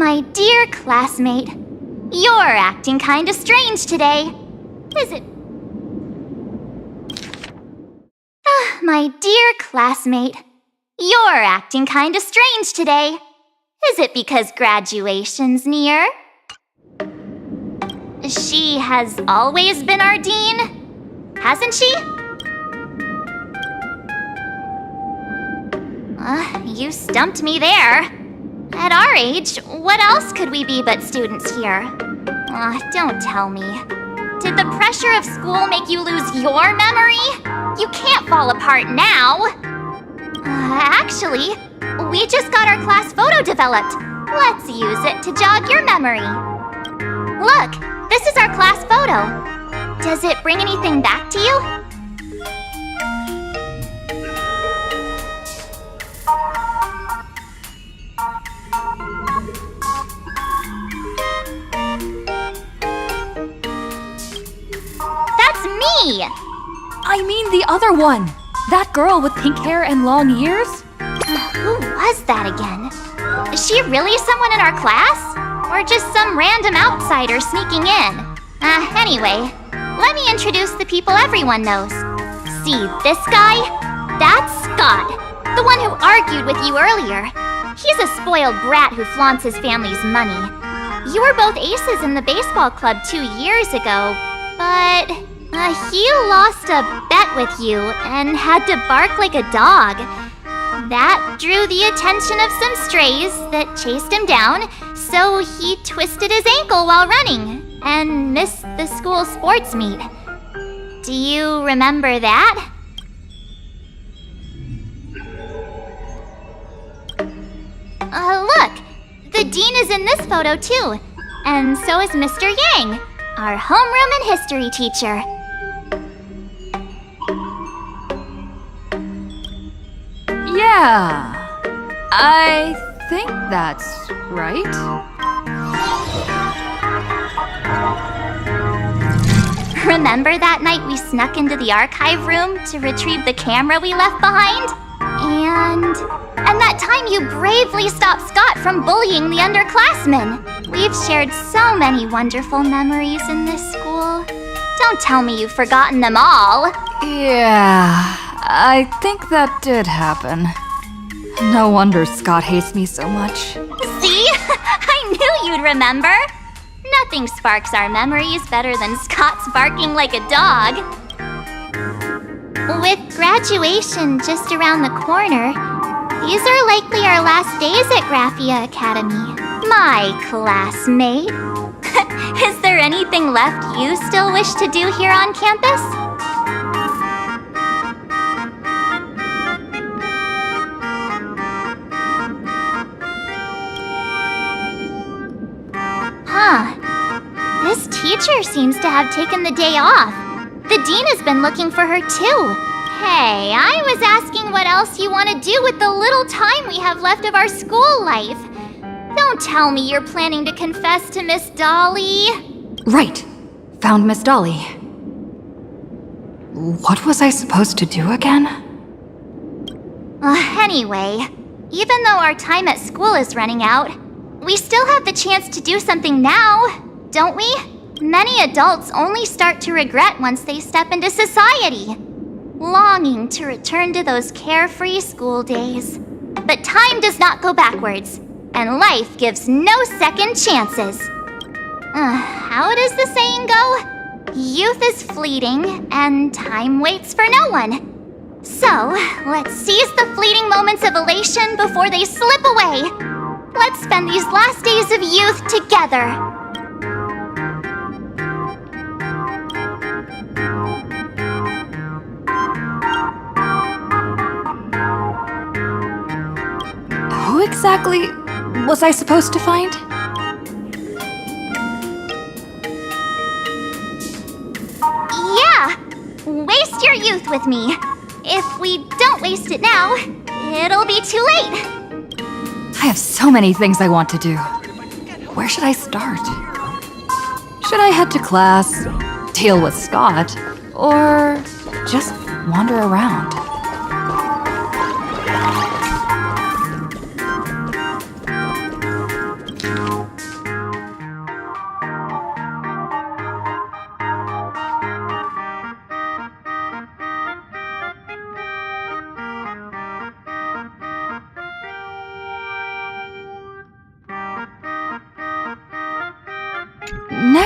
My dear classmate, you're acting kinda strange today. Is it? My dear classmate, you're acting kinda strange today. Is it because graduation's near? She has always been our dean, hasn't she? You stumped me there. At our age, what else could we be but students here? Don't tell me. Did the pressure of school make you lose your memory? You can't fall apart now. Actually, we just got our class photo developed. Let's use it to jog your memory. Look, this is our class photo. Does it bring anything back to you? That's me! I mean the other one! That girl with pink hair and long ears? Who was that again? Is she really someone in our class? Or just some random outsider sneaking in? Anyway, let me introduce the people everyone knows. See this guy? That's Scott, the one who argued with you earlier. He's a spoiled brat who flaunts his family's money. You were both aces in the baseball club 2 years ago, but he lost a bet with you and had to bark like a dog. That drew the attention of some strays that chased him down, so he twisted his ankle while running and missed the school sports meet. Do you remember that? Look! The dean is in this photo too, and so is Mr. Yang, our homeroom and history teacher. Yeah, I think that's right. Remember that night we snuck into the archive room to retrieve the camera we left behind? And that time you bravely stopped Scott from bullying the underclassmen. We've shared so many wonderful memories in this school. Don't tell me you've forgotten them all. Yeah, I think that did happen. No wonder Scott hates me so much. See? I knew you'd remember. Nothing sparks our memories better than Scott's barking like a dog. With graduation just around the corner, these are likely our last days at Graphia Academy. My classmate. Is there anything left you still wish to do here on campus? This teacher seems to have taken the day off. The dean has been looking for her too. Hey, I was asking what else you want to do with the little time we have left of our school life. Don't tell me you're planning to confess to Miss Dolly. Right. Found Miss Dolly. What was I supposed to do again? Anyway, even though our time at school is running out, we still have the chance to do something now, don't we? Many adults only start to regret once they step into society, longing to return to those carefree school days. But time does not go backwards, and life gives no second chances. How does the saying go? Youth is fleeting, and time waits for no one. So, let's seize the fleeting moments of elation before they slip away. Let's spend these last days of youth together. Who exactly was I supposed to find? Yeah! Waste your youth with me. If we don't waste it now, it'll be too late. I have so many things I want to do. Where should I start? Should I head to class, deal with Scott, or just wander around?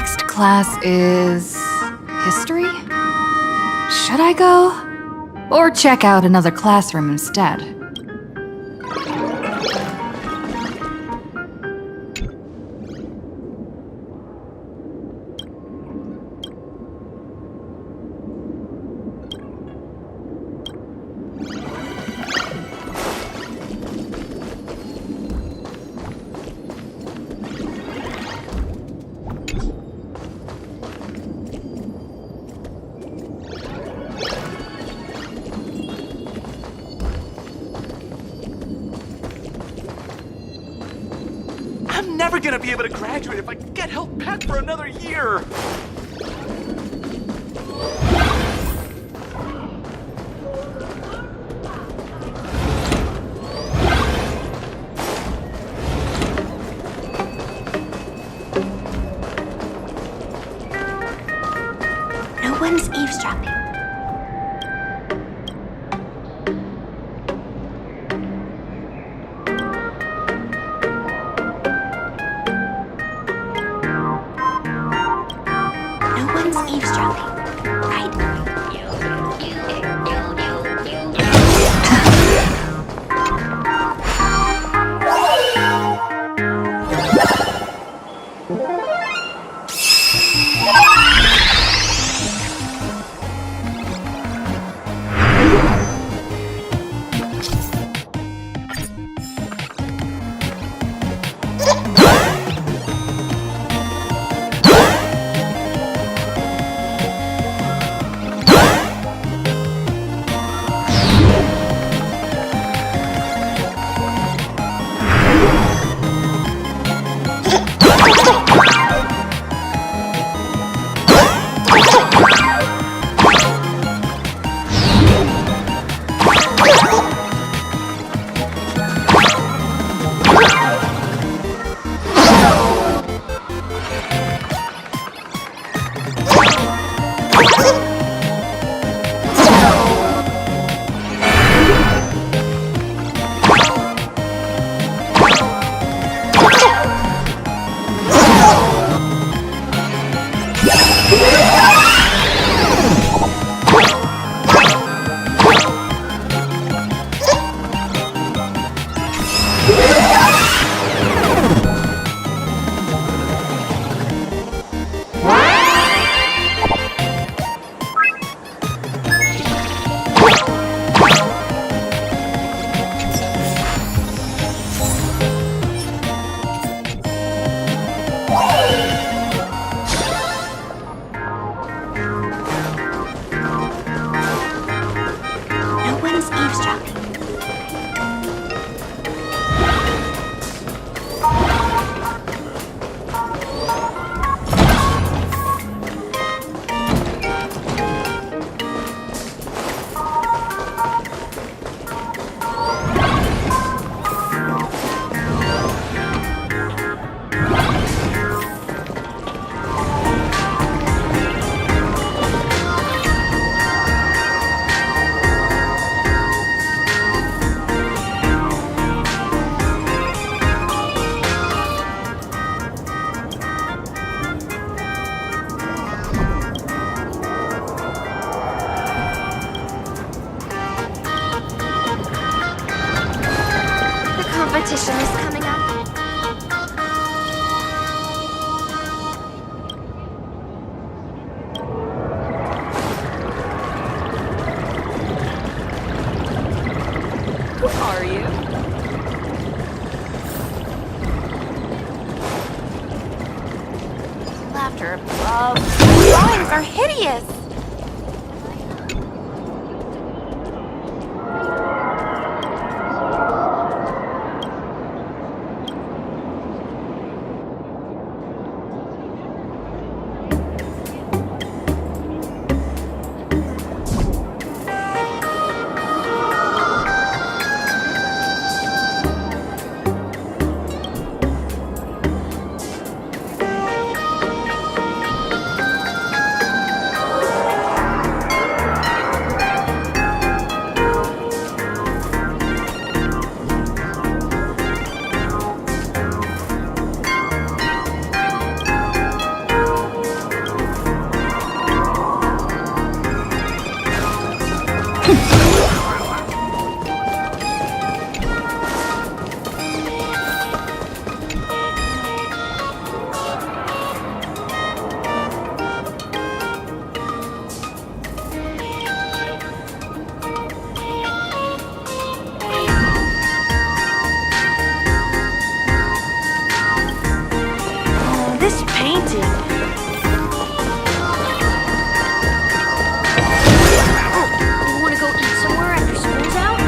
next class is history? Should I go? Or check out another classroom instead? I'm never gonna be able to graduate if I get held back for another year! No one's eavesdropping. No one's eavesdropping, right? competition is coming up. Who are you? Laughter above. The drawings are hideous. This painting. You wanna go eat somewhere after school's out?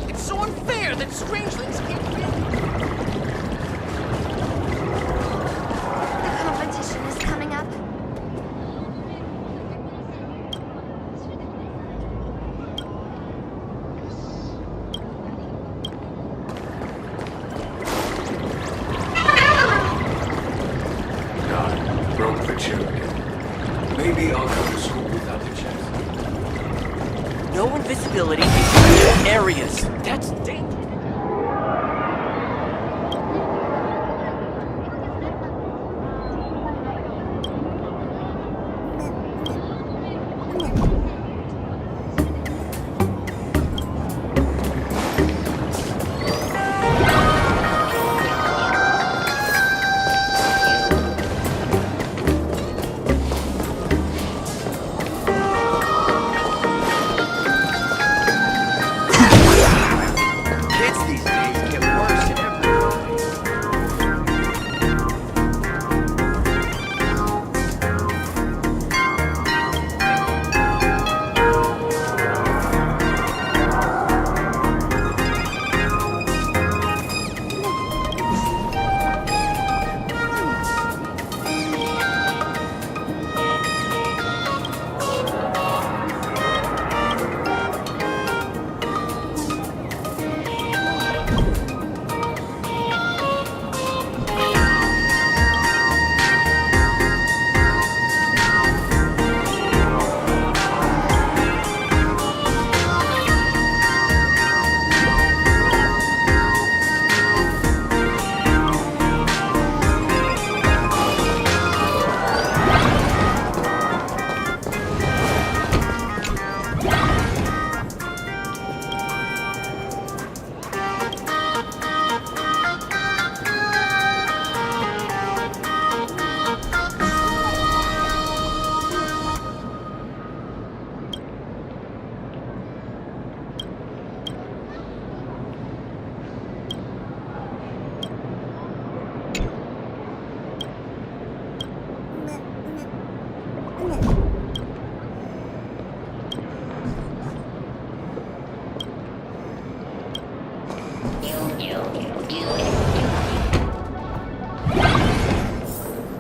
It's so unfair that strangelings can't be. The competition is coming up. God, broke the chair again. Maybe I'll go to school without the chest. No invisibility in new areas. That's dangerous. Kids these days get worse in every way.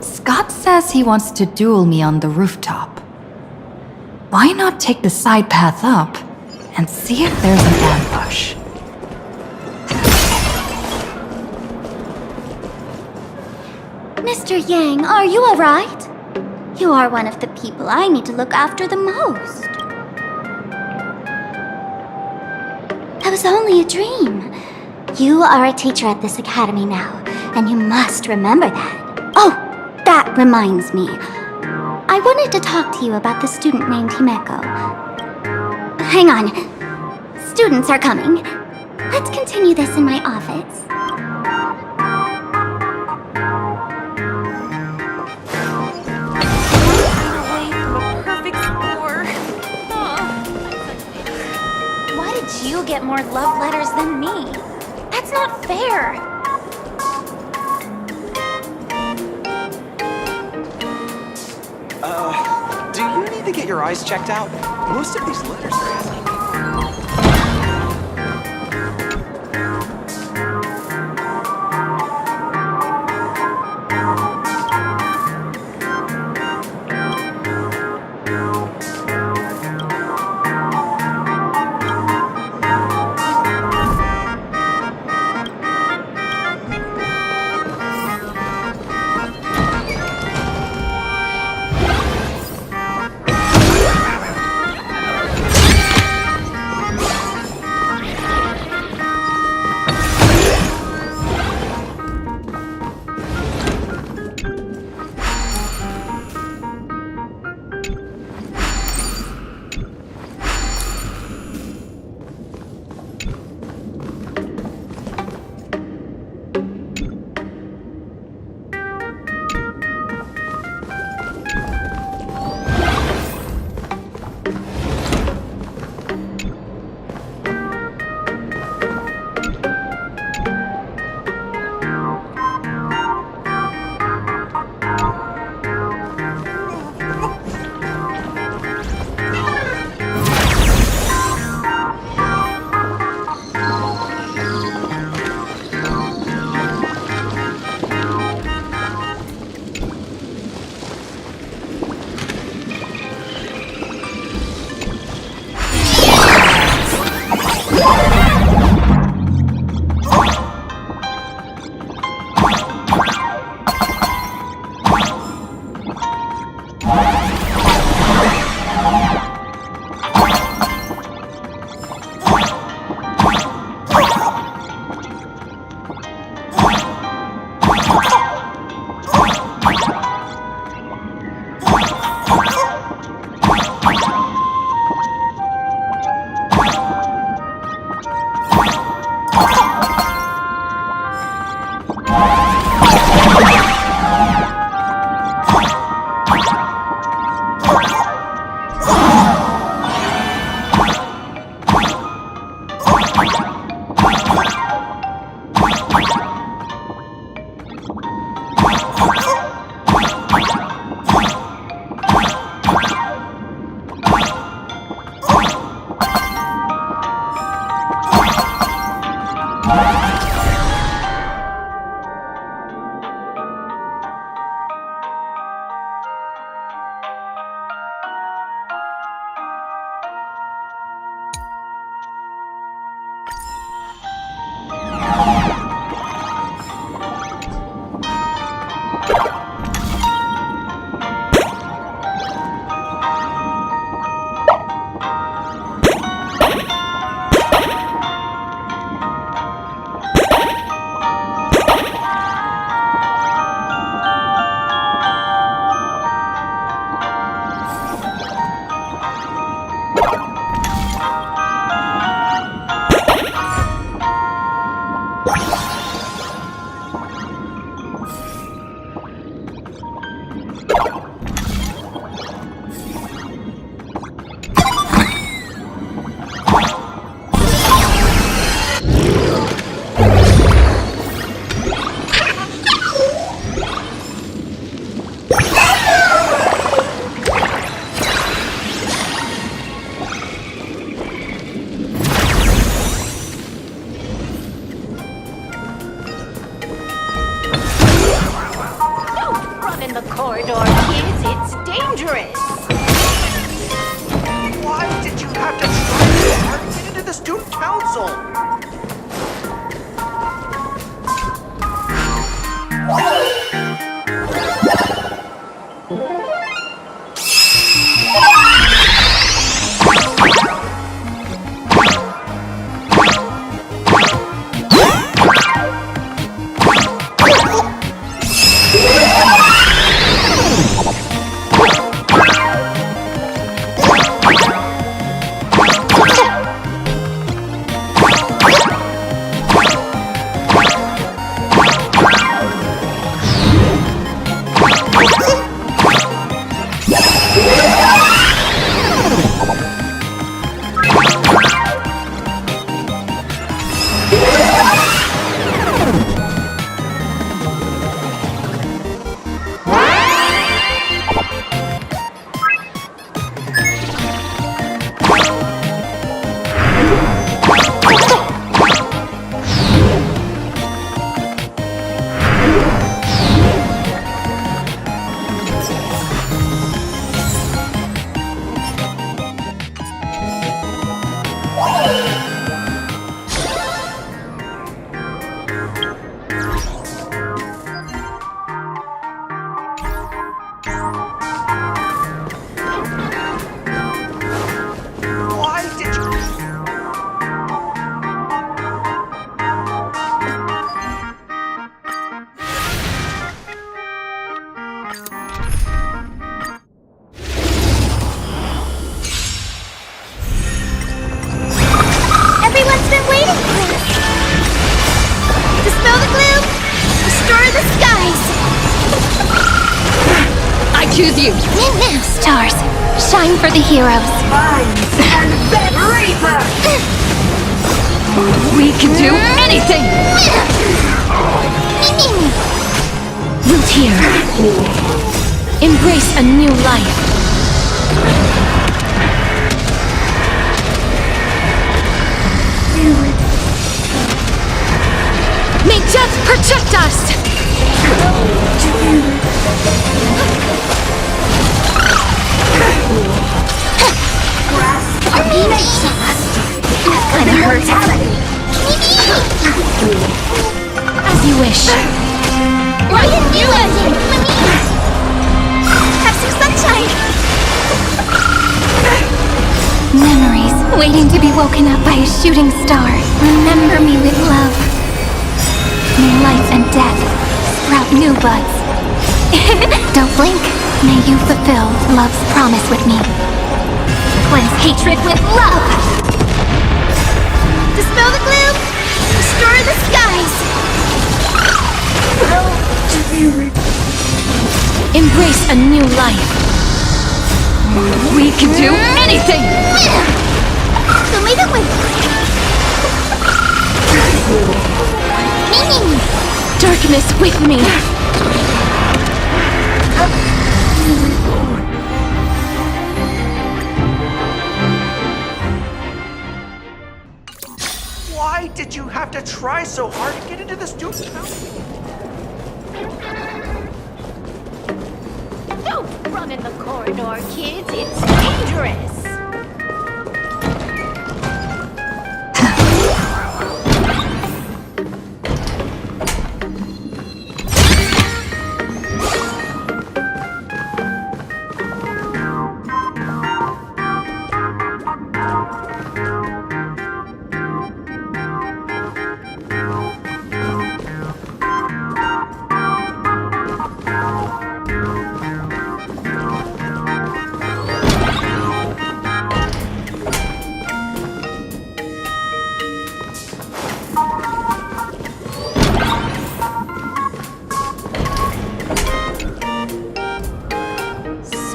Scott says he wants to duel me on the rooftop. Why not take the side path up and see if there's an ambush? Mr. Yang, are you alright? You are one of the people I need to look after the most. That was only a dream. You are a teacher at this academy now, and you must remember that. Oh, that reminds me. I wanted to talk to you about the student named Himeko. Hang on. Students are coming. Let's continue this in my office. Away from a perfect score. Why did you get more love letters than me? That's not fair. Do you need to get your eyes checked out? Most of these letters are asking. choose you. Stars, shine for the heroes. We can do anything! Root here. Embrace a new life. May death protect us! That kinda hurts. As you wish. What are you doing? Have some sunshine! Memories waiting to be woken up by a shooting star. Remember me with love. May life and death sprout new buds. Don't blink. May you fulfill love's promise with me. Cleanse hatred with love! Dispel the gloom! Restore the skies! Embrace a new life. We can do anything! Darkness with me. Why did you have to try so hard to get into the student house? Don't run in the corridor, kids. It's dangerous.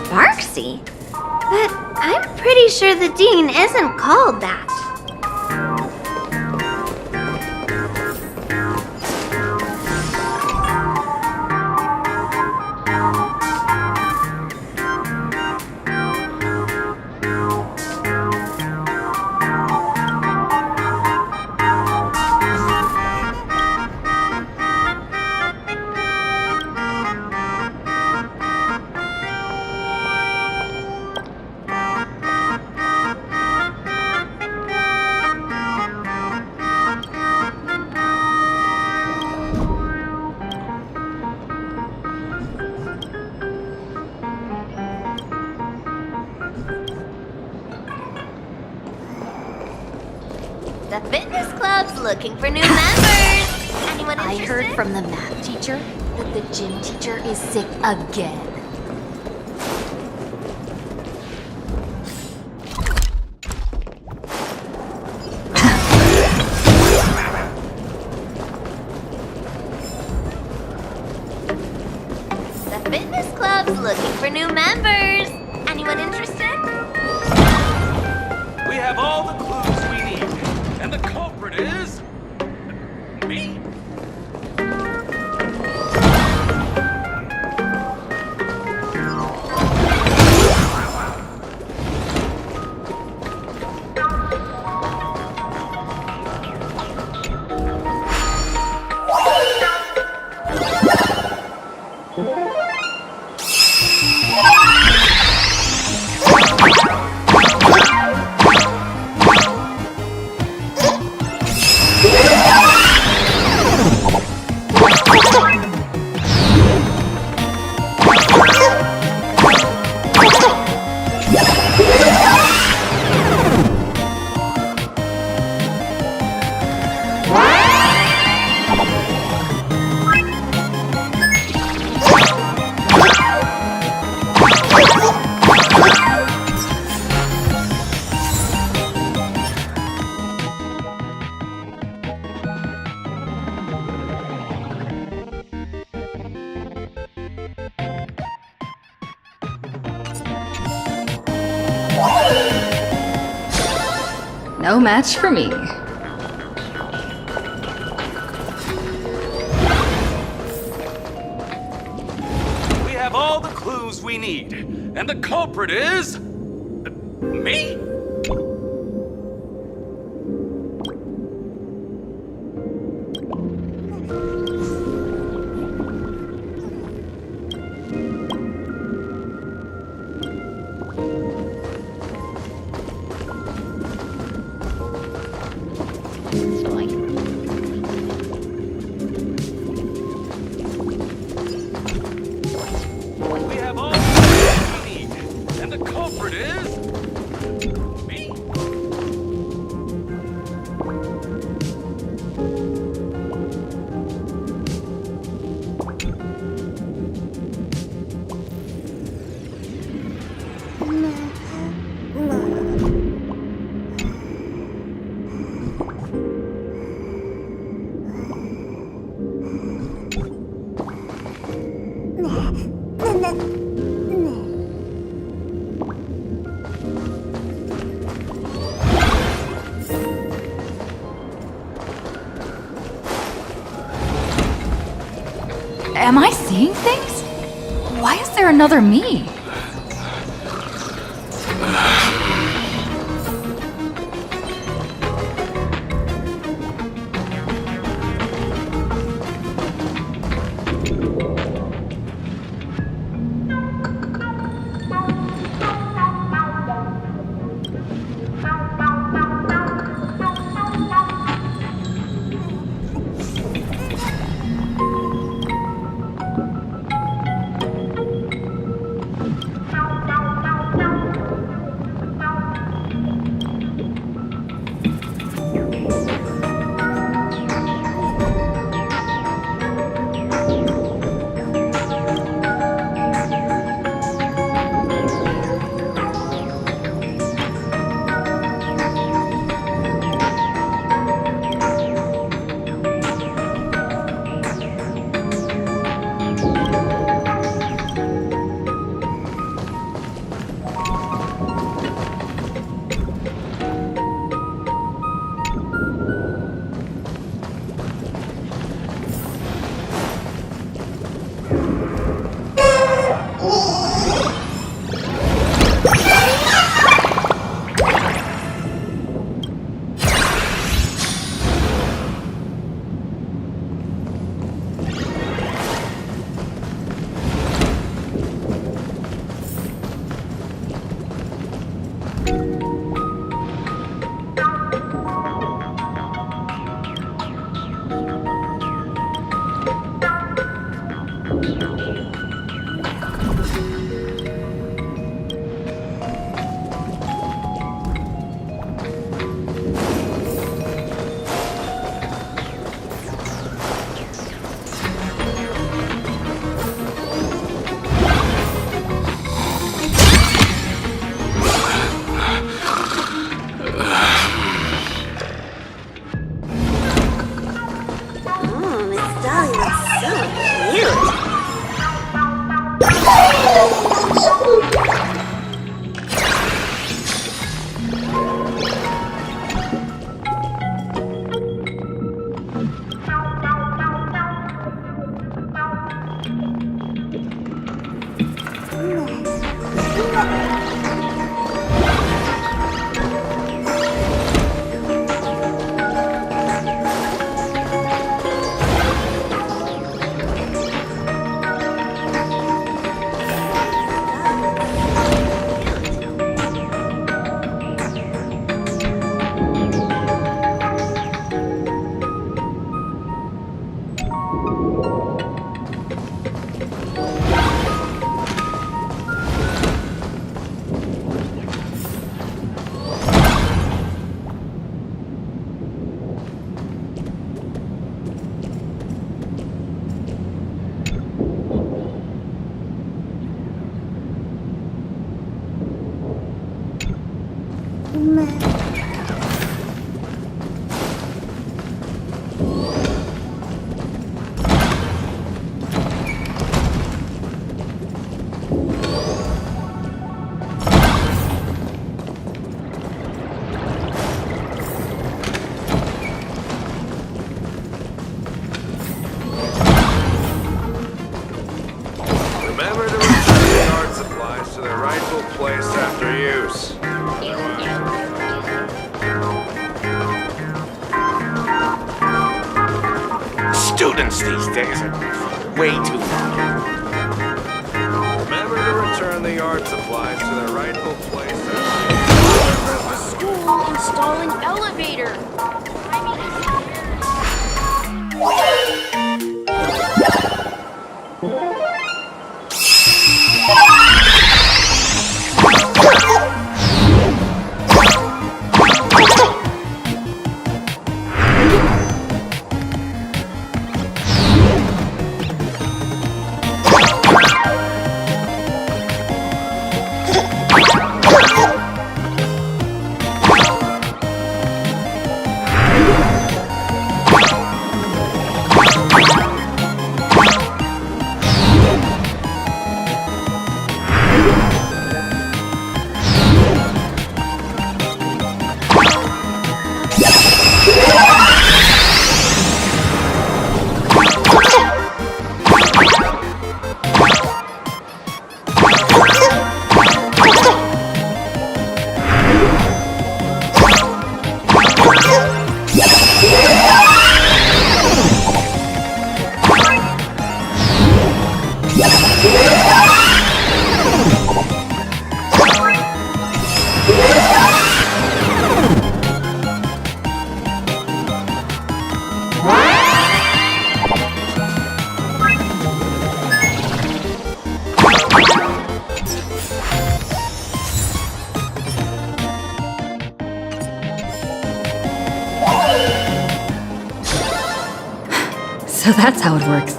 Sparksy? But I'm pretty sure the dean isn't called that. The fitness club's looking for new members. Anyone I interested? heard from the math teacher that the gym teacher is sick again. The fitness club's looking for new members. Anyone interested? We have all the clues we need, and the culprit is me. No match for me. We have all the clues we need, and the culprit is... me? We have all the clues we need, and the culprit is... me? Am I seeing things? Why is there another me? numbers. Students these days are way too naughty. Remember to return the art supplies to their rightful place. School installing elevator. So that's how it works.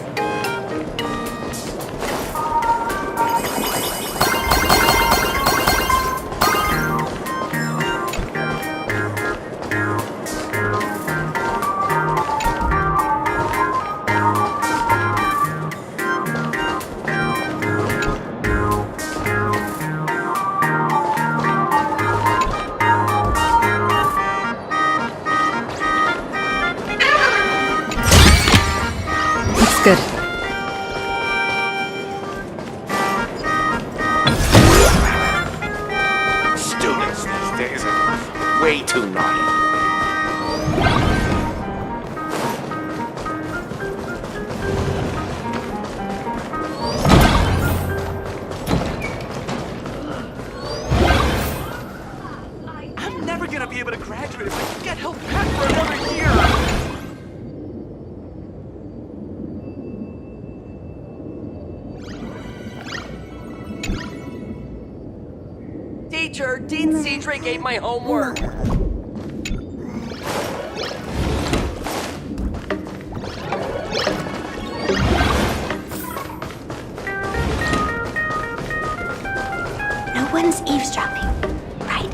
Looks good. Students these days are way too naughty. I'm never gonna be able to graduate if I get held back for another year. Teacher, Dean Cedric ate my homework. No one's eavesdropping, right?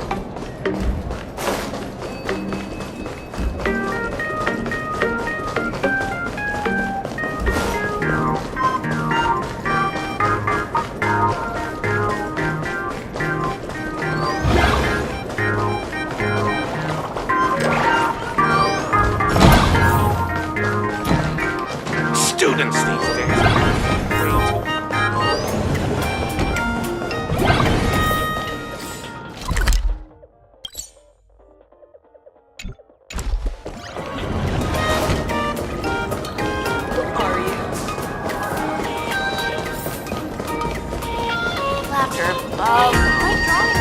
Students these days are way too Are you? Laughter. Quite dry.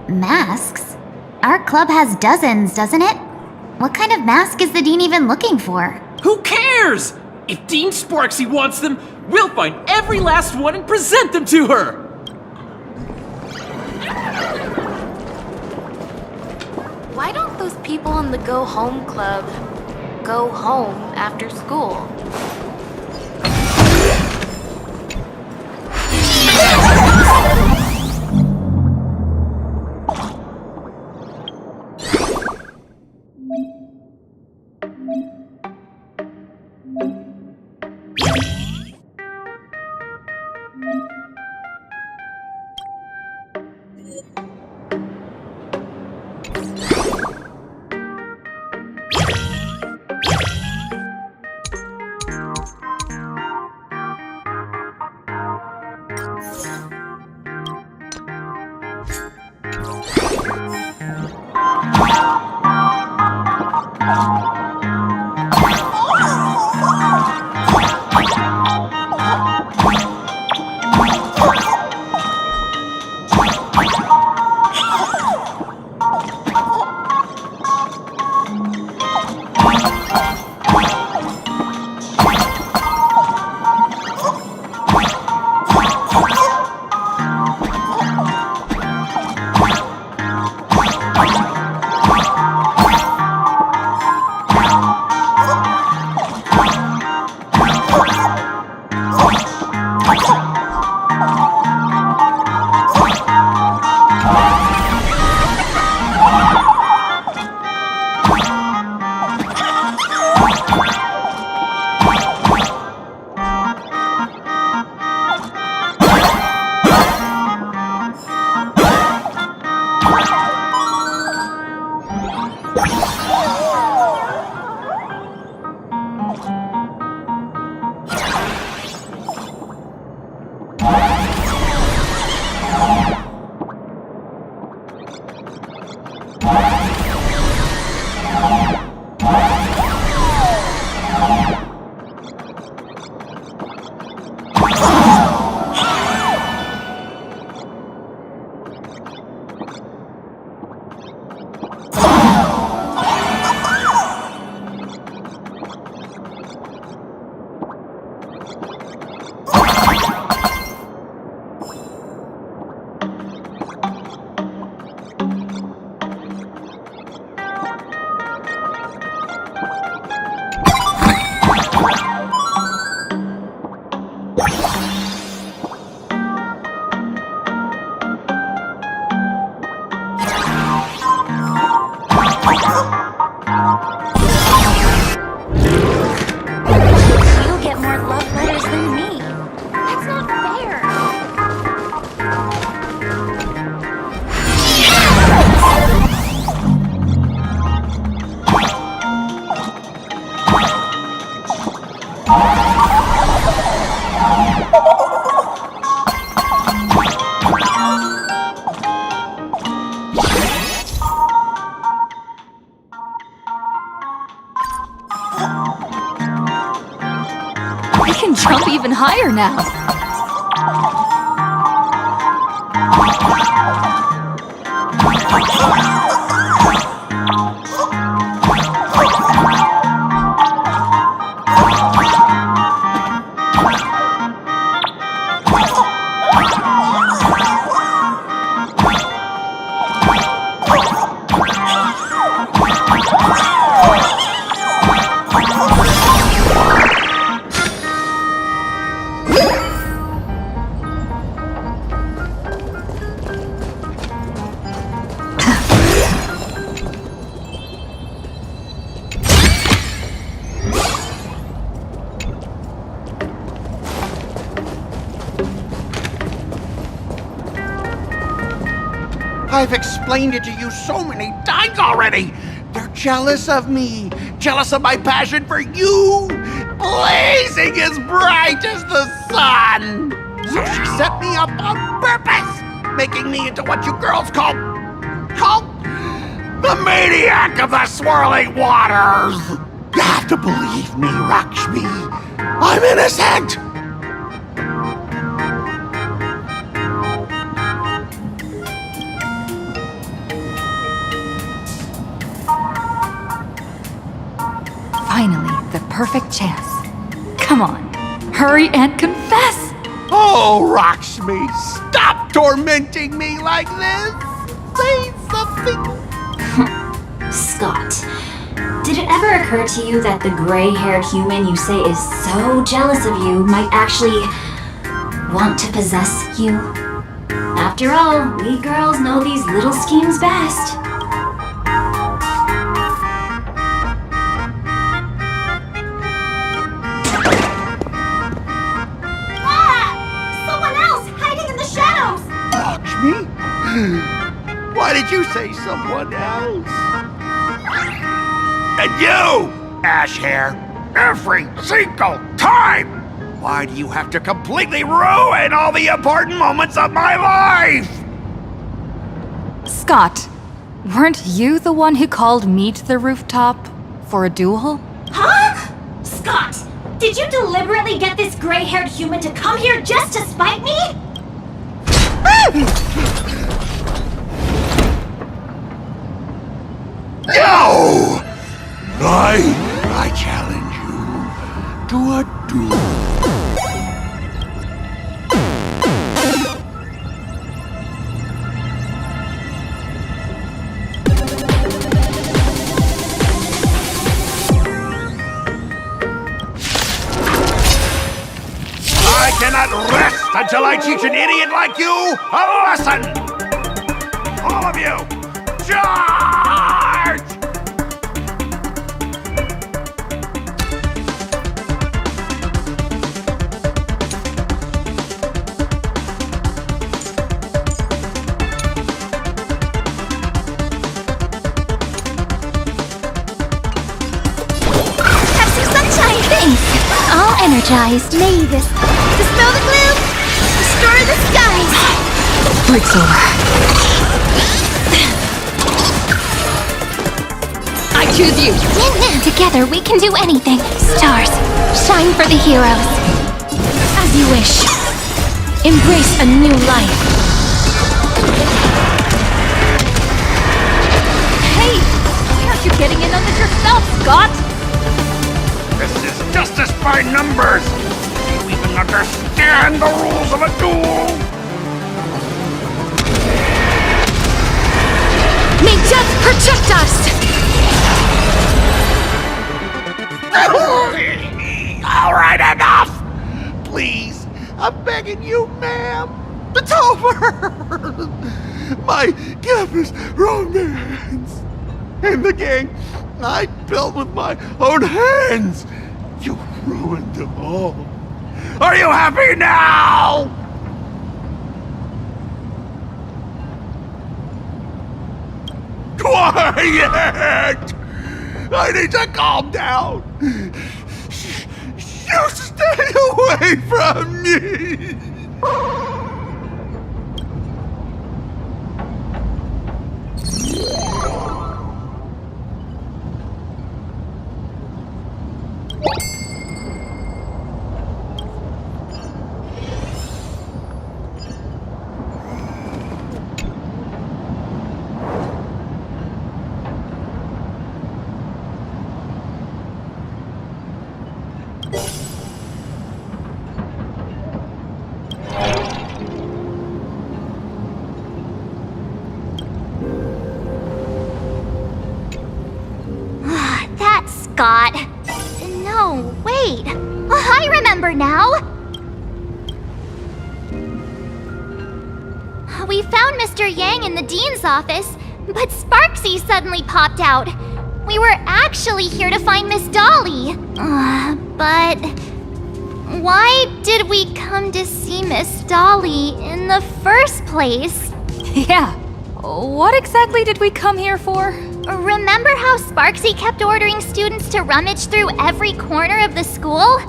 Masks? Our club has dozens, doesn't it? What kind of mask is the dean even looking for? Who cares? If Dean Sparksy wants them, We'll find every last one and present them to her! Why don't those people in the Go Home Club go home after school? I can jump even higher now. I've explained it to you so many times already. They're jealous of me, jealous of my passion for you, blazing as bright as the sun. So she set me up on purpose, making me into what you girls call the maniac of the swirling waters. You have to believe me, Lakshmi. I'm innocent. Finally, the perfect chance. Come on, hurry and confess. Oh, Rocksmith, stop tormenting me like this! Say something! Scott, did it ever occur to you that the gray-haired human you say is so jealous of you might actually want to possess you? After all, we girls know these little schemes best. Someone else hiding in the shadows! Rocksmith? Why did you say someone else? And you, Ashhair, every single time! Why do you have to completely ruin all the important moments of my life? Scott, weren't you the one who called me to the rooftop for a duel? Huh? Scott, did you deliberately get this gray-haired human to come here just to spite me? No! I challenge you to a duel. I cannot rest until I teach an idiot like you a lesson! All of you, charge! Have some sunshine! Thanks! All energized. May this dispel the gloom, destroy the skies! Break's over. I choose you. Together we can do anything. Stars, shine for the heroes. As you wish. Embrace a new life. Hey, why aren't you getting in on this yourself, Scott? This is justice by numbers! Do you even understand the rules of a duel? May death protect us! All right, enough! Please, I'm begging you, ma'am. It's over! My campus romance! And the gang I built with my own hands! You ruined them all. Are you happy now? Quiet! I need to calm down. You stay away from me! That's Scott. No, wait. I remember now. We found Mr. Yang in the dean's office, but Sparksy suddenly popped out. We were actually here to find Miss Dolly. But why did we come to see Miss Dolly in the first place? Yeah. What exactly did we come here for? Remember how Sparksy kept ordering students to rummage through every corner of the school?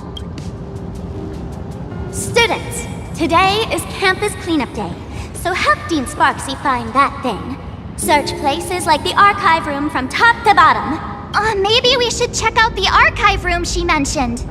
Students, today is campus cleanup day, so help Dean Sparksy find that thing. Search places like the archive room from top to bottom. Maybe we should check out the archive room she mentioned.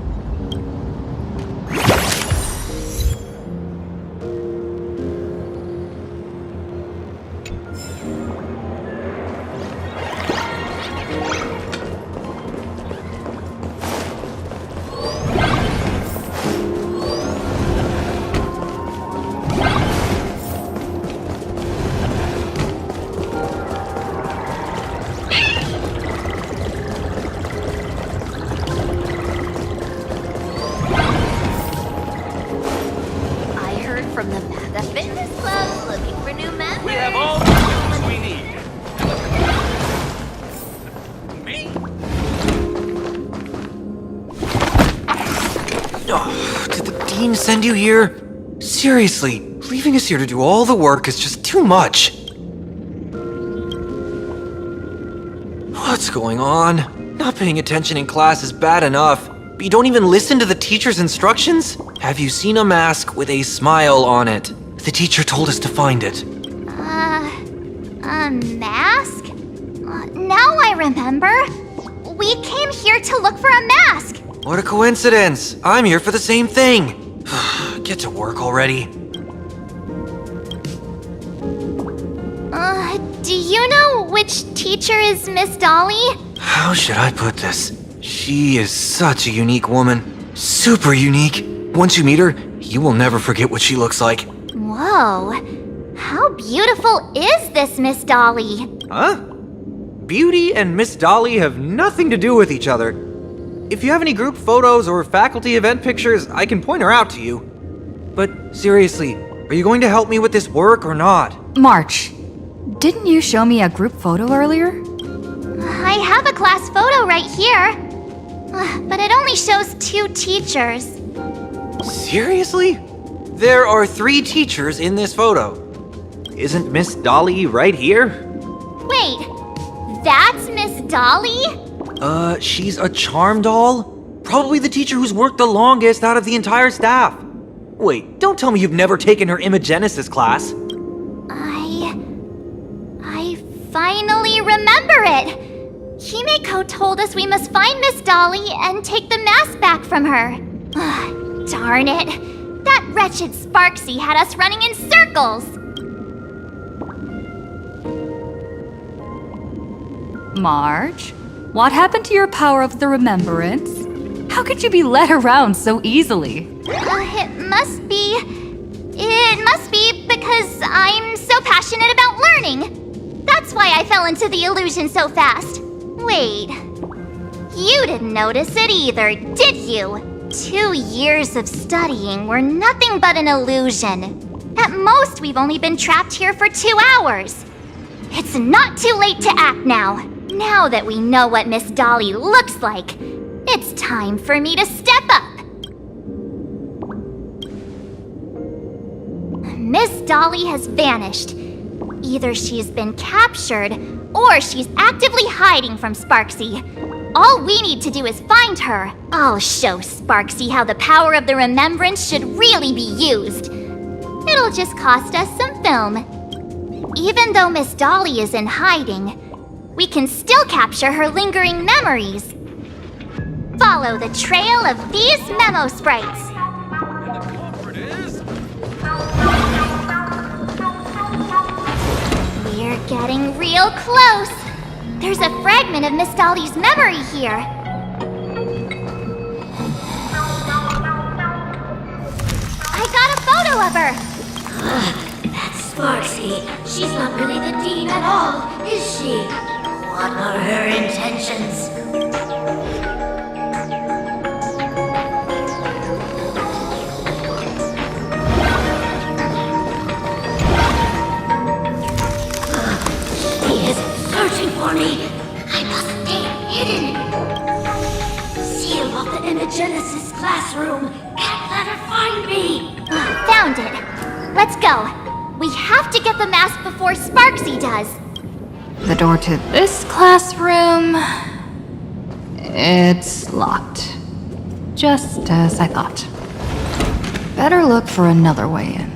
The fitness club's looking for new members. We have all the tools we need. Me? Oh, did the dean send you here? Seriously, leaving us here to do all the work is just too much. What's going on? Not paying attention in class is bad enough, but you don't even listen to the teacher's instructions? Have you seen a mask with a smile on it? The teacher told us to find it. A mask? Now I remember. We came here to look for a mask. What a coincidence! I'm here for the same thing! Get to work already. Do you know which teacher is Miss Dolly? How should I put this? She is such a unique woman. Super unique. Once you meet her, you will never forget what she looks like. Whoa. How beautiful is this Miss Dolly? Huh? Beauty and Miss Dolly have nothing to do with each other. If you have any group photos or faculty event pictures, I can point her out to you. But seriously, are you going to help me with this work or not? March, didn't you show me a group photo earlier? I have a class photo right here. But it only shows 2 teachers. Seriously? There are 3 teachers in this photo. Isn't Miss Dolly right here? Wait, that's Miss Dolly? She's a charm doll? Probably the teacher who's worked the longest out of the entire staff. Wait, don't tell me you've never taken her Imagenesis class. I finally remember it. Himeko told us we must find Miss Dolly and take the mask back from her. Darn it. That wretched Sparksy had us running in circles. March, what happened to your power of the remembrance? How could you be led around so easily? It must be because I'm so passionate about learning. That's why I fell into the illusion so fast. Wait, you didn't notice it either, did you? 2 years of studying were nothing but an illusion. At most, we've only been trapped here for 2 hours. It's not too late to act now. Now that we know what Miss Dolly looks like, it's time for me to step up. Miss Dolly has vanished. Either she's been captured, or she's actively hiding from Sparksy. All we need to do is find her. I'll show Sparksy how the power of the remembrance should really be used. It'll just cost us some film. Even though Miss Dolly is in hiding, we can still capture her lingering memories. Follow the trail of these memo sprites. And the culprit is... We're getting real close. There's a fragment of Miss Dolly's memory here. I got a photo of her. That's Sparksy. She's not really the dean at all, is she? What are her intentions? She is searching for me. I must stay hidden. Seal off the Imagenesis classroom. Can't let her find me. Found it. Let's go. We have to get the mask before Sparksy does. The door to this classroom... it's locked. Just as I thought. Better look for another way in.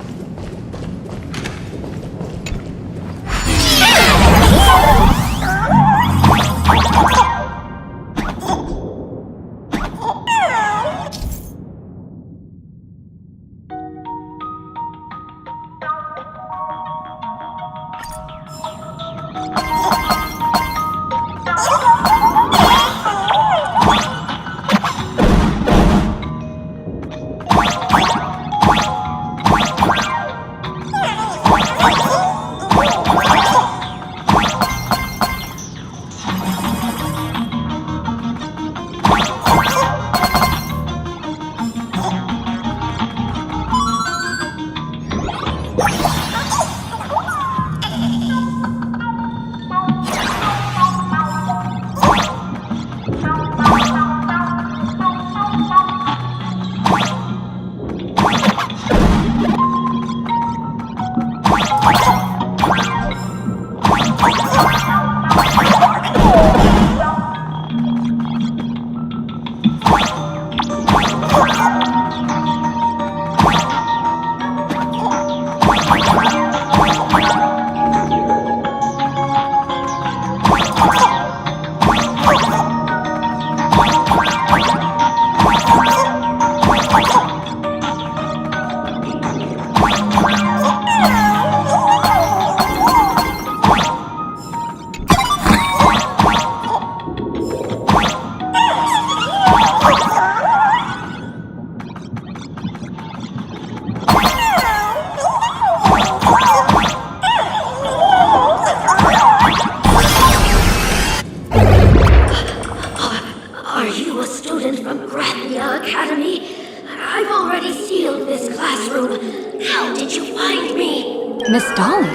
Miss Dolly?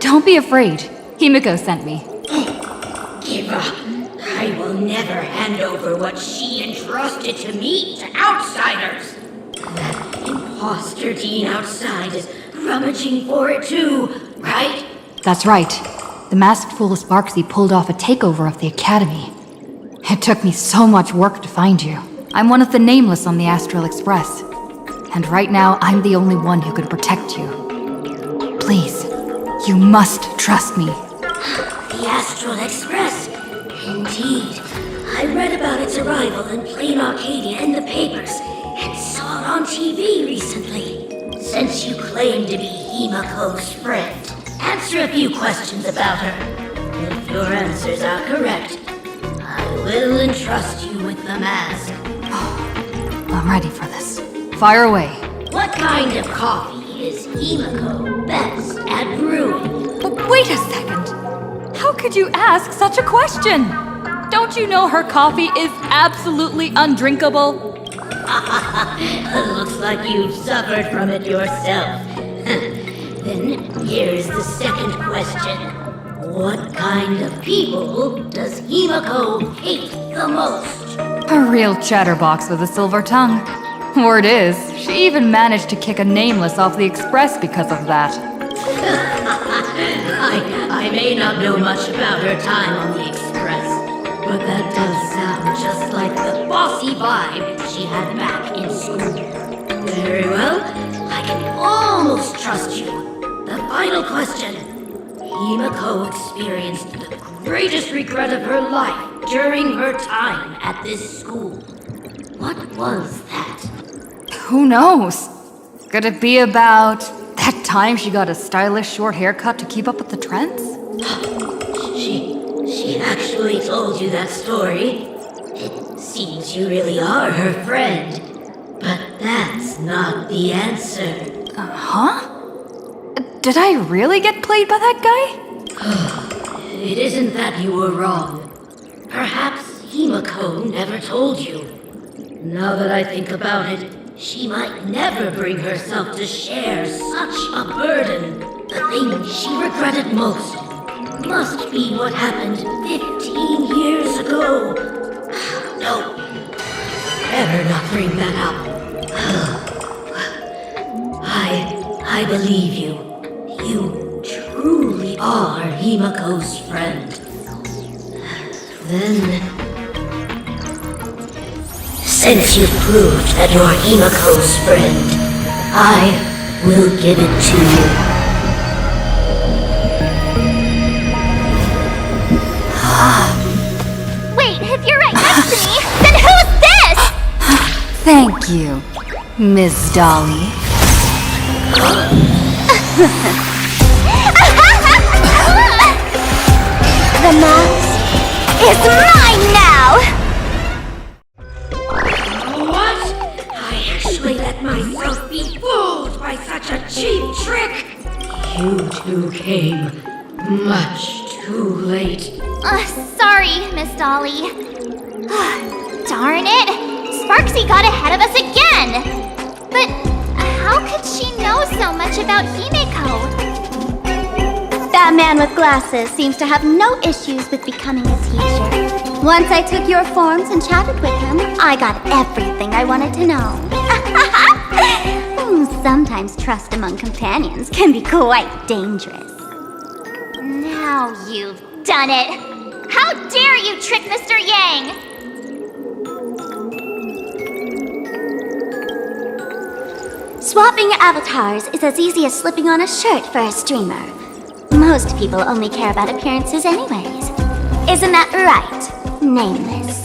Don't be afraid. Himiko sent me. Give up. I will never hand over what she entrusted to me to outsiders. That imposter dean outside is rummaging for it too, right? That's right. The masked fool Sparksy pulled off a takeover of the Academy. It took me so much work to find you. I'm one of the nameless on the Astral Express. And right now, I'm the only one who could protect you. Please, you must trust me. The Astral Express? Indeed. I read about its arrival in plain Arcadia in the papers, and saw it on TV recently. Since you claim to be Himiko's friend, answer a few questions about her. If your answers are correct, I will entrust you with the mask. I'm ready for this. Fire away. What kind of coffee is Himiko best at brewing? Wait a second. How could you ask such a question? Don't you know her coffee is absolutely undrinkable? Looks like you've suffered from it yourself. Then here's the second question. What kind of people does Himiko hate the most? A real chatterbox with a silver tongue. Word is, she even managed to kick a nameless off the express because of that. I may not know much about her time on the express, but that does sound just like the bossy vibe she had back in school. Very well, I can almost trust you. The final question. Himiko experienced the greatest regret of her life during her time at this school. What was that? Who knows? Could it be about that time she got a stylish short haircut to keep up with the trends? She actually told you that story. It seems you really are her friend. But that's not the answer. Huh? Did I really get played by that guy? It isn't that you were wrong. Perhaps Himiko never told you. Now that I think about it, she might never bring herself to share such a burden. The thing she regretted most must be what happened 15 years ago. No, better not bring that up. I believe you. You truly are Himiko's friend. Then, since you've proved that you're Himiko's friend, I will give it to you. Wait, if you're right next to me, then who's this? Thank you, Miss Dolly. The mask is mine now! What? I actually let myself be fooled by such a cheap trick? You two came much too late. Sorry, Miss Dolly. Darn it! Sparksy got ahead of us again! But how could she know so much about Himiko? That man with glasses seems to have no issues with becoming a teacher. Once I took your forms and chatted with him, I got everything I wanted to know. Sometimes trust among companions can be quite dangerous. Now you've done it! How dare you trick Mr. Yang! Swapping avatars is as easy as slipping on a shirt for a streamer. Most people only care about appearances anyways. Isn't that right, Nameless?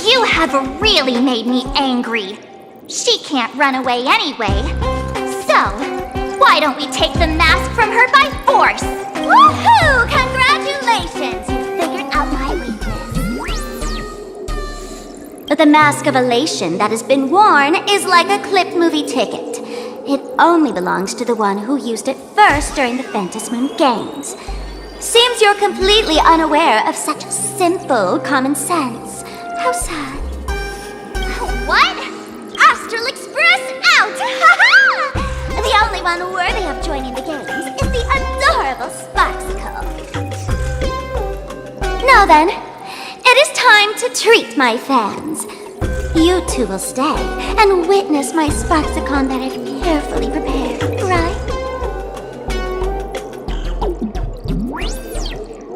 You have really made me angry. She can't run away anyway. So, why don't we take the mask from her by force? Woohoo! Congratulations! You figured out my weakness. But the mask of elation that has been worn is like a clipped movie ticket. It only belongs to the one who used it first during the Ventus Moon Games. Seems you're completely unaware of such simple common sense. How sad. What? Astral Express out! The only one worthy of joining the games is the adorable Sparksicle. Now then, it is time to treat my fans. You two will stay and witness my Sparksicon that I've carefully prepared, right?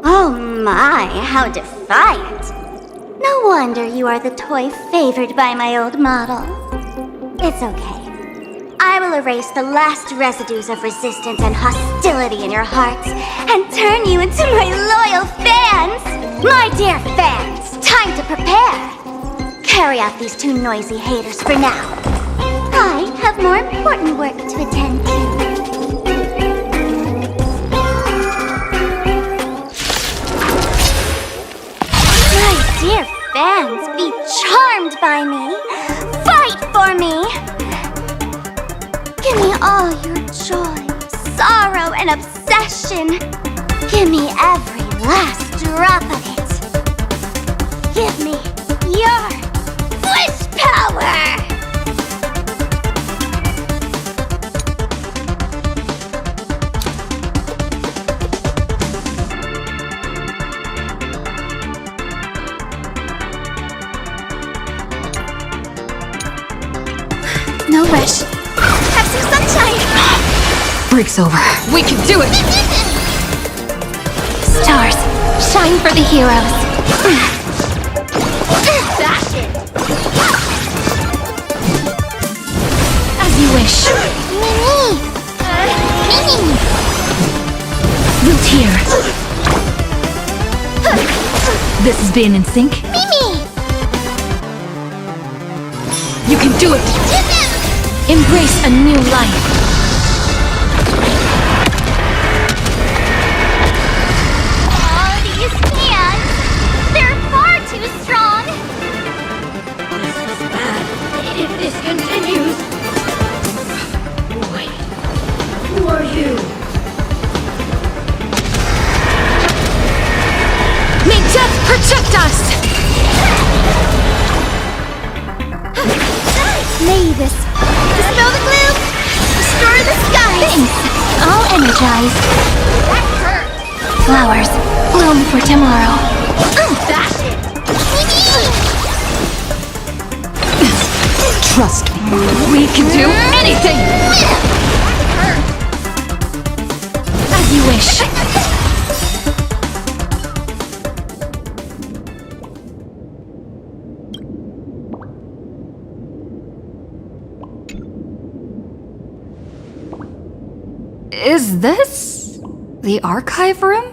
Oh my, how defiant. No wonder you are the toy favored by my old model. It's okay. I will erase the last residues of resistance and hostility in your hearts and turn you into my loyal fans! My dear fans, time to prepare! Carry out these two noisy haters for now. I have more important work to attend to. My dear fans, be charmed by me! Fight for me! Give me all your joy, sorrow, and obsession. Give me every last drop of it. Give me your wish power! No rush. Have some sunshine! Break's over. We can do it! Stars, shine for the heroes. Fashion! As you wish. Mimi! Mimi! Root here. This has been in sync. Mimi! You can do it! Embrace a new life. Oh, these fans! They're far too strong! This is bad. If this continues... Wait. Who are you? May death protect us! May this dispel the gloom, restore the sky. Thanks. All energized. That hurt! Flowers bloom for tomorrow. Fashion! Trust me. We can do anything! As you wish. Is this the archive room?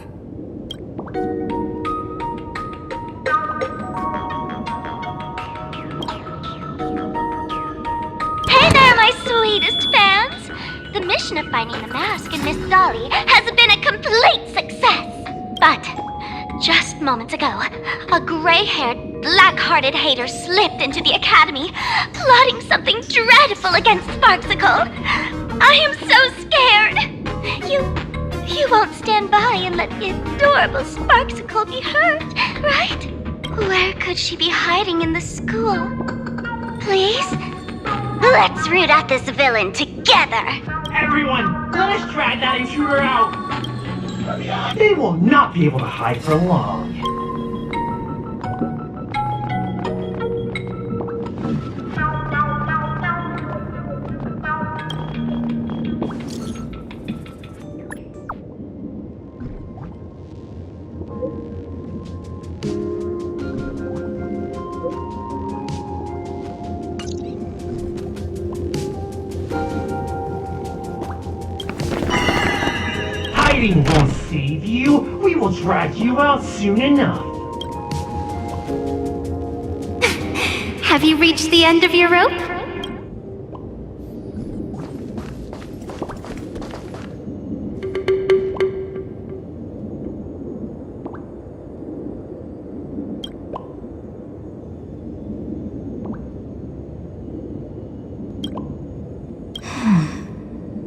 Hey there, my sweetest fans! The mission of finding the mask and Miss Dolly has been a complete success. But just moments ago, a gray-haired, black-hearted hater slipped into the academy, plotting something dreadful against Sparksicle. I am so scared. You won't stand by and let the adorable Sparksicle be hurt, right? Where could she be hiding in the school? Please? Let's root out this villain together! Everyone, let us drag that intruder out! They will not be able to hide for long. Hiding won't save you. We will drag you out soon enough. Have you reached the end of your rope?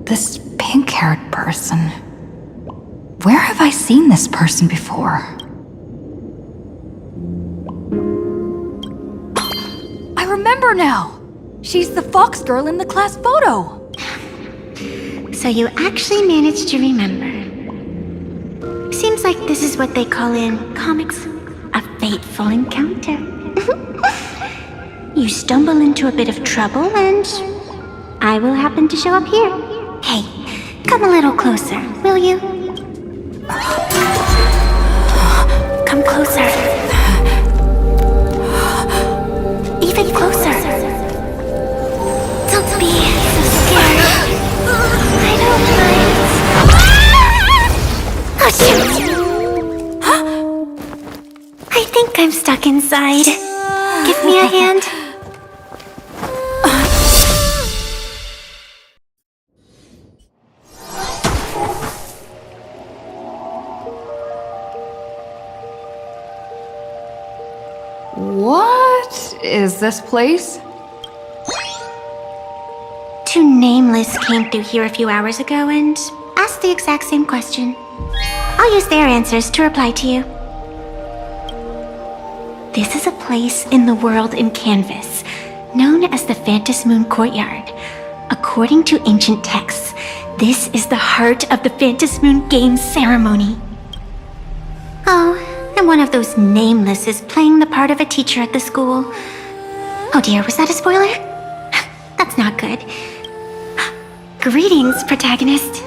This pink-haired person. Where have I seen this person before? remember now! She's the fox girl in the class photo! So you actually managed to remember. Seems like this is what they call in comics a fateful encounter. You stumble into a bit of trouble and I will happen to show up here. Hey, come a little closer, will you? Come closer. Even closer. Don't be so scared. I don't mind. Oh shoot! I think I'm stuck inside. Give me a hand. What is this place? Two nameless came through here a few hours ago and asked the exact same question. I'll use their answers to reply to you. This is a place in the world in Canvas, known as the Phantom Moon Courtyard. According to ancient texts, this is the heart of the Phantom Moon Games ceremony. Oh, and one of those nameless is playing the part of a teacher at the school. Oh dear, was that a spoiler? That's not good. Greetings, protagonist.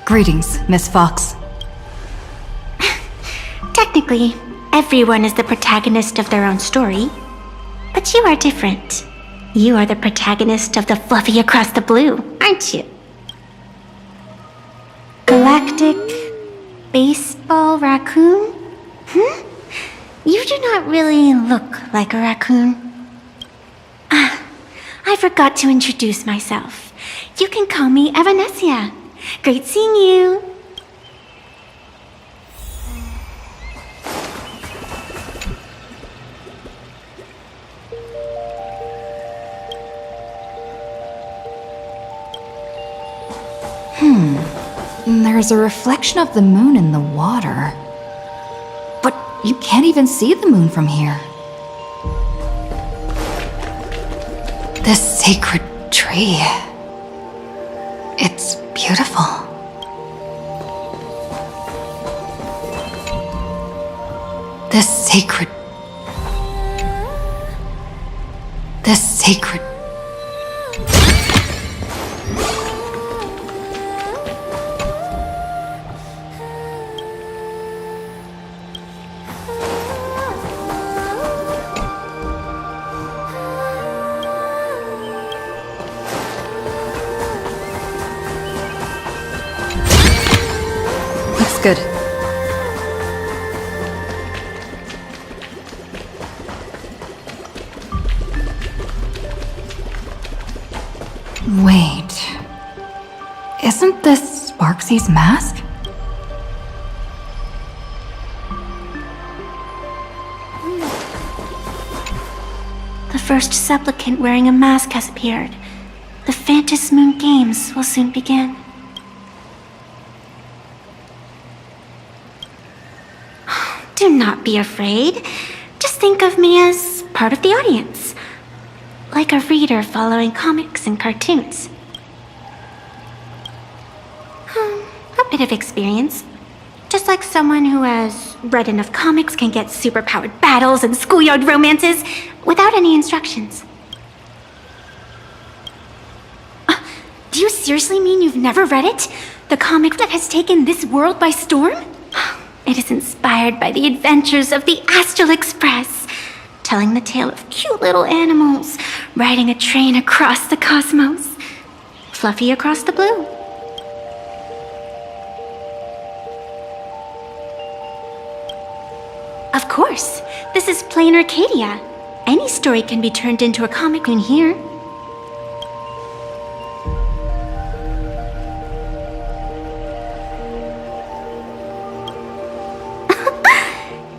Greetings, Miss Fox. Technically, everyone is the protagonist of their own story, but you are different. You are the protagonist of the Fluffy Across the Blue, aren't you? Galactic baseball raccoon? You do not really look like a raccoon. I forgot to introduce myself. You can call me Evanessia. Great seeing you. There's a reflection of the moon in the water. But you can't even see the moon from here. This sacred tree. It's beautiful. This sacred... Looks good. Wait. Isn't this Sparksy's mask? The first supplicant wearing a mask has appeared. The Phantom Moon Games will soon begin. Do not be afraid. Just think of me as part of the audience. Like a reader following comics and cartoons. A bit of experience. Just like someone who has read enough comics can get superpowered battles and schoolyard romances without any instructions. Do you seriously mean you've never read it? The comic that has taken this world by storm? It is inspired by the adventures of the Astral Express, telling the tale of cute little animals riding a train across the cosmos. Fluffy Across the Blue. Of course, this is plain Arcadia. Any story can be turned into a comic in here.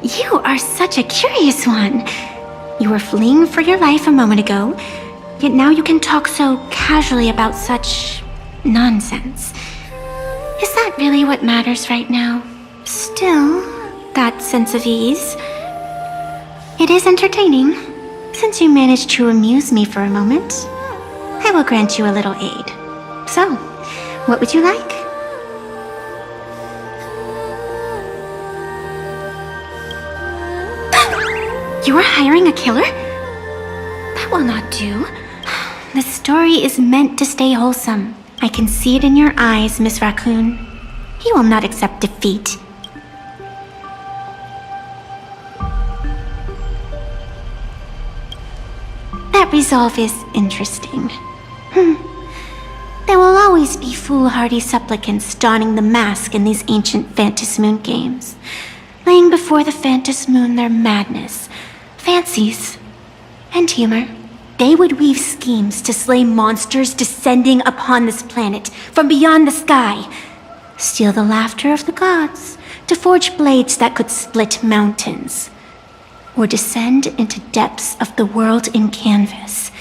You such a curious one. You were fleeing for your life a moment ago, yet now you can talk so casually about such nonsense. Is that really what matters right now? Still, that sense of ease. It is entertaining. Since you managed to amuse me for a moment, I will grant you a little aid. So, what would you like? You are hiring a killer? That will not do. The story is meant to stay wholesome. I can see it in your eyes, Miss Raccoon. He will not accept defeat. That resolve is interesting. There will always be foolhardy supplicants donning the mask in these ancient Phantas Moon games, laying before the Phantas Moon their madness, fancies, and humor. They would weave schemes to slay monsters descending upon this planet from beyond the sky, steal the laughter of the gods to forge blades that could split mountains, or descend into depths of the world in canvas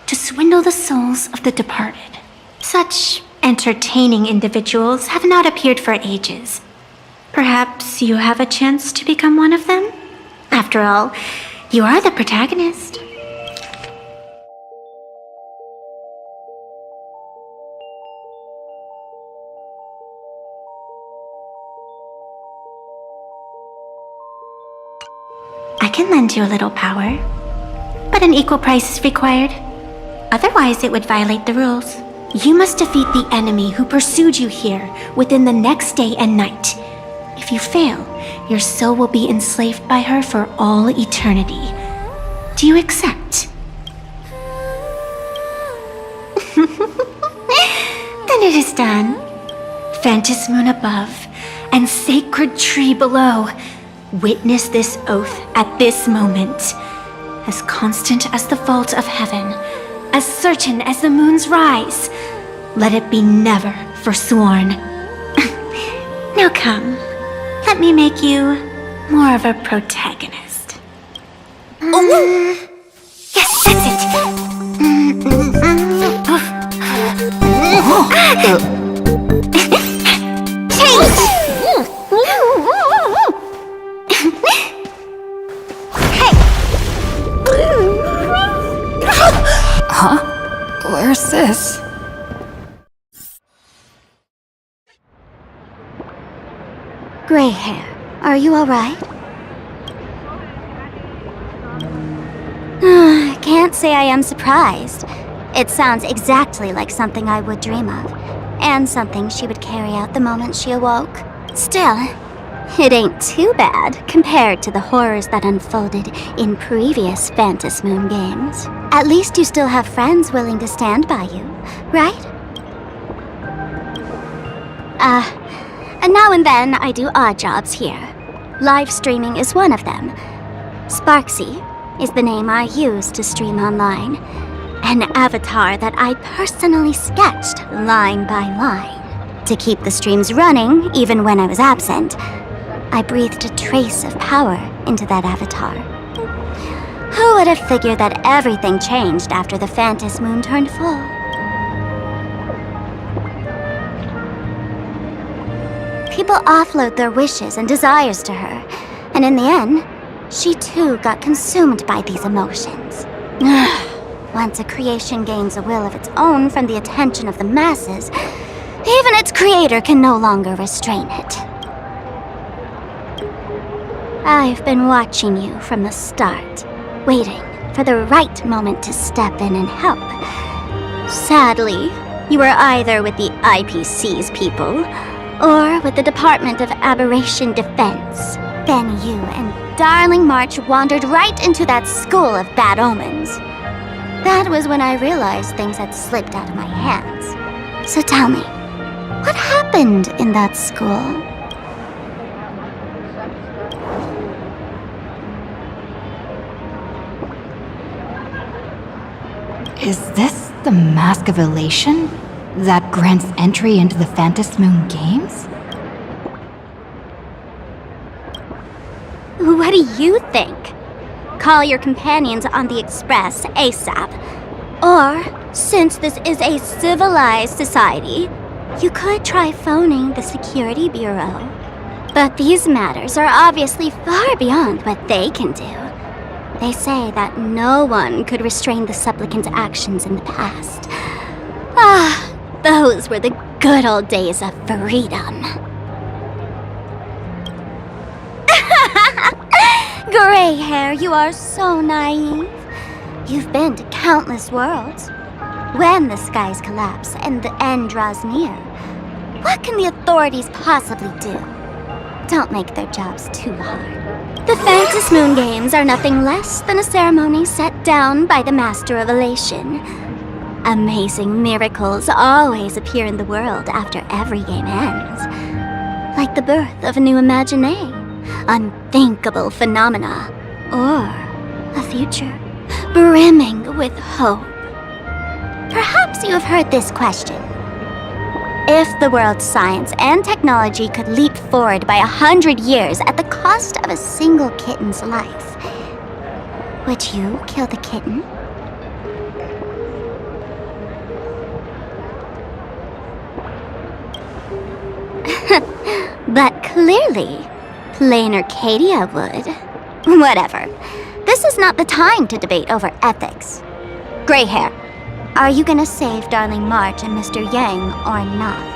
to swindle the souls of the departed. Such entertaining individuals have not appeared for ages. Perhaps you have a chance to become one of them? After all, you are the protagonist. I can lend you a little power, but an equal price is required. Otherwise, it would violate the rules. You must defeat the enemy who pursued you here within the next day and night. If you fail, your soul will be enslaved by her for all eternity. Do you accept? Then it is done. Phantas Moon above and sacred tree below. Witness this oath at this moment. As constant as the vault of heaven, as certain as the moon's rise. Let it be never forsworn. Now come, let me make you more of a protagonist. Yes, that's it. Change! Huh? Where's this? Gray hair, are you alright? Can't say I am surprised. It sounds exactly like something I would dream of, and something she would carry out the moment she awoke. Still, it ain't too bad compared to the horrors that unfolded in previous Phantas Moon games. At least you still have friends willing to stand by you, right? And now and then I do odd jobs here. Live streaming is one of them. Sparksy is the name I use to stream online. An avatar that I personally sketched line by line. To keep the streams running, even when I was absent, I breathed a trace of power into that avatar. Who would have figured that everything changed after the Phantas Moon turned full? People offload their wishes and desires to her, and in the end, she too got consumed by these emotions. Once a creation gains a will of its own from the attention of the masses, even its creator can no longer restrain it. I've been watching you from the start, waiting for the right moment to step in and help. Sadly, you were either with the IPC's people, or with the Department of Aberration Defense. Then you and Darling March wandered right into that school of bad omens. That was when I realized things had slipped out of my hands. So tell me, what happened in that school? Is this the Mask of Elation that grants entry into the Phantas Moon games? What do do you think? Call your companions on the Express ASAP. Or, since this is a civilized society, you could try phoning the Security Bureau. But these matters are obviously far beyond what they can do. They say that no one could restrain the supplicant's actions in the past. Ah, those were the good old days of freedom. Gray hair, you are so naive. You've been to countless worlds. When the skies collapse and the end draws near, what can the authorities possibly do? Don't make their jobs too hard. The Phantom Moon Games are nothing less than a ceremony set down by the Master of Elation. Amazing miracles always appear in the world after every game ends. Like the birth of a new imagination, unthinkable phenomena, or a future brimming with hope. Perhaps you have heard this question. If the world's science and technology could leap forward by 100 years at the cost of a single kitten's life, would you kill the kitten? But clearly, plain Arcadia would. Whatever. This is not the time to debate over ethics. Gray hair, are you gonna save Darling March and Mr. Yang or not?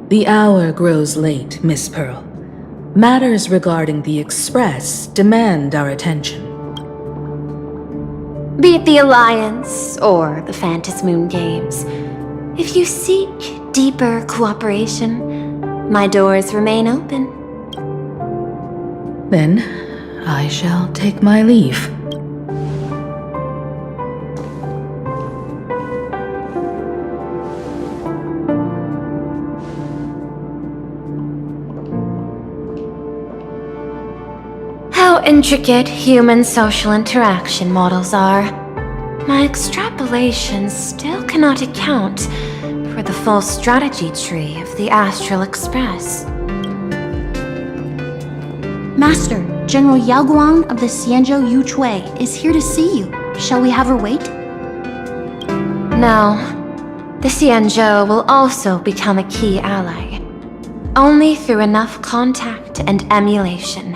The hour grows late, Miss Pearl. Matters regarding the Express demand our attention. Be it the Alliance or the Phantom Moon Games, if you seek deeper cooperation, my doors remain open. Then, I shall take my leave. How intricate human social interaction models are. My extrapolations still cannot account for the full strategy tree of the Astral Express. Master, General Yao Guang of the Xianzhou Yuchui is here to see you. Shall we have her wait? No. The Xianzhou will also become a key ally. Only through enough contact and emulation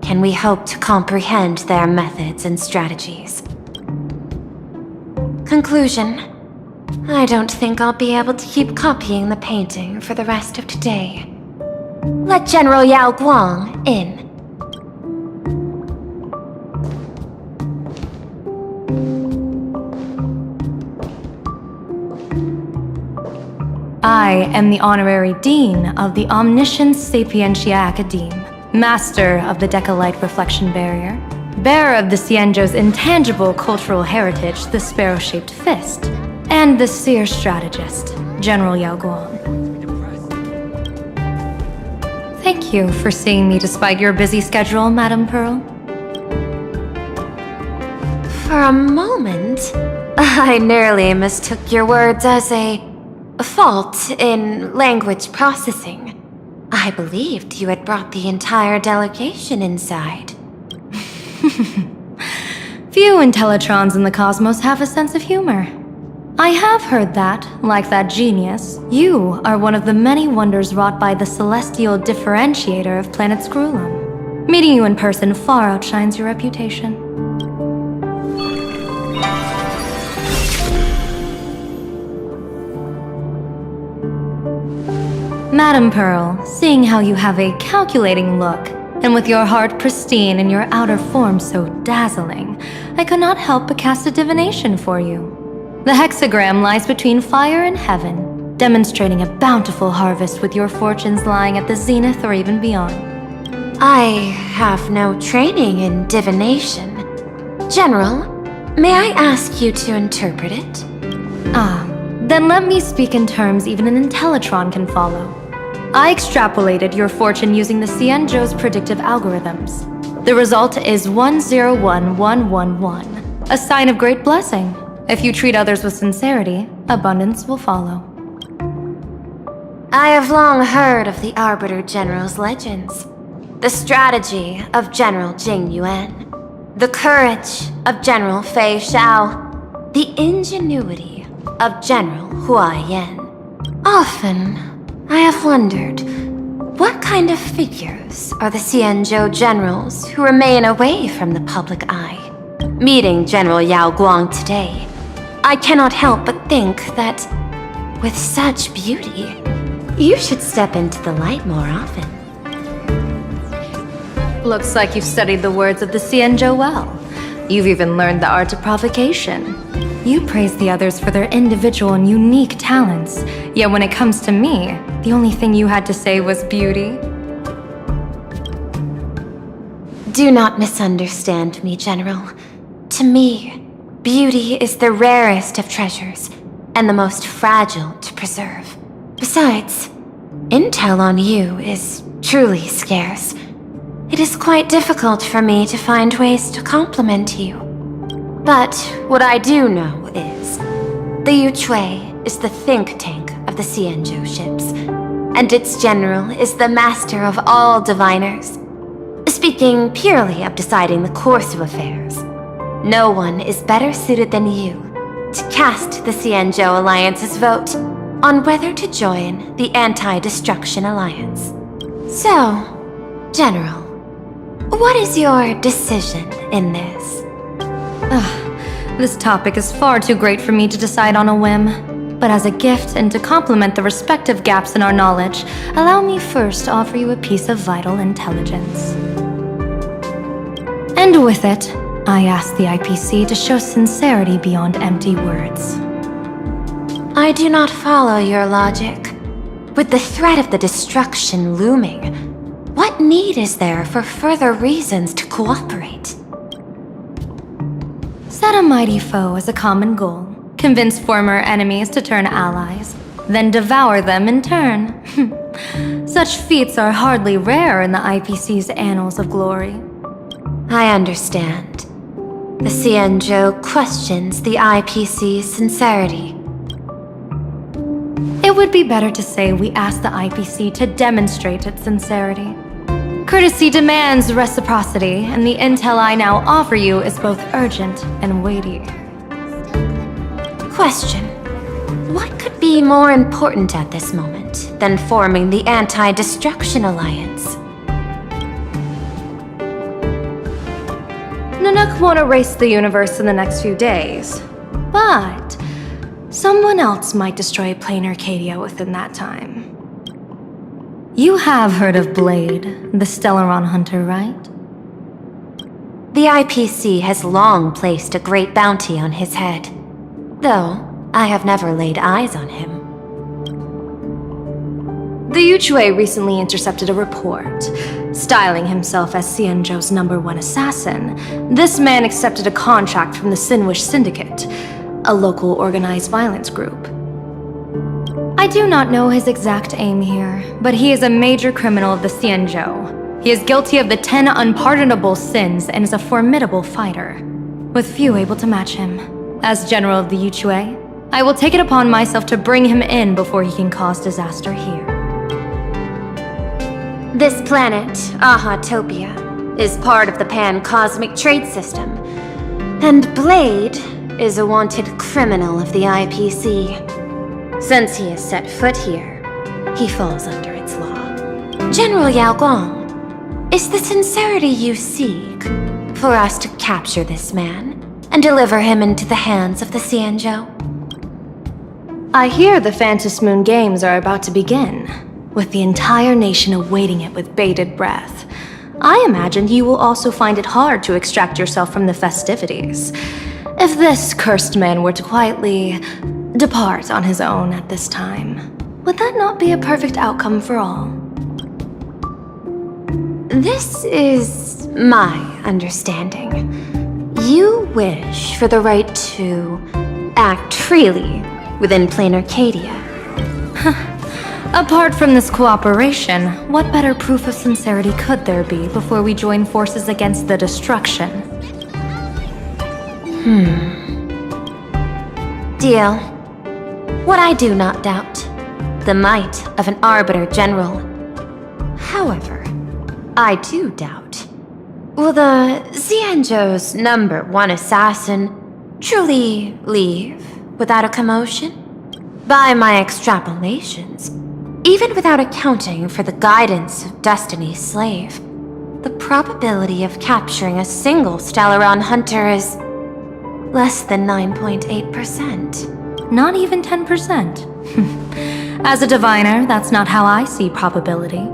can we hope to comprehend their methods and strategies. Conclusion. I don't think I'll be able to keep copying the painting for the rest of today. Let General Yao Guang in. I am the Honorary Dean of the Omniscience Sapientia Academe, Master of the Decalite Reflection Barrier, bearer of the Xianzhou's intangible cultural heritage, the Sparrow-Shaped Fist, and the Seer Strategist, General Yao Guang. Thank you for seeing me despite your busy schedule, Madame Pearl. For a moment, I nearly mistook your words as a fault in language processing. I believed you had brought the entire delegation inside. Few Intellitrons in the cosmos have a sense of humor. I have heard that, like that genius, you are one of the many wonders wrought by the celestial differentiator of planet Screwlum. Meeting you in person far outshines your reputation. Madame Pearl, seeing how you have a calculating look, And with your heart pristine and your outer form so dazzling, I could not help but cast a divination for you. The hexagram lies between fire and heaven, demonstrating a bountiful harvest with your fortunes lying at the zenith or even beyond. I have no training in divination. General, may I ask you to interpret it? Then let me speak in terms even an Intellitron can follow. I extrapolated your fortune using the Cienjo's predictive algorithms. The result is 101111, a sign of great blessing. If you treat others with sincerity, abundance will follow. I have long heard of the Arbiter General's legends. The strategy of General Jing Yuan. The courage of General Fei Xiao. The ingenuity of General Hua Yan. Often, I have wondered, what kind of figures are the Cienjo generals who remain away from the public eye? Meeting General Yao Guang today, I cannot help but think that, with such beauty, you should step into the light more often. Looks like you've studied the words of the Cienjo well. You've even learned the art of provocation. You praise the others for their individual and unique talents, yet when it comes to me, the only thing you had to say was beauty. Do not misunderstand me, General. To me, beauty is the rarest of treasures, and the most fragile to preserve. Besides, intel on you is truly scarce. It is quite difficult for me to find ways to compliment you. But what I do know is, the Yuchui is the think tank of the Cienjo ships, and its general is the master of all diviners. Speaking purely of deciding the course of affairs, no one is better suited than you to cast the Cienjo Alliance's vote on whether to join the Anti-Destruction Alliance. So, General, what is your decision in this? This topic is far too great for me to decide on a whim. But as a gift and to complement the respective gaps in our knowledge, allow me first to offer you a piece of vital intelligence. And with it, I ask the IPC to show sincerity beyond empty words. I do not follow your logic. With the threat of the destruction looming, what need is there for further reasons to cooperate? Set a mighty foe as a common goal. Convince former enemies to turn allies, then devour them in turn. Such feats are hardly rare in the IPC's annals of glory. I understand. The Cienjo questions the IPC's sincerity. It would be better to say we ask the IPC to demonstrate its sincerity. Courtesy demands reciprocity, and the intel I now offer you is both urgent and weighty. Question. What could be more important at this moment than forming the Anti-Destruction Alliance? Nanook won't erase the universe in the next few days, but someone else might destroy plain Arcadia within that time. You have heard of Blade, the Stellaron hunter, right? The IPC has long placed a great bounty on his head, though I have never laid eyes on him. The Yuchui recently intercepted a report. Styling himself as Cienjo's #1 assassin, this man accepted a contract from the Sinwish Syndicate, a local organized violence group. I do not know his exact aim here, but he is a major criminal of the Cienjo. He is guilty of the 10 unpardonable sins and is a formidable fighter, with few able to match him. As general of the Yuchui, I will take it upon myself to bring him in before he can cause disaster here. This planet, Ahatopia, is part of the Pan-Cosmic Trade System, and Blade is a wanted criminal of the IPC. Since he has set foot here, he falls under its law. General Yao Guang, is the sincerity you seek for us to capture this man and deliver him into the hands of the Cienjo? I hear the Phantom Moon Games are about to begin, with the entire nation awaiting it with bated breath. I imagine you will also find it hard to extract yourself from the festivities. If this cursed man were to quietly depart on his own at this time, would that not be a perfect outcome for all? This is my understanding. You wish for the right to act freely within plain Arcadia. Apart from this cooperation, what better proof of sincerity could there be before we join forces against the destruction? Deal. What I do not doubt, the might of an Arbiter General. However, I do doubt, will the Xianzhou's #1 assassin truly leave without a commotion? By my extrapolations, even without accounting for the guidance of Destiny's slave, the probability of capturing a single Stellaron hunter is less than 9.8%. Not even 10%. As a diviner, that's not how I see probability.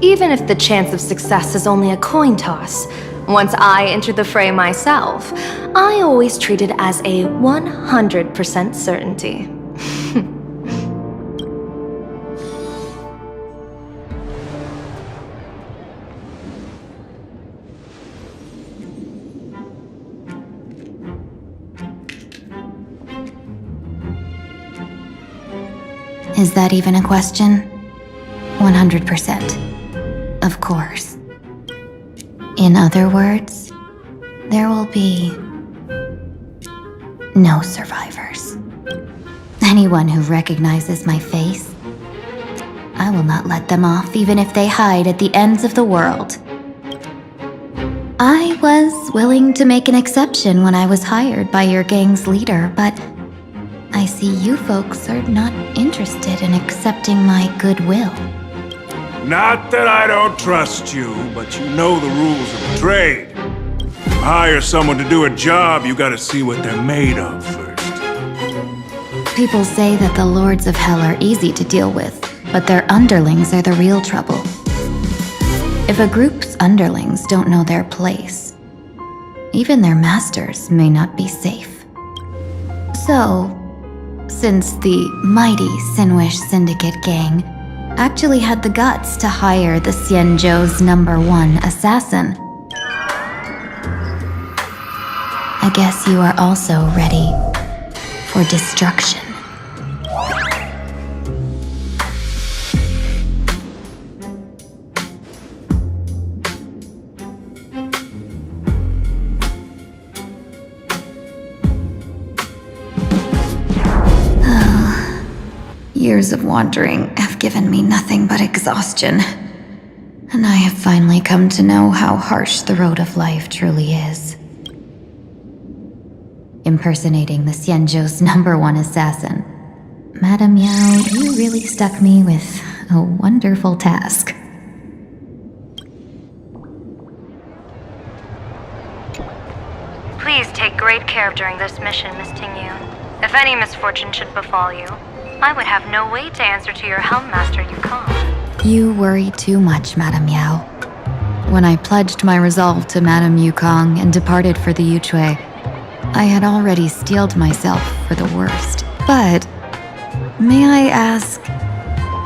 Even if the chance of success is only a coin toss, once I enter the fray myself, I always treat it as a 100% certainty. Is that even a question? 100%. Of course. In other words, there will be no survivors. Anyone who recognizes my face, I will not let them off even if they hide at the ends of the world. I was willing to make an exception when I was hired by your gang's leader, but I see you folks are not interested in accepting my goodwill. Not that I don't trust you, but you know the rules of the trade. You hire someone to do a job, you gotta see what they're made of first. People say that the Lords of Hell are easy to deal with, but their underlings are the real trouble. If a group's underlings don't know their place, even their masters may not be safe. So, since the mighty Sinwish Syndicate gang actually had the guts to hire the Xianzhou's #1 assassin, I guess you are also ready for destruction. Years of wandering have given me nothing but exhaustion, and I have finally come to know how harsh the road of life truly is. Impersonating the Xianzhou's #1 assassin, Madame Yao, you really stuck me with a wonderful task. Please take great care during this mission, Miss Tingyun. If any misfortune should befall you, I would have no way to answer to your Helmmaster Yukong. You worry too much, Madame Yao. When I pledged my resolve to Madame Yukong and departed for the Yuchui, I had already steeled myself for the worst. But, may I ask,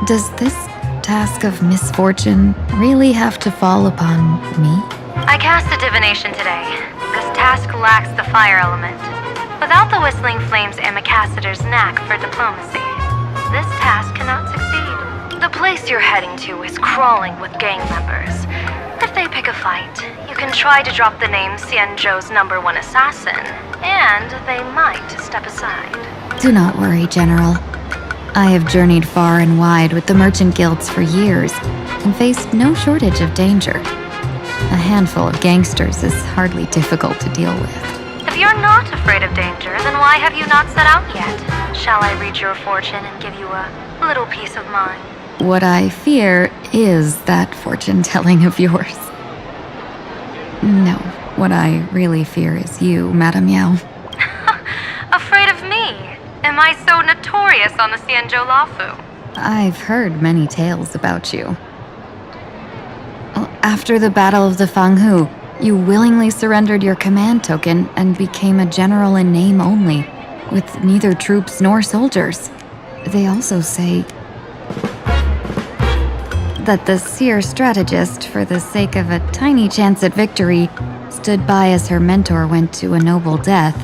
does this task of misfortune really have to fall upon me? I cast a divination today. This task lacks the fire element. Without the whistling flames and Macassiter's knack for diplomacy, this task cannot succeed. The place you're heading to is crawling with gang members. If they pick a fight, you can try to drop the name Xianzhou's #1 assassin, and they might step aside. Do not worry, General. I have journeyed far and wide with the merchant guilds for years and faced no shortage of danger. A handful of gangsters is hardly difficult to deal with. If you're not afraid of danger, then why have you not set out yet? Shall I read your fortune and give you a little peace of mind? What I fear is that fortune-telling of yours. No, what I really fear is you, Madame Yao. Afraid of me? Am I so notorious on the Xianzhou Lafu? I've heard many tales about you. After the Battle of the Fanghu, you willingly surrendered your command token and became a general in name only, with neither troops nor soldiers. They also say that the seer strategist, for the sake of a tiny chance at victory, stood by as her mentor went to a noble death,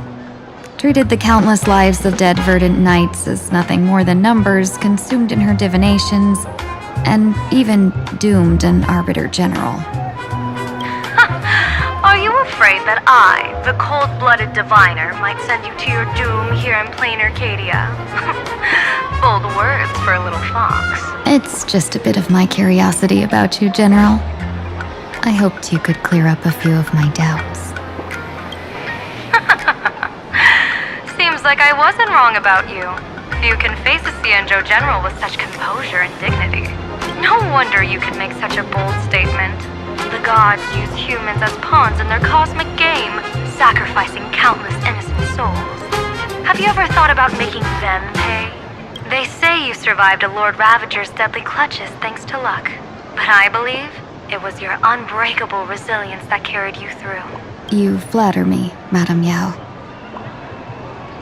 treated the countless lives of dead verdant knights as nothing more than numbers consumed in her divinations, and even doomed an arbiter general. Are you afraid that I, the cold-blooded diviner, might send you to your doom here in plain Arcadia? Bold words for a little fox. It's just a bit of my curiosity about you, General. I hoped you could clear up a few of my doubts. Seems like I wasn't wrong about you. You can face a Cienjo general with such composure and dignity. No wonder you can make such a bold statement. The gods use humans as pawns in their cosmic game, sacrificing countless innocent souls. Have you ever thought about making them pay? They say you survived a Lord Ravager's deadly clutches thanks to luck. But I believe it was your unbreakable resilience that carried you through. You flatter me, Madame Yao.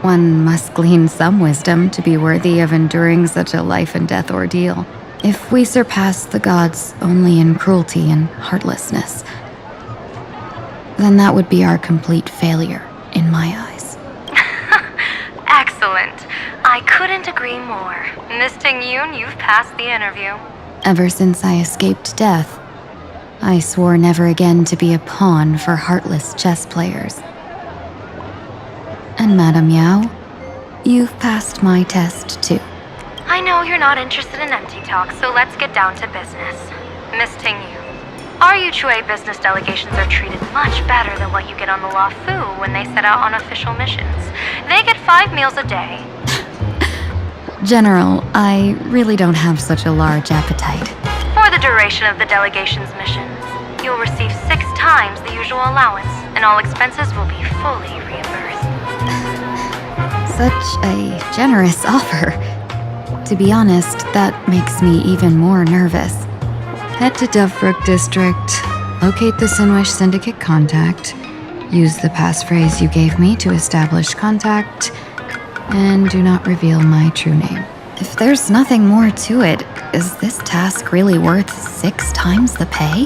One must glean some wisdom to be worthy of enduring such a life-and-death ordeal. If we surpass the gods only in cruelty and heartlessness, then that would be our complete failure, in my eyes. Excellent. I couldn't agree more. Miss Ting-Yoon, you've passed the interview. Ever since I escaped death, I swore never again to be a pawn for heartless chess players. And Madame Yao, you've passed my test too. I know you're not interested in empty talk, so let's get down to business. Miss Ting-Yoon, our Yuchue business delegations are treated much better than what you get on the La Fu when they set out on official missions. They get 5 meals a day. General, I really don't have such a large appetite. For the duration of the delegation's missions, you'll receive 6 times the usual allowance, and all expenses will be fully reimbursed. Such a generous offer. To be honest, that makes me even more nervous. Head to Dovebrook District, locate the Sinwish Syndicate contact, use the passphrase you gave me to establish contact, and do not reveal my true name. If there's nothing more to it, is this task really worth 6 times the pay?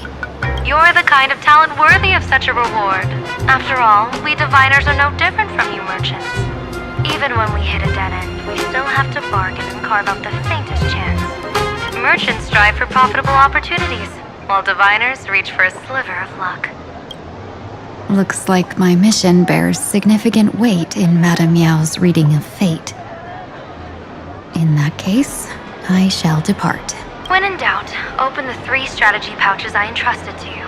You're the kind of talent worthy of such a reward. After all, we diviners are no different from you merchants. Even when we hit a dead end, we still have to bargain and carve out the faintest chance. Merchants strive for profitable opportunities, while diviners reach for a sliver of luck. Looks like my mission bears significant weight in Madame Yao's reading of fate. In that case, I shall depart. When in doubt, open the 3 strategy pouches I entrusted to you.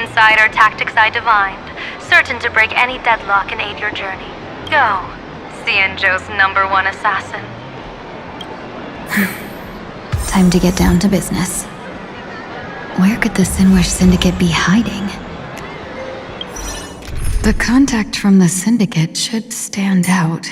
Inside are tactics I divined, certain to break any deadlock and aid your journey. Go, Cienjo's #1 assassin. Time to get down to business. Where could the Sinwish Syndicate be hiding? The contact from the Syndicate should stand out.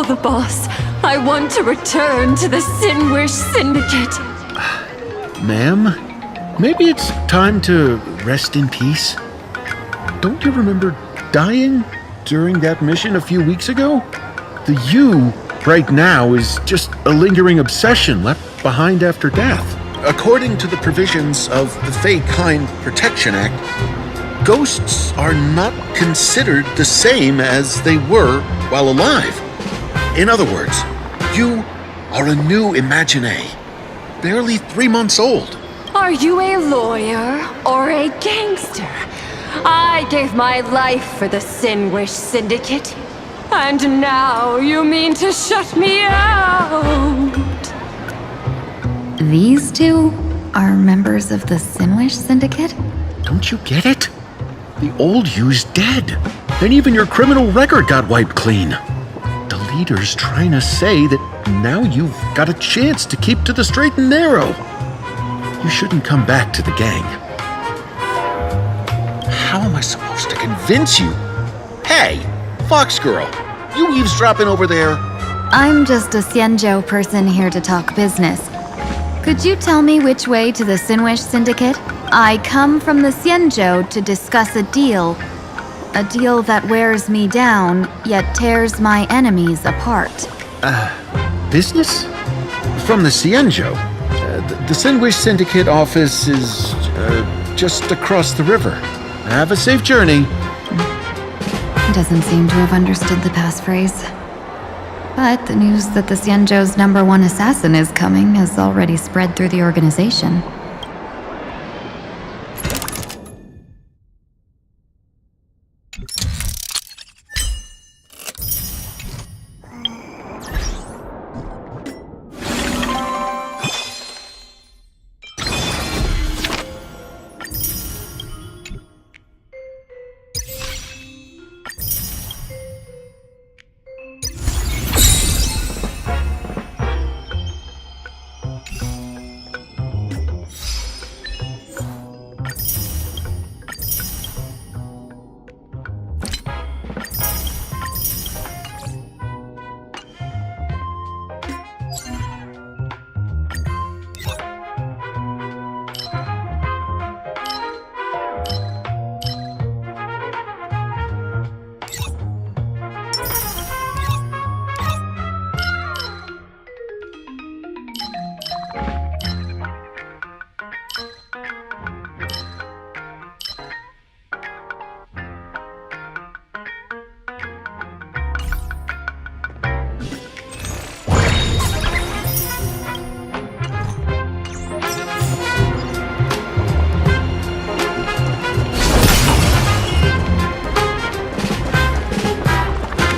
The boss, I want to return to the Sinwish Syndicate. Ma'am, maybe it's time to rest in peace. Don't you remember dying during that mission a few weeks ago? The you right now is just a lingering obsession left behind after death. According to the provisions of the Fey Kind Protection Act, ghosts are not considered the same as they were while alive. In other words, you are a new Imagine, barely 3 months old. Are you a lawyer or a gangster? I gave my life for the Sinwish Syndicate, and now you mean to shut me out? These two are members of the Sinwish Syndicate? Don't you get it? The old you's dead. And even your criminal record got wiped clean. The leader's trying to say that now you've got a chance to keep to the straight and narrow. You shouldn't come back to the gang. How am I supposed to convince you? Hey, Fox Girl, you eavesdropping over there? I'm just a Xianzhou person here to talk business. Could you tell me which way to the Sinwish Syndicate? I come from the Xianzhou to discuss a deal. A deal that wears me down, yet tears my enemies apart. Business? From the Xianzhou? The Sinwish Syndicate office is just across the river. Have a safe journey. Doesn't seem to have understood the passphrase. But the news that the Xianzhou's #1 assassin is coming has already spread through the organization.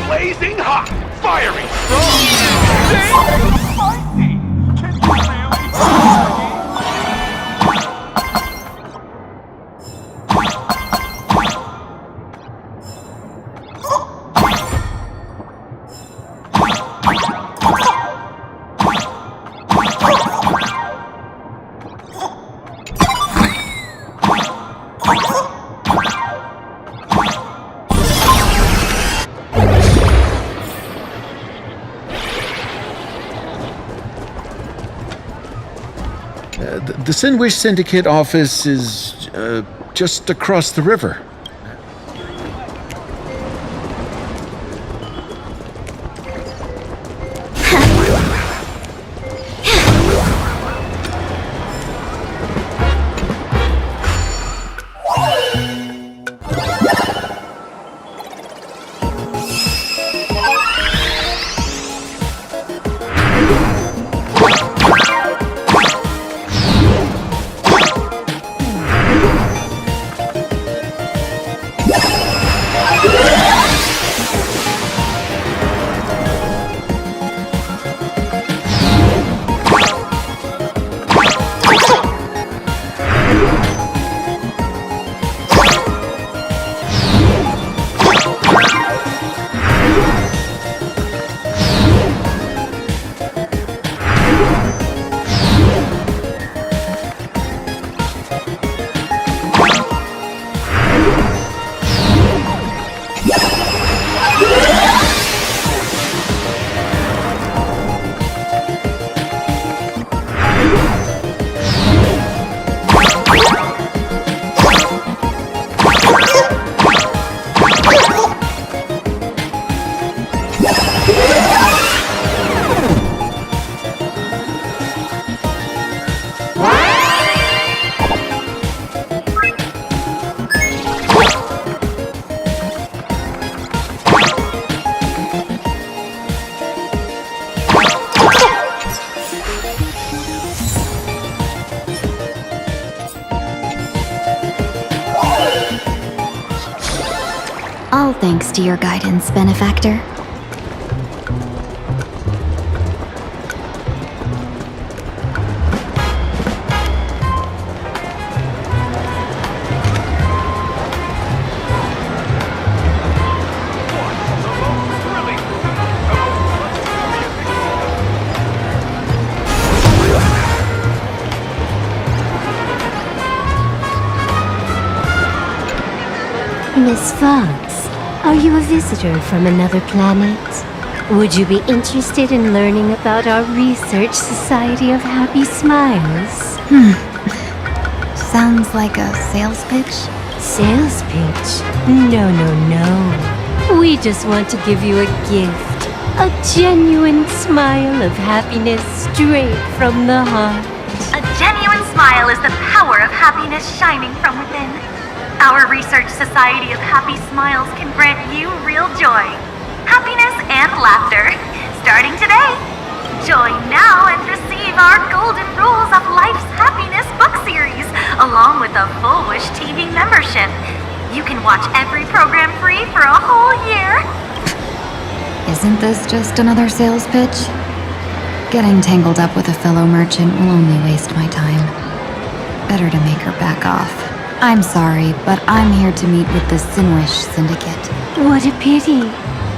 Blazing hot, fiery strong. The Sinwish Syndicate office is just across the river. All thanks to your guidance, benefactor. Miss Fox, are you a visitor from another planet? Would you be interested in learning about our Research Society of Happy Smiles? Sounds like a sales pitch. Sales pitch? No, no, no. We just want to give you a gift. A genuine smile of happiness straight from the heart. A genuine smile is the power of happiness shining from within. Our Research Society of Happy Smiles can grant you real joy, happiness, and laughter, starting today. Join now and receive our Golden Rules of Life's Happiness book series, along with a full Wish TV membership. You can watch every program free for a whole year. Isn't this just another sales pitch? Getting tangled up with a fellow merchant will only waste my time. Better to make her back off. I'm sorry, but I'm here to meet with the Sinwish Syndicate. What a pity.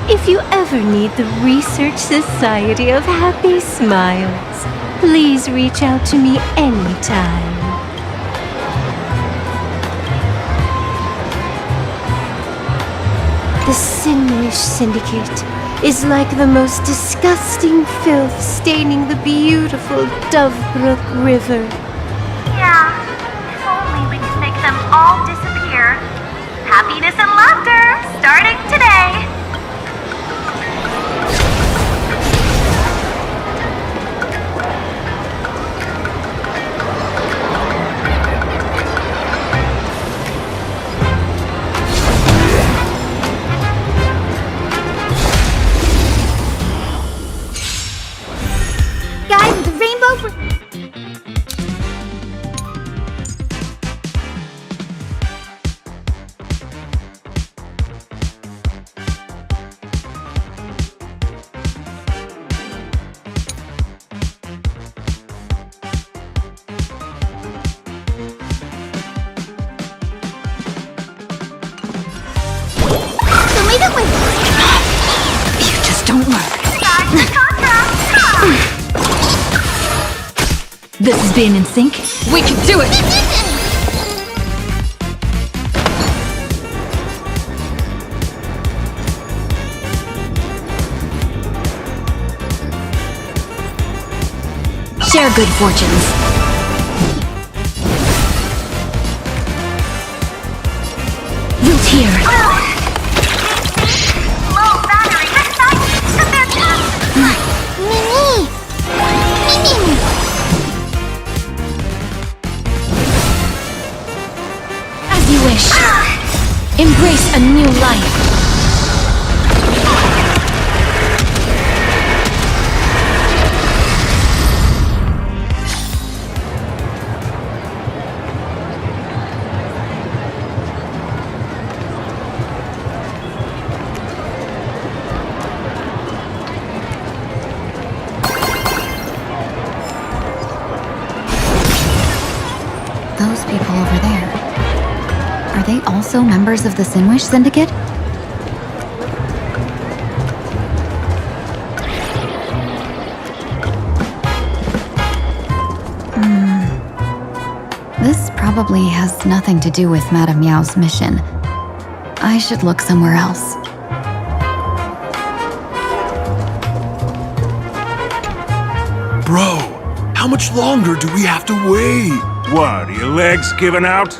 If you ever need the Research Society of Happy Smiles, please reach out to me anytime. The Sinwish Syndicate is like the most disgusting filth staining the beautiful Dovebrook River. Yeah, if only we could make them all disappear. Happiness and laughter, starting today. Guys, the rainbow... You just don't learn. This is being in sync. We can do it! Share good fortunes. Root here. Low battery, As you wish. Embrace a new life. Those people over there. Are they also members of the Sinwish Syndicate? This probably has nothing to do with Madame Meow's mission. I should look somewhere else. Bro, how much longer do we have to wait? What, are your legs giving out?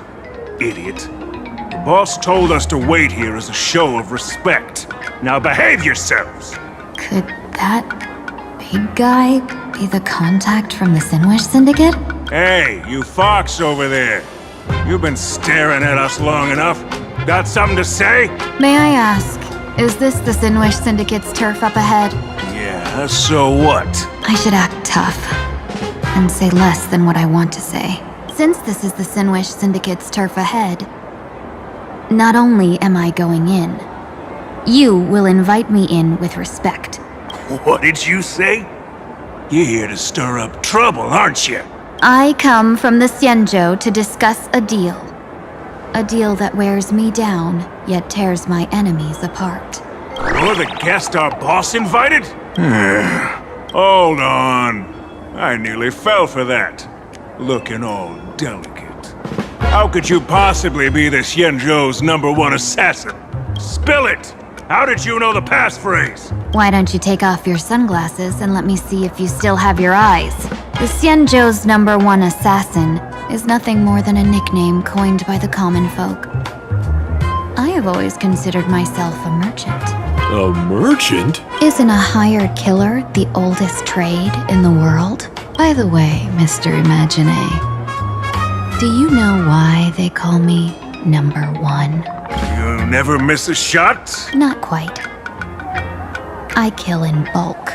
Idiot. The boss told us to wait here as a show of respect. Now behave yourselves! Could that big guy be the contact from the Sinwish Syndicate? Hey, you fox over there. You've been staring at us long enough. Got something to say? May I ask, is this the Sinwish Syndicate's turf up ahead? Yeah, so what? I should act tough and say less than what I want to say. Since this is the Sinwish Syndicate's turf ahead, not only am I going in, you will invite me in with respect. What did you say? You're here to stir up trouble, aren't you? I come from the Xianzhou to discuss a deal. A deal that wears me down, yet tears my enemies apart. You're the guest our boss invited? Hold on. I nearly fell for that. Looking all delicate. How could you possibly be the Xianzhou's #1 assassin? Spill it! How did you know the passphrase? Why don't you take off your sunglasses and let me see if you still have your eyes? The Xianzhou's #1 assassin is nothing more than a nickname coined by the common folk. I have always considered myself a merchant. A merchant? Isn't a hired killer the oldest trade in the world? By the way, Mr. Imagine, do you know why they call me #1? You never miss a shot? Not quite. I kill in bulk.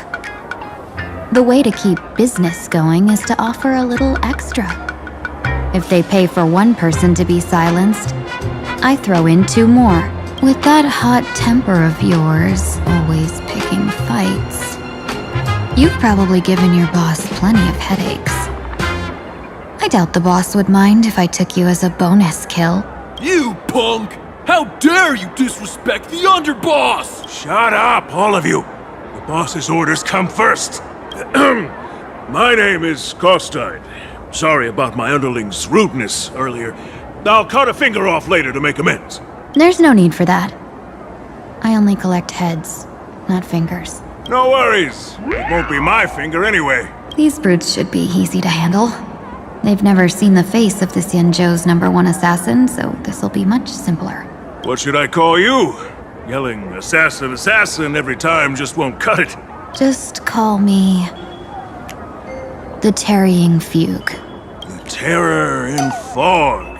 The way to keep business going is to offer a little extra. If they pay for one person to be silenced, I throw in 2 more. With that hot temper of yours, always picking fights, you've probably given your boss plenty of headaches. I doubt the boss would mind if I took you as a bonus kill. You punk! How dare you disrespect the underboss! Shut up, all of you! The boss's orders come first. My name is Costine. Sorry about my underling's rudeness earlier. I'll cut a finger off later to make amends. There's no need for that. I only collect heads, not fingers. No worries. It won't be my finger anyway. These brutes should be easy to handle. They've never seen the face of the Xianzhou's #1 assassin, so this'll be much simpler. What should I call you? Yelling assassin, assassin every time just won't cut it. Just call me the Tarrying Fugue. The Terror in Fog.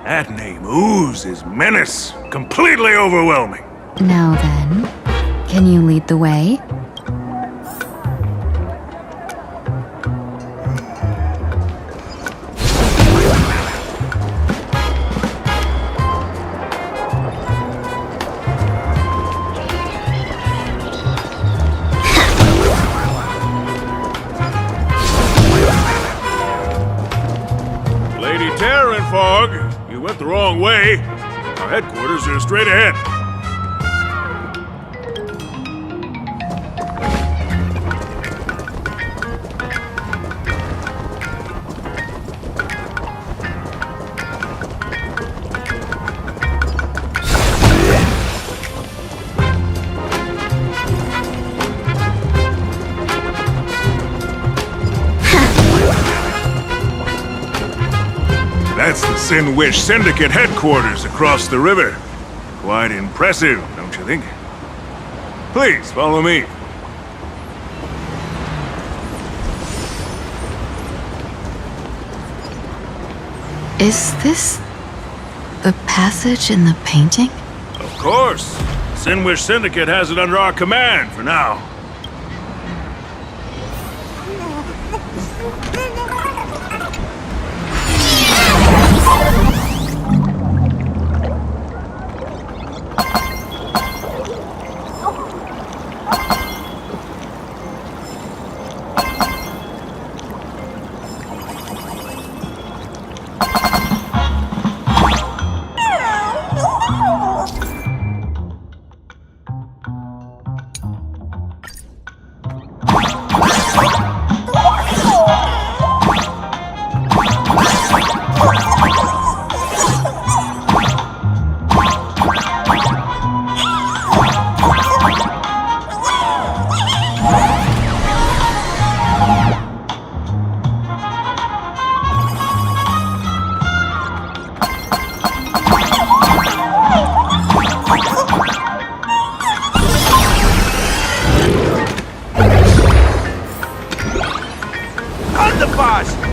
That name oozes menace. Completely overwhelming. Now then, can you lead the way? Lady Terror in Fog, you went the wrong way. Our headquarters are straight ahead. That's the Sin Wish Syndicate headquarters across the river. Quite impressive, don't you think? Please, follow me. Is this the passage in the painting? Of course. Sin Wish Syndicate has it under our command for now.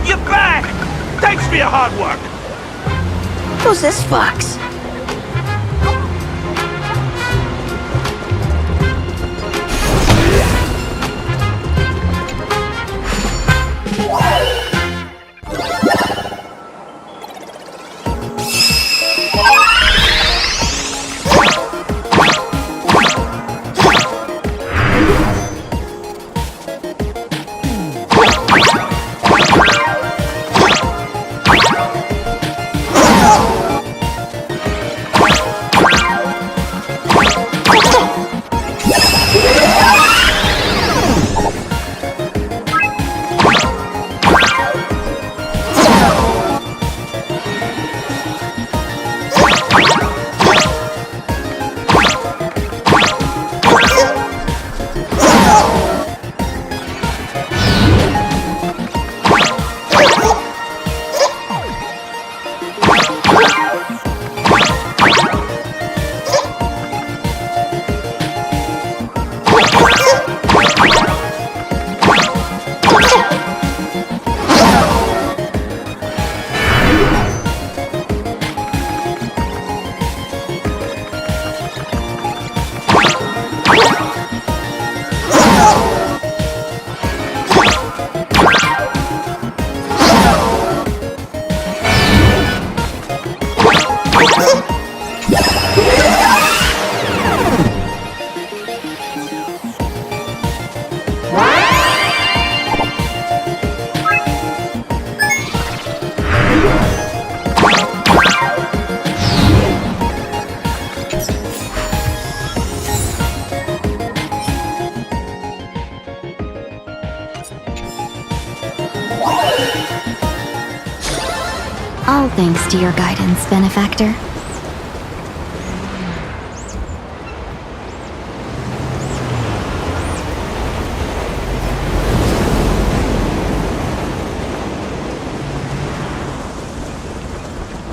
You're back! Thanks for your hard work! Who's this fox? All thanks to your guidance, benefactor.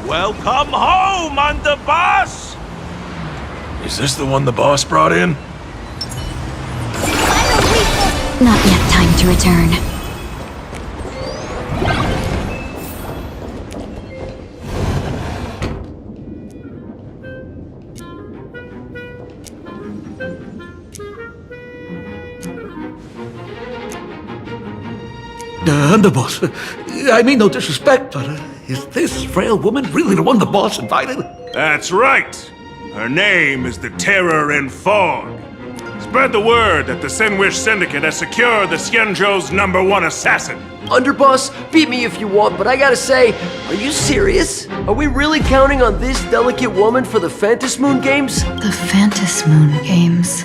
Welcome home, underboss! Is this the one the boss brought in? Not yet time to return. Underboss, I mean no disrespect, but is this frail woman really the one the boss invited? That's right. Her name is the Terror in Fog. Spread the word that the Sinwish Syndicate has secured the Xianzhou's #1 assassin. Underboss, beat me if you want, but I gotta say, are you serious? Are we really counting on this delicate woman for the Phantasmoon Games? The Phantasmoon Games.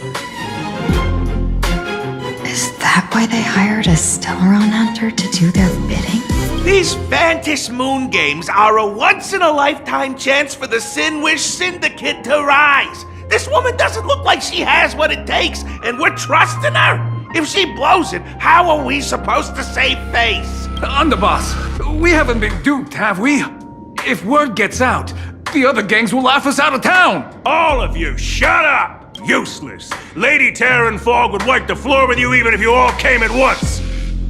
Is that why they hired a Stellaron hunter to do their bidding? These Phantasmoon Games are a once-in-a-lifetime chance for the Sinwish Syndicate to rise. This woman doesn't look like she has what it takes, and we're trusting her. If she blows it, how are we supposed to save face? Underboss, we haven't been duped, have we? If word gets out, the other gangs will laugh us out of town. All of you, shut up! Useless. Lady Terror in Fog would wipe the floor with you even if you all came at once.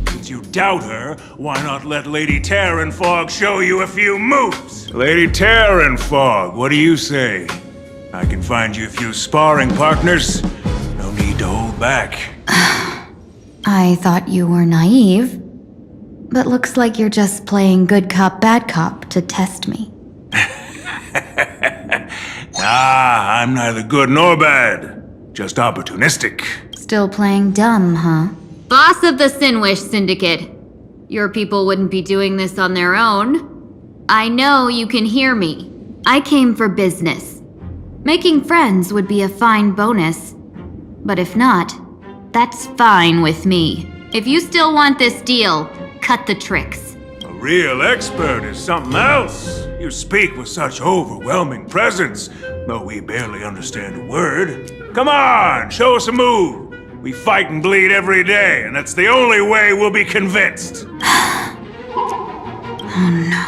Since you doubt her, why not let Lady Terror in Fog show you a few moves? Lady Terror in Fog, what do you say? I can find you a few sparring partners. No need to hold back. I thought you were naive, but looks like you're just playing good cop, bad cop to test me. Ah, I'm neither good nor bad. Just opportunistic. Still playing dumb, huh? Boss of the Sinwish Syndicate. Your people wouldn't be doing this on their own. I know you can hear me. I came for business. Making friends would be a fine bonus. But if not, that's fine with me. If you still want this deal, cut the tricks. A real expert is something else. You speak with such overwhelming presence, though we barely understand a word. Come on, show us a move. We fight and bleed every day, and that's the only way we'll be convinced. Oh no.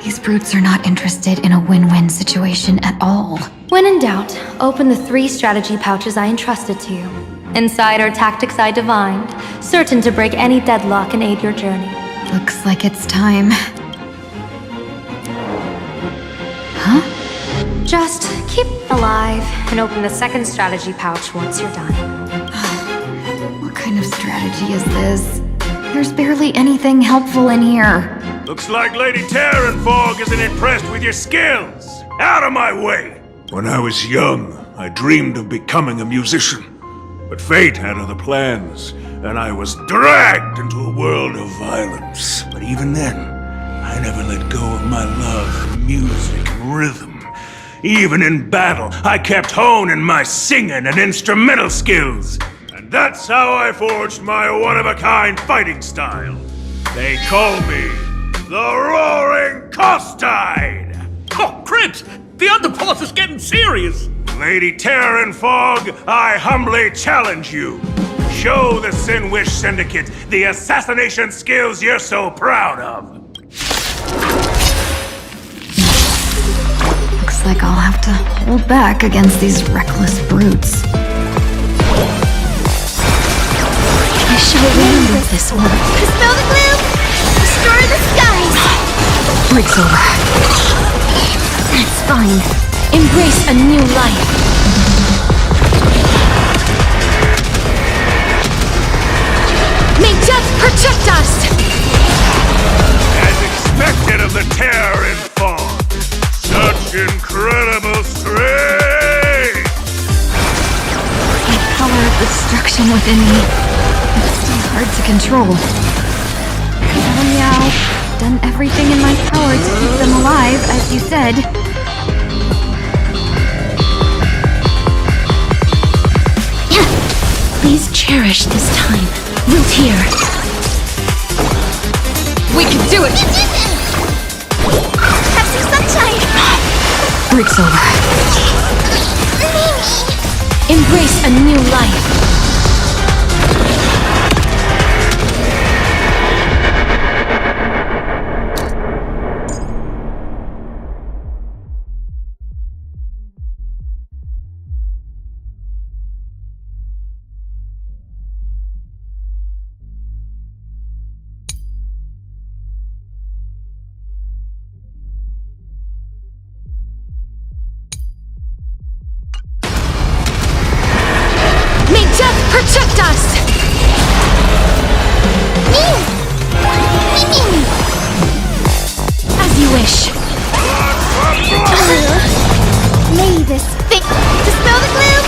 These brutes are not interested in a win-win situation at all. When in doubt, open the 3 strategy pouches I entrusted to you. Inside are tactics I divined, certain to break any deadlock and aid your journey. Looks like it's time. Huh? Just keep alive and open the 2nd strategy pouch once you're done. What kind of strategy is this? There's barely anything helpful in here. Looks like Lady Terror in Fog isn't impressed with your skills. Out of my way! When I was young, I dreamed of becoming a musician. But fate had other plans, and I was dragged into a world of violence. But even then, I never let go of my love for music and rhythm. Even in battle, I kept honing my singing and instrumental skills. And that's how I forged my one-of-a-kind fighting style. They call me the Roaring Costide! Oh, Cribs! The underboss is getting serious! Lady Terror in Fog, I humbly challenge you. Show the Sinwish Syndicate the assassination skills you're so proud of. Looks like I'll have to hold back against these reckless brutes. I shall win with this one. Dispel the gloom! Destroy the skies! Breaks over. That's fine. Embrace a new life. May death protect us! As expected of the Terror in Fog, such incredible strength! The power of destruction within me. It's still hard to control. Yeah, I've done everything in my power to keep them alive, as you said. Please cherish this time. Root here. We can do it! sunshine! Break's over. Embrace a new life. May death protect us! As you wish. May this thing dispel the gloom,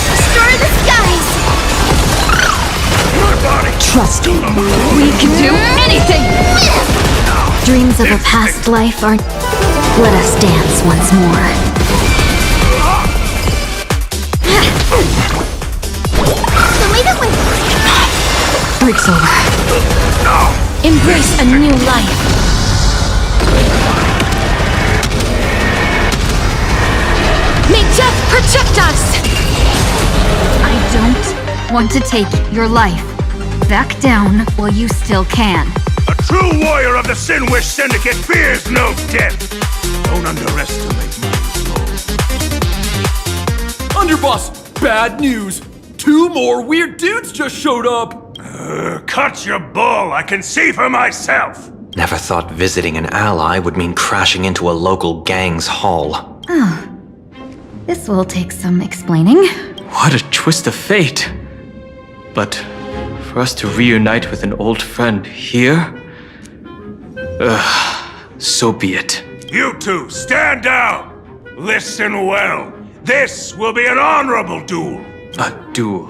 destroy the skies. Trust me. We can do anything! Dreams of a past life are... Let us dance once more. Break's over. Embrace a new life. May death protect us! I don't want to take your life. Back down while you still can. A true warrior of the Sinwish Syndicate fears no death. Don't underestimate my soul. Underboss, bad news. 2 more weird dudes just showed up. Cut your bull. I can see for myself. Never thought visiting an ally would mean crashing into a local gang's hall. Oh. This will take some explaining. What a twist of fate. But for us to reunite with an old friend here? So be it. You two, stand down. Listen well. This will be an honorable duel. A duel.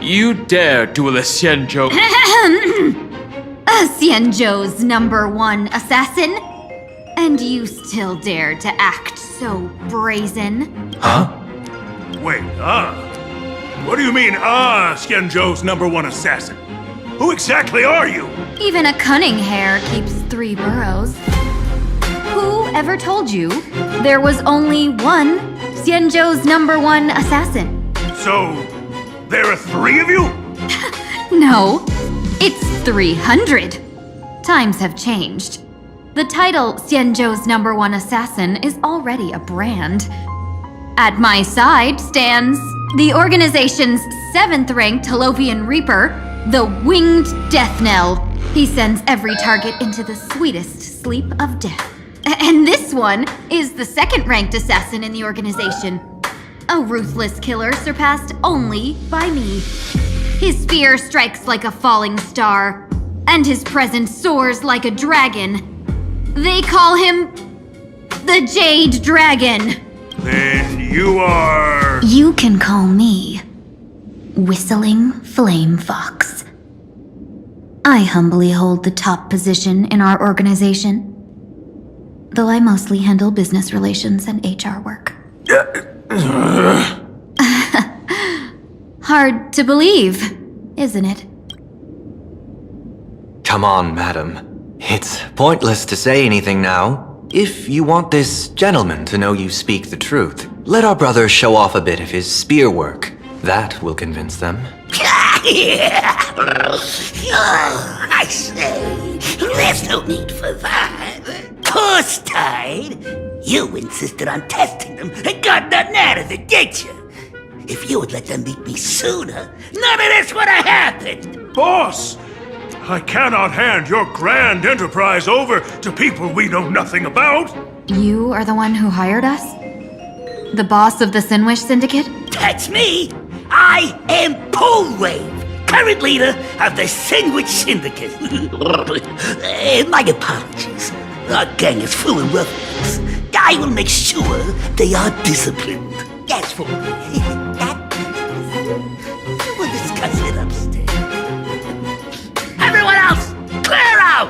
You dare duel a Xianzhou? Xianzhou's #1 assassin? And you still dare to act so brazen? Huh? Wait, What do you mean, Xianzhou's #1 assassin? Who exactly are you? Even a cunning hare keeps 3 burrows. Who ever told you there was only one Xianzhou's #1 assassin? So, there are 3 of you? No, it's 300. Times have changed. The title Xianzhou's #1 assassin is already a brand. At my side stands the organization's 7th-ranked Holovian Reaper, the Winged Death Knell. He sends every target into the sweetest sleep of death. And this one is the 2nd-ranked assassin in the organization. A ruthless killer surpassed only by me. His spear strikes like a falling star, and his presence soars like a dragon. They call him the Jade Dragon. Then you are... You can call me Whistling Flame Fox. I humbly hold the top position in our organization, though I mostly handle business relations and HR work. Hard to believe, isn't it? Come on, madam. It's pointless to say anything now. If you want this gentleman to know you speak the truth, let our brother show off a bit of his spear work. That will convince them. I say, there's no need for that. Course tied. You insisted on testing them and got nothing out of it, did you? If you would let them meet me sooner, none of this would have happened. Boss! I cannot hand your grand enterprise over to people we know nothing about. You are the one who hired us? The boss of the Sinwish Syndicate? That's me. I am Polewave, current leader of the Sinwish Syndicate. My apologies. Our gang is full of ruffians. I will make sure they are disciplined. As for that, we'll discuss it upstairs. Everyone else, clear out!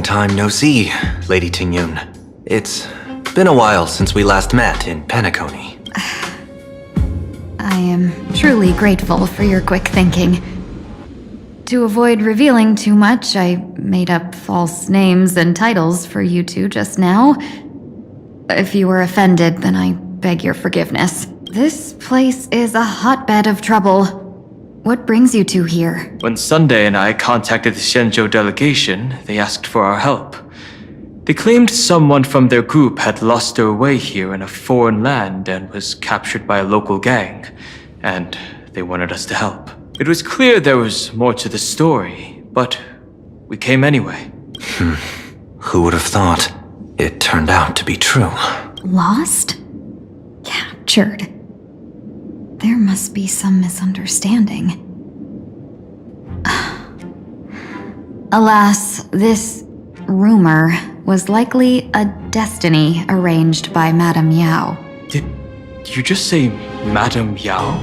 time no see, Lady Tingyun. It's been a while since we last met in Penacony. I am truly grateful for your quick thinking. To avoid revealing too much, I made up false names and titles for you two just now. If you were offended, then I beg your forgiveness. This place is a hotbed of trouble. What brings you two here? When Sunday and I contacted the Shenzhou delegation, they asked for our help. They claimed someone from their group had lost their way here in a foreign land and was captured by a local gang, and they wanted us to help. It was clear there was more to the story, but we came anyway. Who would have thought? It turned out to be true. Lost? Captured. There must be some misunderstanding. Alas, this rumor was likely a destiny arranged by Madame Yao. Did you just say Madame Yao?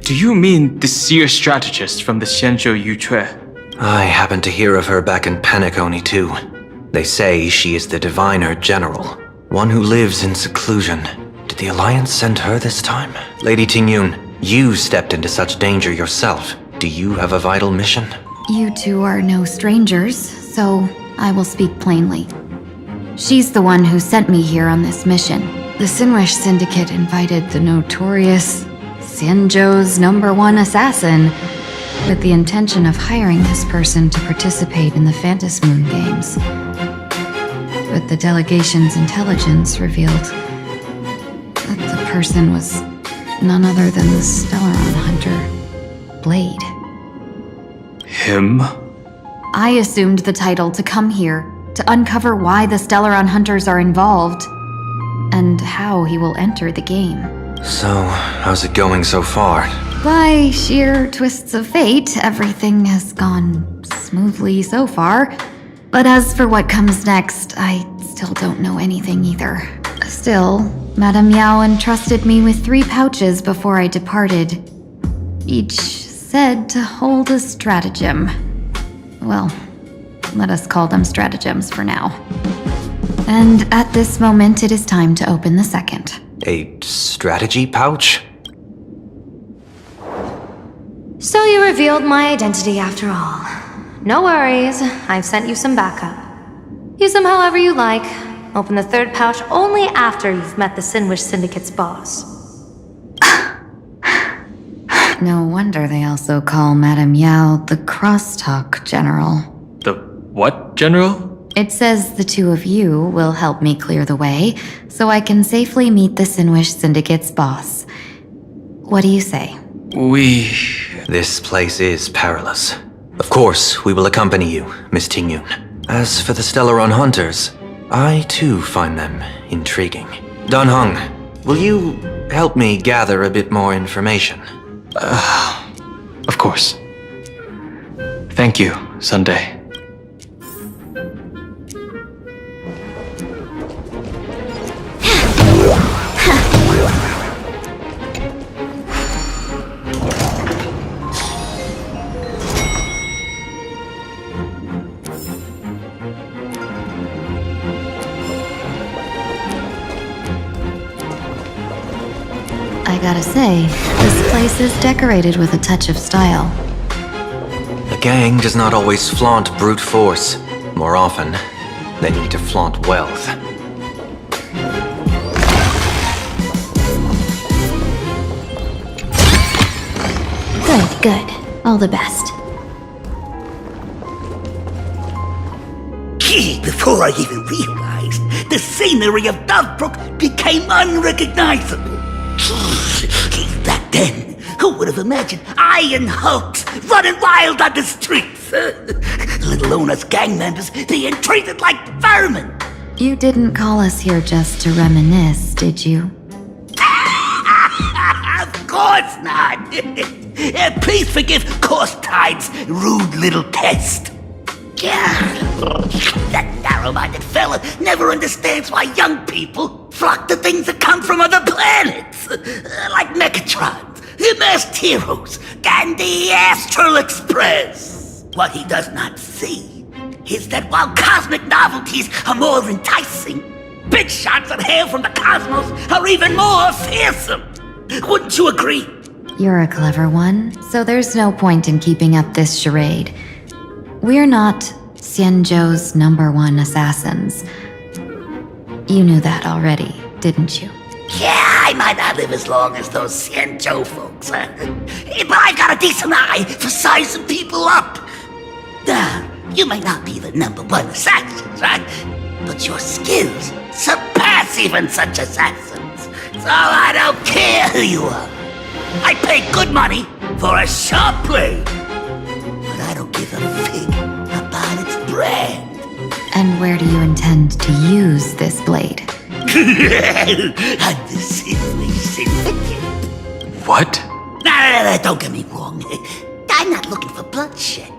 Do you mean the seer strategist from the Shenzhou Yutue? I happened to hear of her back in Penacony too. They say she is the diviner general, one who lives in seclusion. Did the Alliance send her this time? Lady Tingyun, you stepped into such danger yourself. Do you have a vital mission? You two are no strangers, so I will speak plainly. She's the one who sent me here on this mission. The Sinwish Syndicate invited the notorious Shenzhou's #1 assassin with the intention of hiring this person to participate in the Phantasmoon Games. But the delegation's intelligence revealed that the person was none other than the Stellaron hunter, Blade. Him? I assumed the title to come here to uncover why the Stellaron hunters are involved and how he will enter the game. So, how's it going so far? By sheer twists of fate, everything has gone smoothly so far. But as for what comes next, I still don't know anything either. Still, Madame Yao entrusted me with 3 pouches before I departed. Each said to hold a stratagem. Well, let us call them stratagems for now. And at this moment, it is time to open the second. A strategy pouch? So you revealed my identity after all. No worries, I've sent you some backup. Use them however you like. Open the 3rd pouch only after you've met the Sinwish Syndicate's boss. No wonder they also call Madame Yao the Crosstalk General. The what general? It says the two of you will help me clear the way, so I can safely meet the Sinwish Syndicate's boss. What do you say? This place is perilous. Of course, we will accompany you, Miss Tingyun. As for the Stellaron hunters, I too find them intriguing. Dan Heng, will you help me gather a bit more information? Of course. Thank you, Sunday. I gotta say, this place is decorated with a touch of style. The gang does not always flaunt brute force. More often, they need to flaunt wealth. Good. All the best. Gee, before I even realized, the scenery of Dovebrook became unrecognizable. Back then, who would have imagined Iron Hulks running wild on the streets? Let alone us gang members being treated like vermin. You didn't call us here just to reminisce, did you? Of course not. Please forgive Corstide's rude little test. That narrow-minded fella never understands why young people flock to things that come from other planets. Like Mechatrons, the Masked Heroes, and the Astral Express. What he does not see is that while cosmic novelties are more enticing, big shots that hail from the cosmos are even more fearsome. Wouldn't you agree? You're a clever one, so there's no point in keeping up this charade. We're not Xianzhou's #1 assassins. You knew that already, didn't you? Yeah, I might not live as long as those Xianzhou folks, but I've got a decent eye for sizing people up. You may not be the #1 assassin, right? But your skills surpass even such assassins. So I don't care who you are. I pay good money for a sharp blade, but I don't give a fig about its brand. And where do you intend to use this blade? On the Sinway Syndicate. What? No, don't get me wrong. I'm not looking for bloodshed.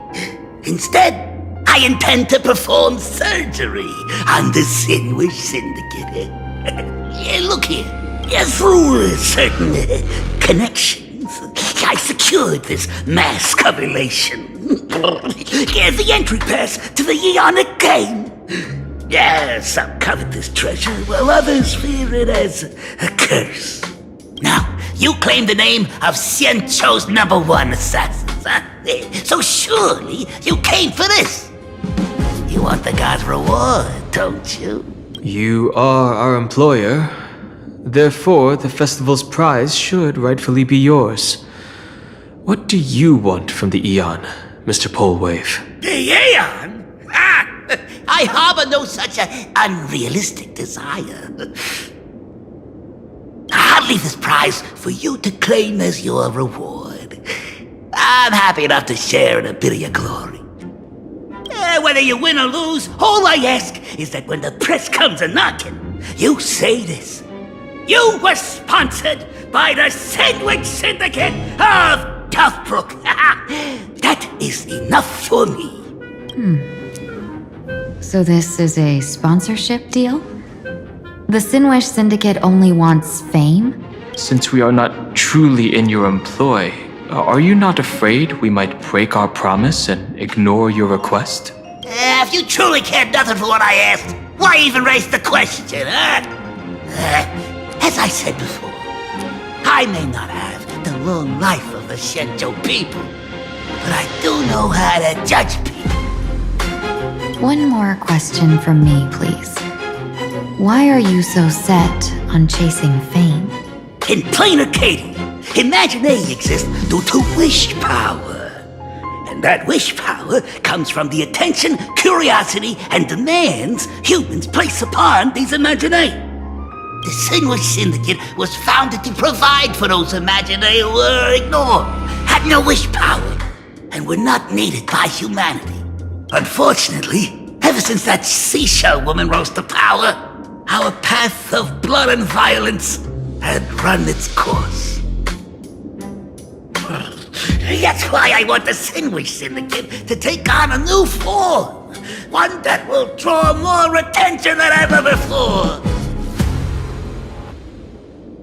Instead, I intend to perform surgery on the Sinway Syndicate. Look here. Through certain connections, I secured this mass correlation. The entry pass to the Eonic game. Some covet this treasure, while others fear it as a curse. Now, you claim the name of Xianzhou's #1 assassins, huh? So surely you came for this. You want the god's reward, don't you? You are our employer. Therefore, the festival's prize should rightfully be yours. What do you want from the Eon, Mr. Polewave? The Aeon? I harbor no such unrealistic desire. I'll leave this prize for you to claim as your reward. I'm happy enough to share in a bit of your glory. Whether you win or lose, all I ask is that when the press comes a-knocking, you say this. You were sponsored by the Sandwich Syndicate of Toughbrook. That is enough for me. So this is a sponsorship deal? The Sinwish Syndicate only wants fame? Since we are not truly in your employ, are you not afraid we might break our promise and ignore your request? If you truly cared nothing for what I asked, why even raise the question, huh? As I said before, I may not have the long life of the Xianzhou people, but I do know how to judge people. One more question from me, please. Why are you so set on chasing fame? In plain Arcadia, imagination exists due to wish power. And that wish power comes from the attention, curiosity, and demands humans place upon these imaginations. The Sinway Syndicate was founded to provide for those imaginae who were ignored, had no wish power, and were not needed by humanity. Unfortunately, ever since that seashell woman rose to power, our path of blood and violence had run its course. That's why I want the Sinway Syndicate to take on a new form, one that will draw more attention than ever before.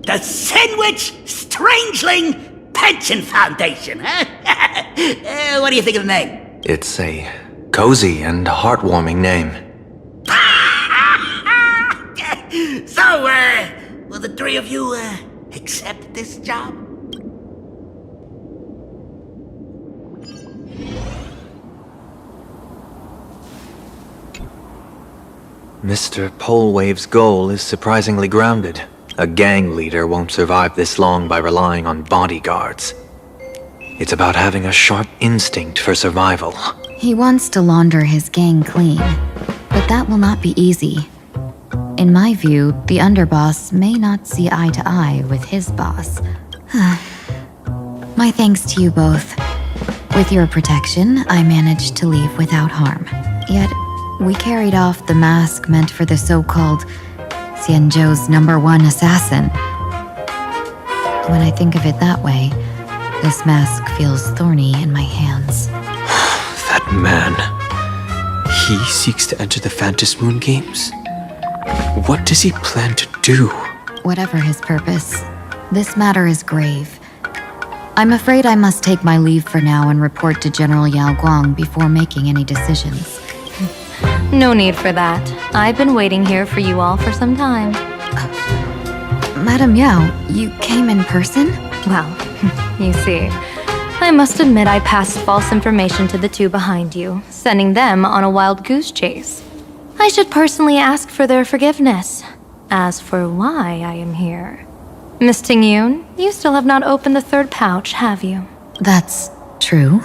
The Sandwich Strangeling Pension Foundation, huh? What do you think of the name? It's a cozy and heartwarming name. So, will the three of you, accept this job? Mr. Polewave's goal is surprisingly grounded. A gang leader won't survive this long by relying on bodyguards. It's about having a sharp instinct for survival. He wants to launder his gang clean, but that will not be easy. In my view, the underboss may not see eye to eye with his boss. My thanks to you both. With your protection, I managed to leave without harm. Yet, we carried off the mask meant for the so-called Xianzhou's #1 assassin. When I think of it that way, this mask feels thorny in my hands. That man. He seeks to enter the Phantom Moon Games? What does he plan to do? Whatever his purpose, this matter is grave. I'm afraid I must take my leave for now and report to General Yao Guang before making any decisions. No need for that. I've been waiting here for you all for some time. Madam Yao, you came in person? Well, you see, I must admit I passed false information to the two behind you, sending them on a wild goose chase. I should personally ask for their forgiveness. As for why I am here, Miss Tingyun, you still have not opened the third pouch, have you? That's true.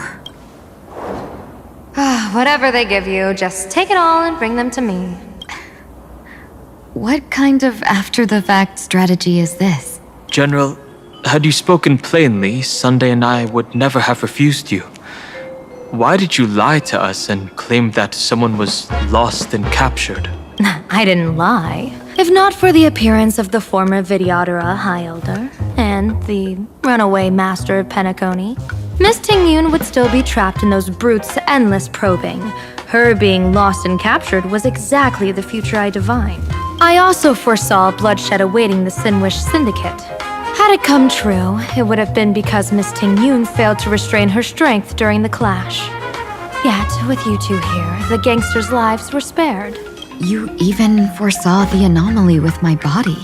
Whatever they give you, just take it all and bring them to me. What kind of after-the-fact strategy is this? General, had you spoken plainly, Sunday and I would never have refused you. Why did you lie to us and claim that someone was lost and captured? I didn't lie. If not for the appearance of the former Vidyadhara High Elder and the runaway Master of Penacony, Miss Tingyun would still be trapped in those brutes' endless probing. Her being lost and captured was exactly the future I divined. I also foresaw bloodshed awaiting the Sinwish Syndicate. Had it come true, it would have been because Miss Tingyun failed to restrain her strength during the clash. Yet, with you two here, the gangsters' lives were spared. You even foresaw the anomaly with my body.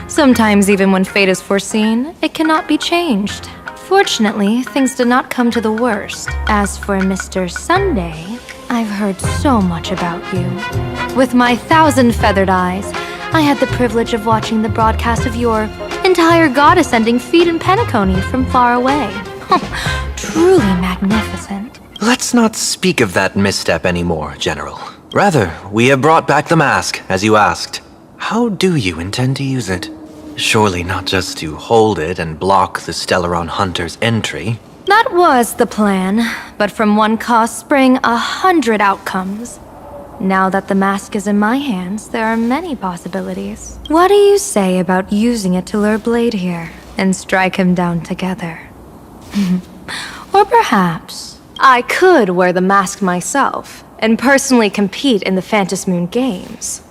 Sometimes even when fate is foreseen, it cannot be changed. Fortunately, things did not come to the worst. As for Mr. Sunday, I've heard so much about you. With my 1,000 feathered eyes, I had the privilege of watching the broadcast of your entire goddess-ending feat in Penacony from far away. Truly magnificent. Let's not speak of that misstep anymore, General. Rather, we have brought back the mask, as you asked. How do you intend to use it? Surely not just to hold it and block the Stellaron Hunter's entry. That was the plan, but from one cause spring 100 outcomes. Now that the mask is in my hands, there are many possibilities. What do you say about using it to lure Blade here and strike him down together? Or perhaps I could wear the mask myself and personally compete in the Phantom Moon Games.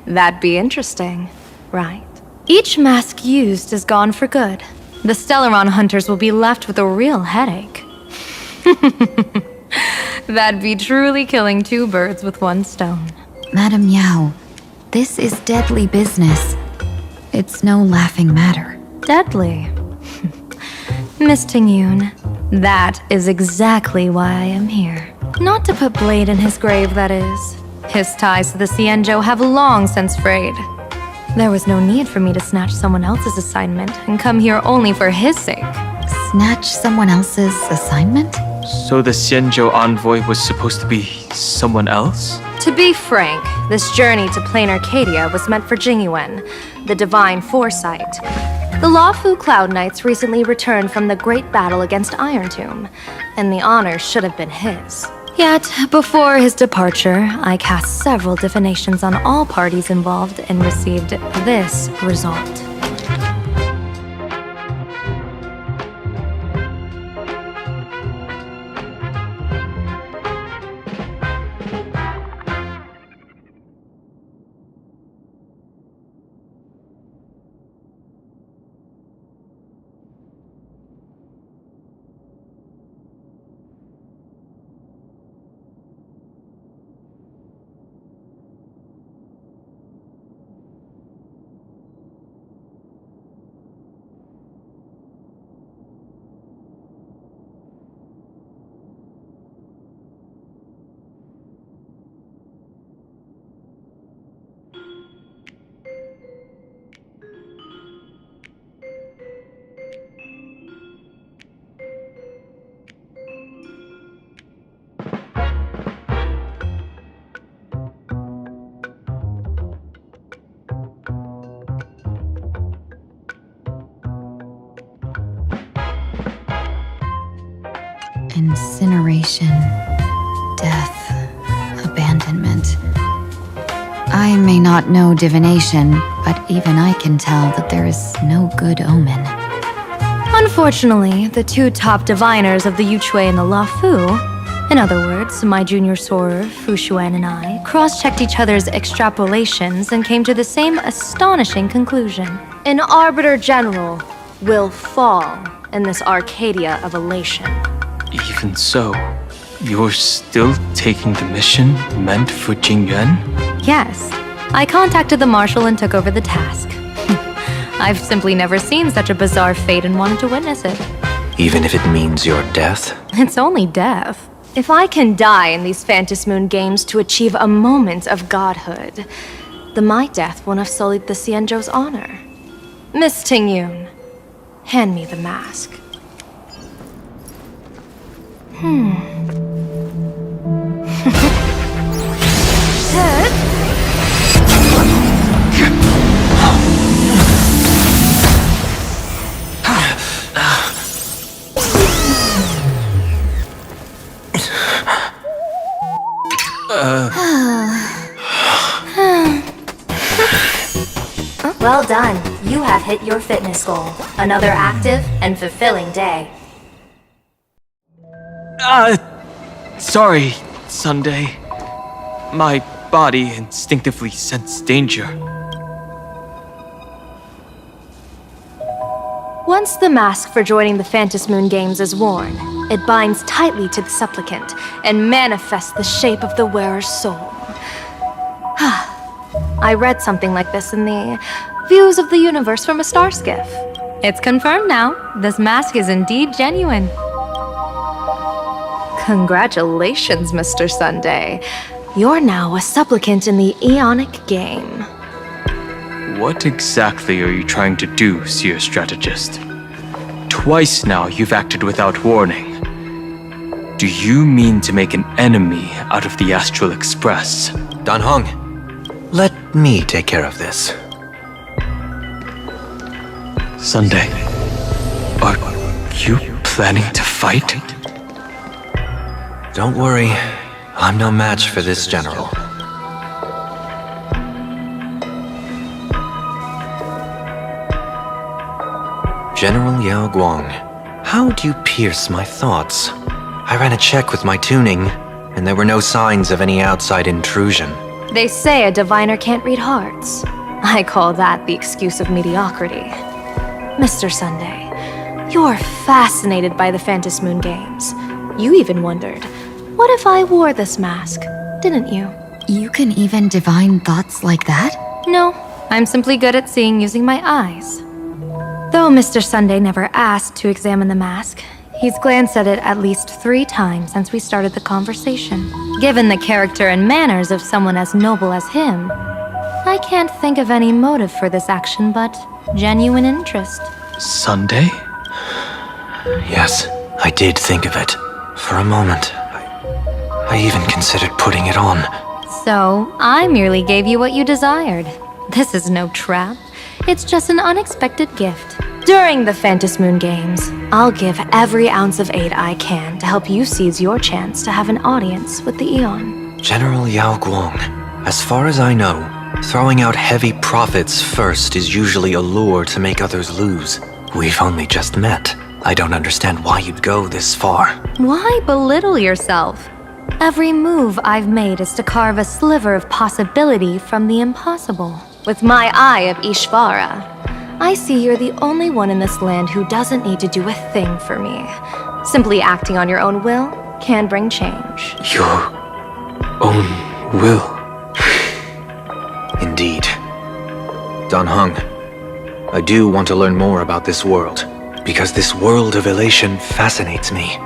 That'd be interesting, right? Each mask used is gone for good. The Stellaron hunters will be left with a real headache. That'd be truly killing two birds with one stone. Madam Yao, this is deadly business. It's no laughing matter. Deadly? Miss Tingyun, that is exactly why I am here. Not to put Blade in his grave, that is. His ties to the Xianzhou have long since frayed. There was no need for me to snatch someone else's assignment and come here only for his sake. Snatch someone else's assignment? So the Xianzhou envoy was supposed to be someone else? To be frank, this journey to plain Arcadia was meant for Jingyuan, the divine foresight. The Lawfu Cloud Knights recently returned from the great battle against Irontomb, and the honor should have been his. Yet, before his departure, I cast several divinations on all parties involved and received this result. Incineration, death, abandonment. I may not know divination, but even I can tell that there is no good omen. Unfortunately, the two top diviners of the Yuchui and the Lawfu, in other words, my junior sorer, Fu Xuan, and I, cross-checked each other's extrapolations and came to the same astonishing conclusion. An Arbiter General will fall in this Arcadia of elation. Even so, You're still taking the mission meant for Jingyuan? Yes. I contacted the Marshal and took over the task. I've simply never seen such a bizarre fate and wanted to witness it. Even if it means your death? It's only death. If I can die in these Phantasm Moon games to achieve a moment of godhood, then my death won't have sullied the Xianzhou's honor. Miss Tingyun, hand me the mask. Well done. You have hit your fitness goal. Another active and fulfilling day. Sorry, Sunday. My body instinctively sensed danger. Once the mask for joining the Phantasm Moon games is worn, it binds tightly to the supplicant and manifests the shape of the wearer's soul. I read something like this in the Views of the Universe from a Star Skiff. It's confirmed now. This mask is indeed genuine. Congratulations, Mr. Sunday. You're now a supplicant in the Eonic game. What exactly are you trying to do, Seer Strategist? Twice now you've acted without warning. Do you mean to make an enemy out of the Astral Express? Dan Hong, let me take care of this. Sunday, are you planning to fight? Don't worry, I'm no match for this general. General Yao Guang, how do you pierce my thoughts? I ran a check with my tuning, and there were no signs of any outside intrusion. They say a diviner can't read hearts. I call that the excuse of mediocrity. Mr. Sunday, you're fascinated by the Phantasm Moon games. You even wondered, what if I wore this mask? Didn't you? You can even divine thoughts like that? No, I'm simply good at seeing using my eyes. Though Mr. Sunday never asked to examine the mask, he's glanced at least 3 times since we started the conversation. Given the character and manners of someone as noble as him, I can't think of any motive for this action but genuine interest. Sunday? Yes, I did think of it. For a moment, I even considered putting it on. So, I merely gave you what you desired. This is no trap. It's just an unexpected gift. During the Phantasm Moon games, I'll give every ounce of aid I can to help you seize your chance to have an audience with the Eon. General Yao Guang, as far as I know, throwing out heavy profits first is usually a lure to make others lose. We've only just met. I don't understand why you'd go this far. Why belittle yourself? Every move I've made is to carve a sliver of possibility from the impossible. With my eye of Ishvara, I see you're the only one in this land who doesn't need to do a thing for me. Simply acting on your own will can bring change. Your own will? Indeed. Dan Hong, I do want to learn more about this world, because this world of elation fascinates me.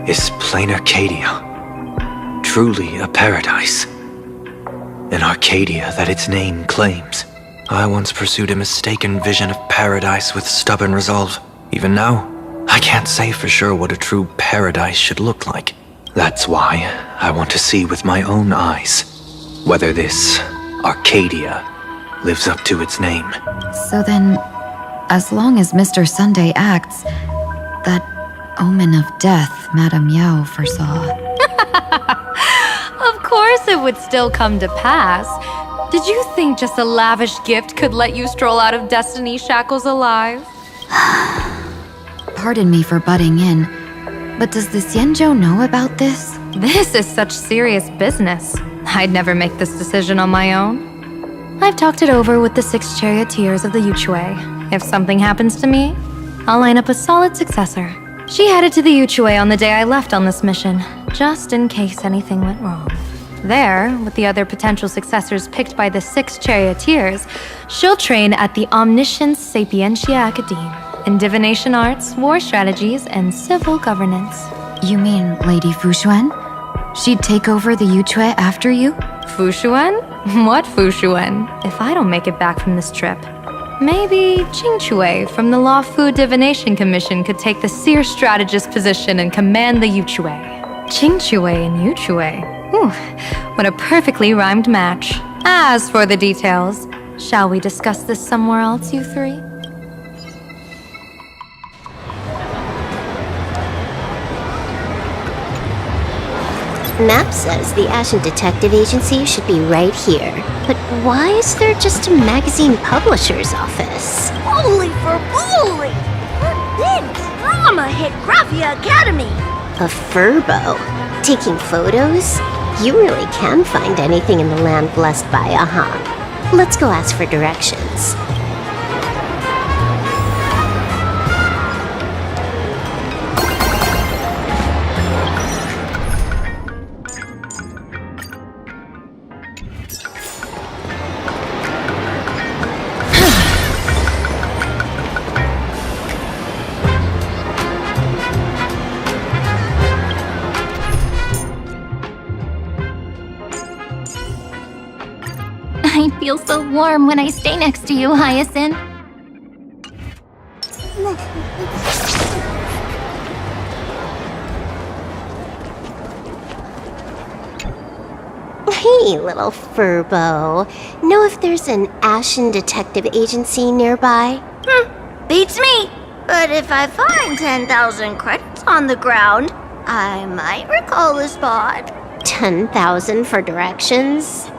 Is plain Arcadia truly a paradise? An Arcadia that its name claims. I once pursued a mistaken vision of paradise with stubborn resolve. Even now, I can't say for sure what a true paradise should look like. That's why I want to see with my own eyes whether this Arcadia lives up to its name. So then, as long as Mr. Sunday acts, that omen of death Madame Yao foresaw. Of course it would still come to pass. Did you think just a lavish gift could let you stroll out of Destiny's shackles alive? Pardon me for butting in, but does the Xianzhou know about this? This is such serious business. I'd never make this decision on my own. I've talked it over with the 6 charioteers of the Yuchue. If something happens to me, I'll line up a solid successor. She headed to the Yuchue on the day I left on this mission. just in case anything went wrong. There, with the other potential successors picked by the 6 charioteers, she'll train at the Omniscience Sapientia Academe in divination arts, war strategies, and civil governance. You mean Lady Fushuan? She'd take over the Yuchue after you? Fushuan? What Fushuan? If I don't make it back from this trip, maybe Qingchue from the Law Fu Divination Commission could take the seer strategist position and command the Yuchue. Qingchue and Yuchue. Ooh, what a perfectly rhymed match. As for the details, shall we discuss this somewhere else, you three? Map says the Ashen Detective Agency should be right here. But why is there just a magazine publisher's office? Holy for bully! Big drama hit Graphia Academy! A furbo? Taking photos? You really can find anything in the land blessed by Aha. Let's go ask for directions. I feel so warm when I stay next to you, Hyacinth. Hey, little furbo. Know if there's an Ashen Detective Agency nearby? Beats me! But if I find 10,000 credits on the ground, I might recall the spot. 10,000 for directions?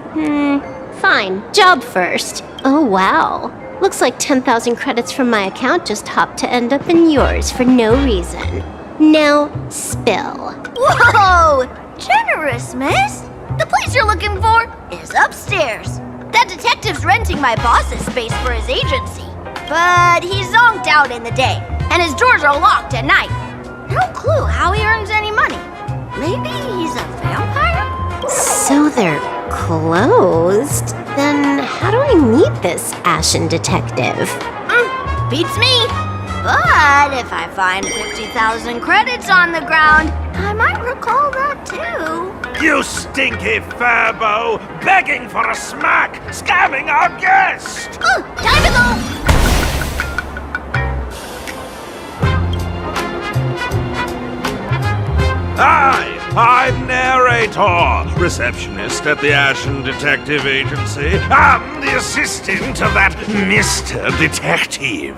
Fine. Job first. Oh, wow. Looks like 10,000 credits from my account just hopped to end up in yours for no reason. Now, spill. Whoa! Generous, miss! The place you're looking for is upstairs. That detective's renting my boss's space for his agency. But he's zonked out in the day, and his doors are locked at night. No clue how he earns any money. Maybe he's a vampire? So they're closed? Then how do I meet this Ashen Detective? Beats me. But if I find 50,000 credits on the ground, I might recall that too. You stinky furbo! Begging for a smack! Scamming our guest! Time to go! Hi, I'm Narrator, receptionist at the Ashen Detective Agency. I'm the assistant of that Mr. Detective.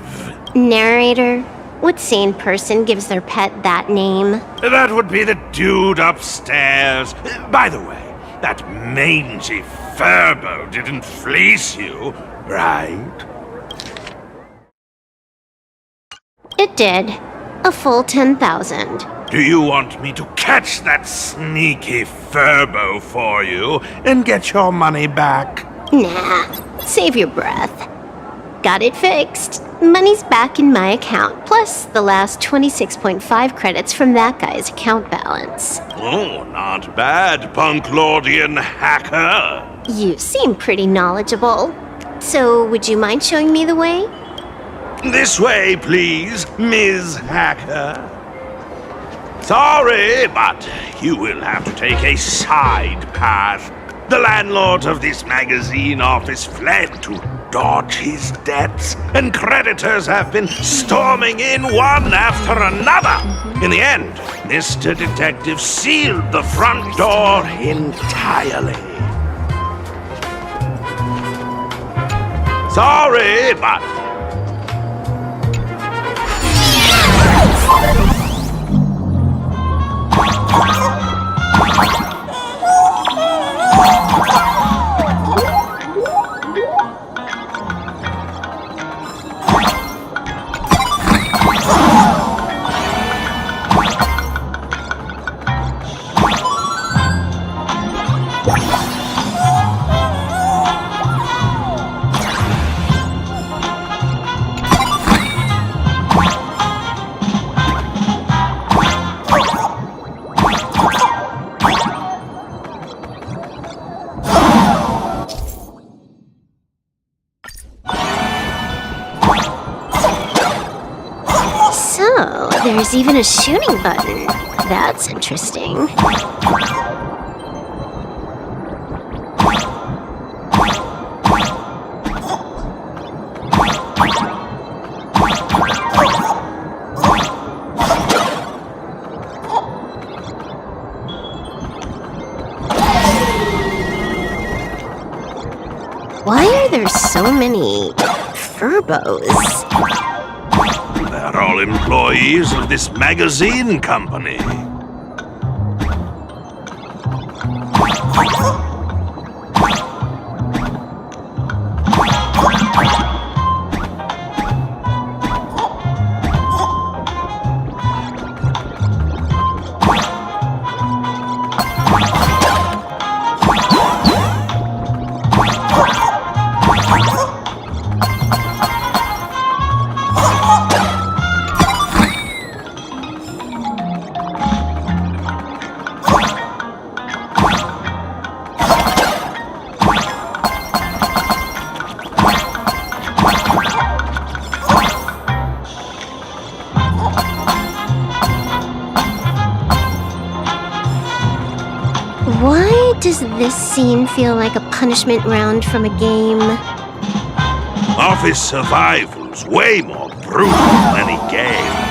Narrator? What sane person gives their pet that name? That would be the dude upstairs. By the way, that mangy furbo didn't fleece you, right? It did. A full 10,000. Do you want me to catch that sneaky furbo for you and get your money back? Nah, save your breath. Got it fixed. Money's back in my account, plus the last 26.5 credits from that guy's account balance. Oh, not bad, Punklordian hacker. You seem pretty knowledgeable. So, would you mind showing me the way? This way, please, Ms. Hacker. Sorry, but you will have to take a side path. The landlord of this magazine office fled to dodge his debts, and creditors have been storming in one after another. In the end, Mr. Detective sealed the front door entirely. Sorry, but... There's even a shooting button. That's interesting. Why are there so many furbos? They're all employees of this magazine company. Why does this scene feel like a punishment round from a game? Office survival's way more brutal than any game.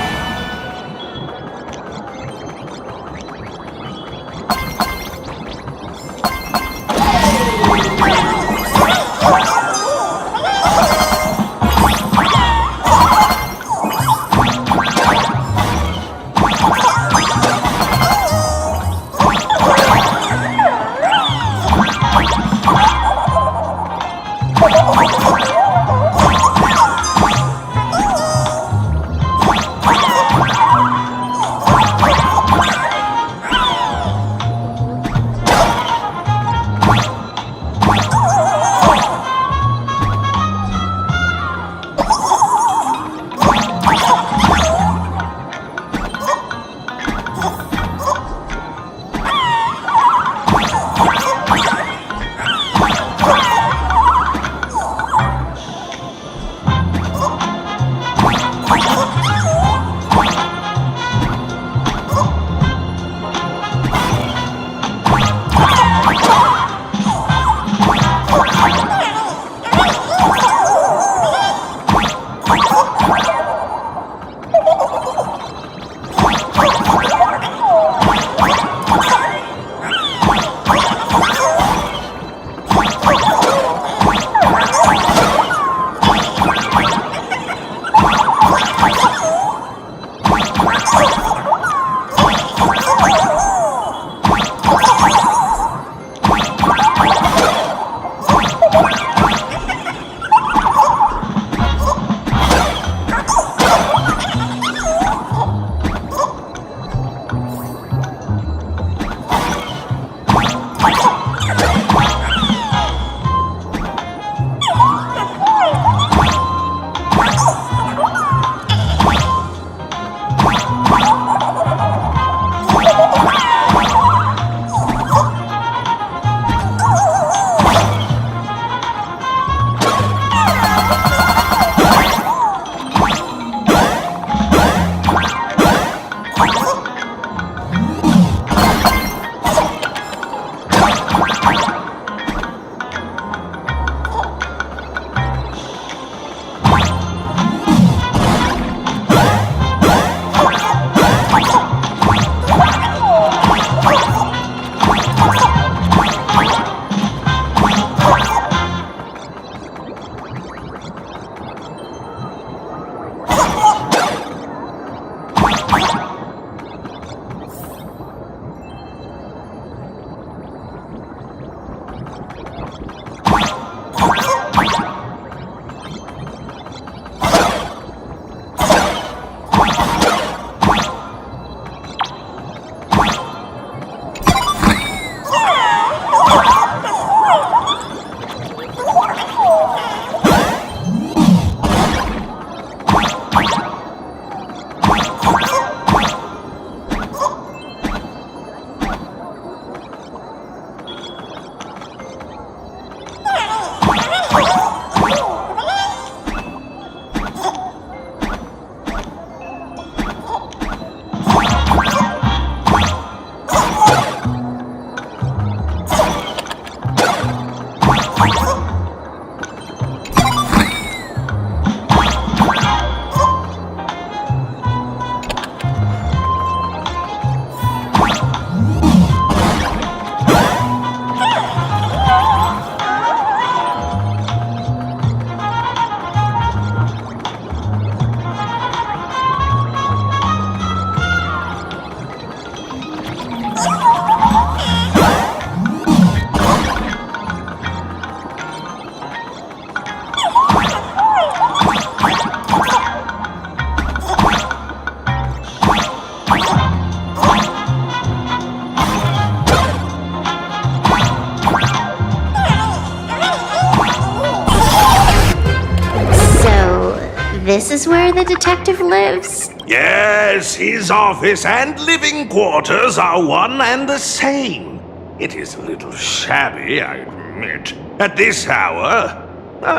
This is where the detective lives? Yes, his office and living quarters are one and the same. It is a little shabby, I admit. At this hour,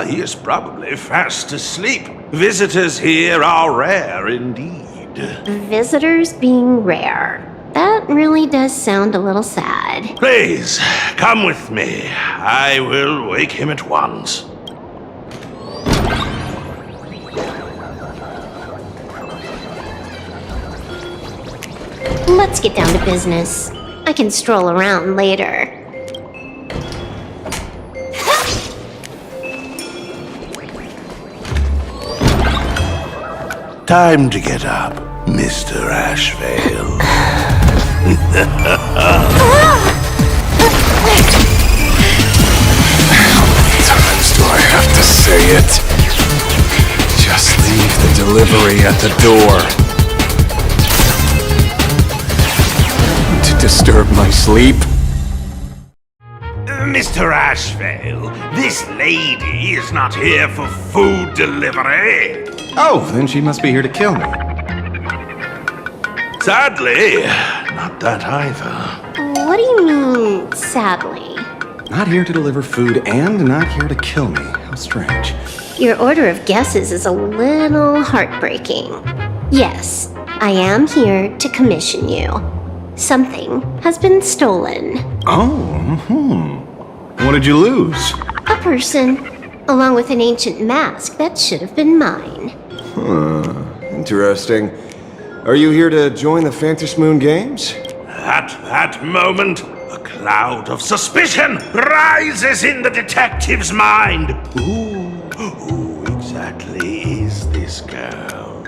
he is probably fast asleep. Visitors here are rare indeed. Visitors being rare. That really does sound a little sad. Please, come with me. I will wake him at once. Let's get down to business. I can stroll around later. Time to get up, Mr. Ashvale. How many times do I have to say it? Just leave the delivery at the door. To disturb my sleep? Mr. Ashvale, this lady is not here for food delivery. Oh, then she must be here to kill me. Sadly, not that either. What do you mean, sadly? Not here to deliver food and not here to kill me. How strange. Your order of guesses is a little heartbreaking. Yes, I am here to commission you. Something has been stolen. Oh, What did you lose? A person, along with an ancient mask that should have been mine. Interesting. Are you here to join the Phantom Moon Games? At that moment, a cloud of suspicion rises in the detective's mind. Who exactly is this girl?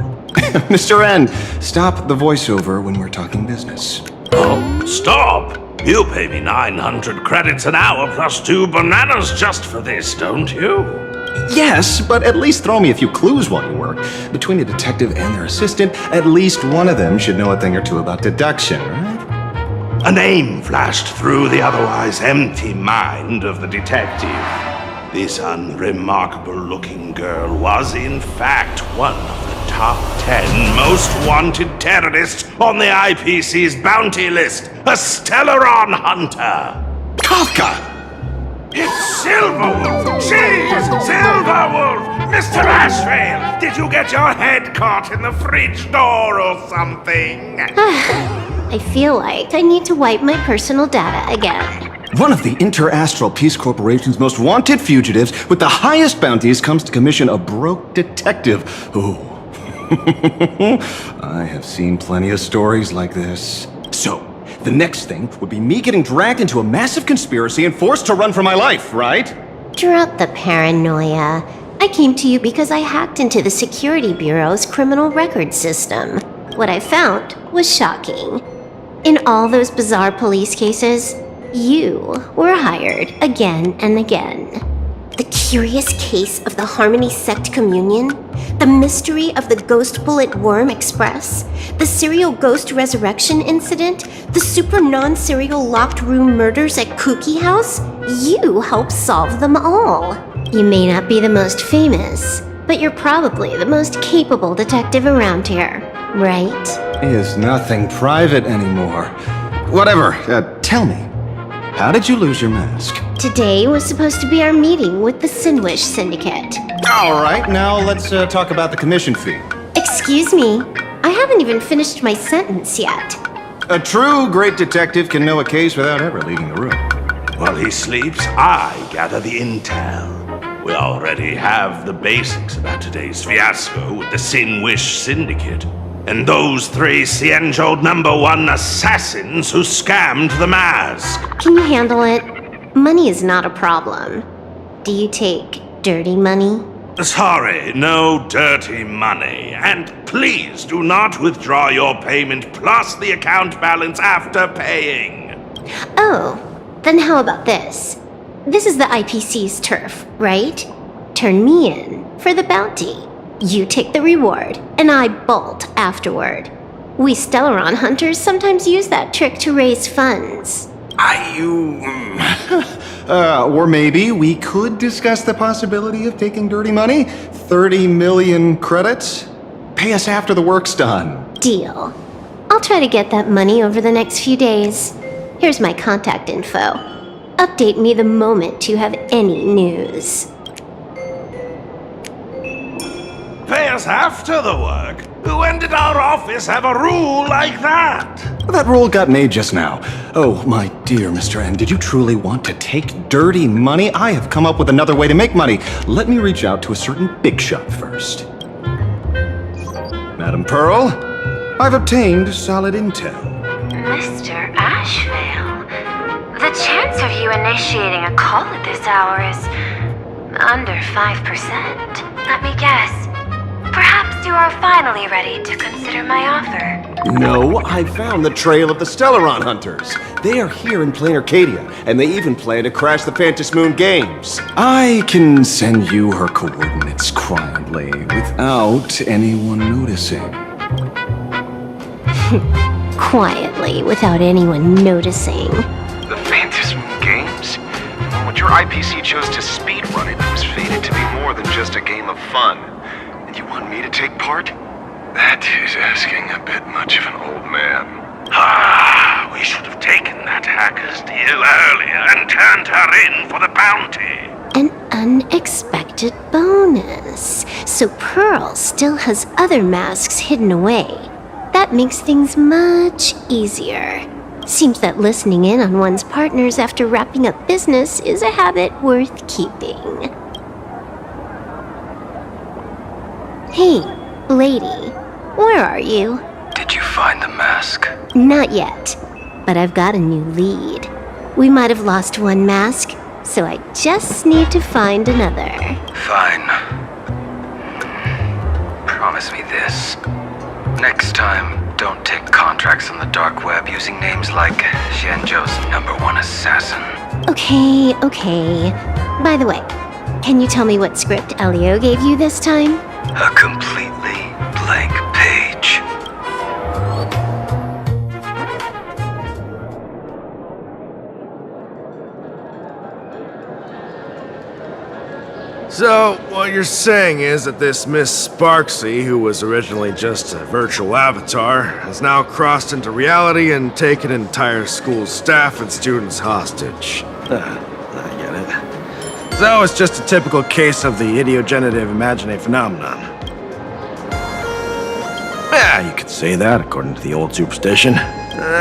Mr. N, stop the voiceover when we're talking business. Oh, stop! You pay me 900 credits an hour plus 2 bananas just for this, don't you? Yes, but at least throw me a few clues while you work. Between the detective and their assistant, at least one of them should know a thing or two about deduction, right? A name flashed through the otherwise empty mind of the detective. This unremarkable-looking girl was, in fact, one of the top 10 most wanted terrorists on the IPC's bounty list, a Stellaron hunter. Kafka! It's Silverwolf! She's Silverwolf! Mr. Ashvale, did you get your head caught in the fridge door or something? I feel like I need to wipe my personal data again. One of the Interastral Peace Corporation's most wanted fugitives with the highest bounties comes to commission a broke detective. Ooh. I have seen plenty of stories like this. So, the next thing would be me getting dragged into a massive conspiracy and forced to run for my life, right? Drop the paranoia. I came to you because I hacked into the Security Bureau's criminal record system. What I found was shocking. In all those bizarre police cases, you were hired again and again. The curious case of the Harmony Sect Communion, the mystery of the Ghost Bullet Worm Express, the serial ghost resurrection incident, the super non-serial locked room murders at Kooky House, you helped solve them all. You may not be the most famous, but you're probably the most capable detective around here, right? Is nothing private anymore. Whatever, tell me. How did you lose your mask? Today was supposed to be our meeting with the Sinwish Syndicate. All right, now let's talk about the commission fee. Excuse me, I haven't even finished my sentence yet. A true great detective can know a case without ever leaving the room. While he sleeps, I gather the intel. We already have the basics about today's fiasco with the Sinwish Syndicate. And those 3 Cienjo #1 assassins who scammed the mask. Can you handle it? Money is not a problem. Do you take dirty money? Sorry, no dirty money. And please do not withdraw your payment plus the account balance after paying. Oh, then how about this? This is the IPC's turf, right? Turn me in for the bounty. You take the reward, and I bolt afterward. We Stellaron hunters sometimes use that trick to raise funds. Or maybe we could discuss the possibility of taking dirty money? 30 million credits? Pay us after the work's done. Deal. I'll try to get that money over the next few days. Here's my contact info. Update me the moment you have any news. Pay us after the work? When did our office have a rule like that? That rule got made just now. Oh, my dear Mr. N, did you truly want to take dirty money? I have come up with another way to make money. Let me reach out to a certain big shot first. Madam Pearl, I've obtained solid intel. Mr. Ashvale, the chance of you initiating a call at this hour is under 5%. Let me guess. Perhaps you are finally ready to consider my offer. No, I found the trail of the Stellaron Hunters. They are here in plain Arcadia, and they even plan to crash the Phantasmoon Games. I can send you her coordinates quietly, without anyone noticing. Quietly, without anyone noticing. The Phantasmoon Games? When your IPC chose to speedrun it, it was fated to be more than just a game of fun. And you want me to take part? That is asking a bit much of an old man. Ah, we should have taken that hacker's deal earlier and turned her in for the bounty. An unexpected bonus. So Pearl still has other masks hidden away. That makes things much easier. Seems that listening in on one's partners after wrapping up business is a habit worth keeping. Hey, lady, where are you? Did you find the mask? Not yet, but I've got a new lead. We might have lost one mask, so I just need to find another. Fine. Promise me this. Next time, don't take contracts on the dark web using names like Zhenzhou's #1 assassin. Okay. By the way, can you tell me what script Elio gave you this time? A completely blank page. So, what you're saying is that this Miss Sparksy, who was originally just a virtual avatar, has now crossed into reality and taken an entire school's staff and students hostage. I get it. So, it's just a typical case of the idiogenerative imagine phenomenon. Yeah, you could say that, according to the old superstition.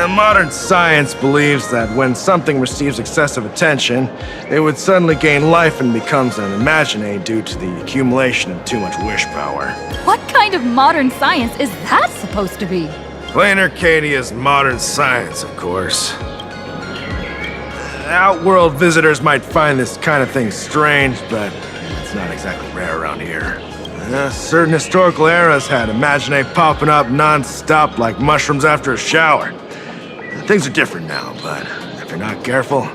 Modern science believes that when something receives excessive attention, it would suddenly gain life and becomes an imagine due to the accumulation of too much wish power. What kind of modern science is that supposed to be? Plain Arcadia's modern science, of course. Outworld visitors might find this kind of thing strange, but it's not exactly rare around here. Certain historical eras had imagine popping up non-stop like mushrooms after a shower. Things are different now, but if you're not careful,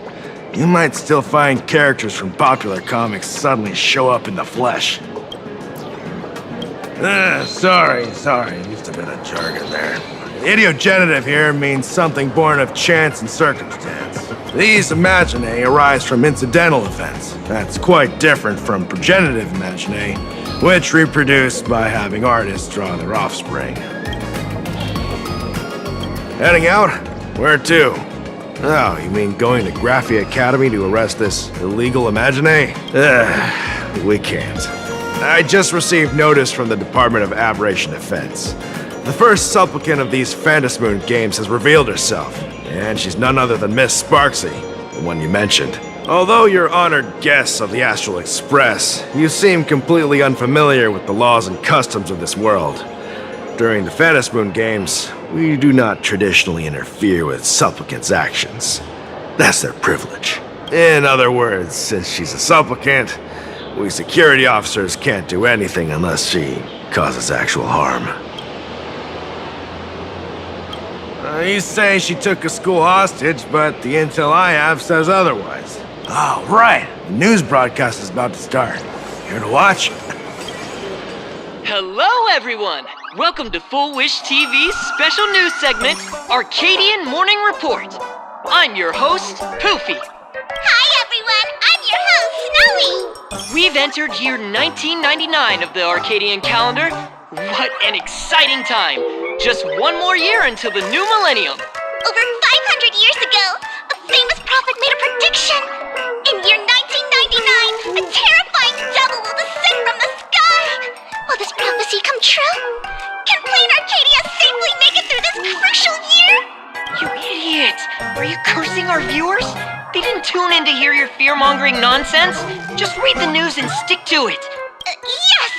you might still find characters from popular comics suddenly show up in the flesh. Sorry, used a bit of jargon there. Idiogenerative here means something born of chance and circumstance. These imagine arise from incidental events. That's quite different from progenitive imagine, which reproduce by having artists draw their offspring. Heading out? Where to? Oh, you mean going to Graphia Academy to arrest this illegal imagine? We can't. I just received notice from the Department of Aberration Defense. The first supplicant of these Phantasmoon Games has revealed herself, and she's none other than Miss Sparksy, the one you mentioned. Although you're honored guests of the Astral Express, you seem completely unfamiliar with the laws and customs of this world. During the Phantasmoon Games, we do not traditionally interfere with supplicants' actions. That's their privilege. In other words, since she's a supplicant, we security officers can't do anything unless she causes actual harm. You say she took a school hostage, but the intel I have says otherwise. Oh, right. The news broadcast is about to start. Here to watch? Hello, everyone! Welcome to Full Wish TV's special news segment, Arcadian Morning Report. I'm your host, Poofy. Hi, everyone! your host, Snowy! We've entered year 1999 of the Arcadian calendar. What an exciting time! Just one more year until the new millennium. Over 500 years ago, a famous prophet made a prediction. In year 1999, a terrifying devil will descend from the sky. Will this prophecy come true? Can plain Arcadia safely make it through this crucial year? You idiot! Are you cursing our viewers? They didn't tune in to hear your fear-mongering nonsense. Just read the news and stick to it. Yes!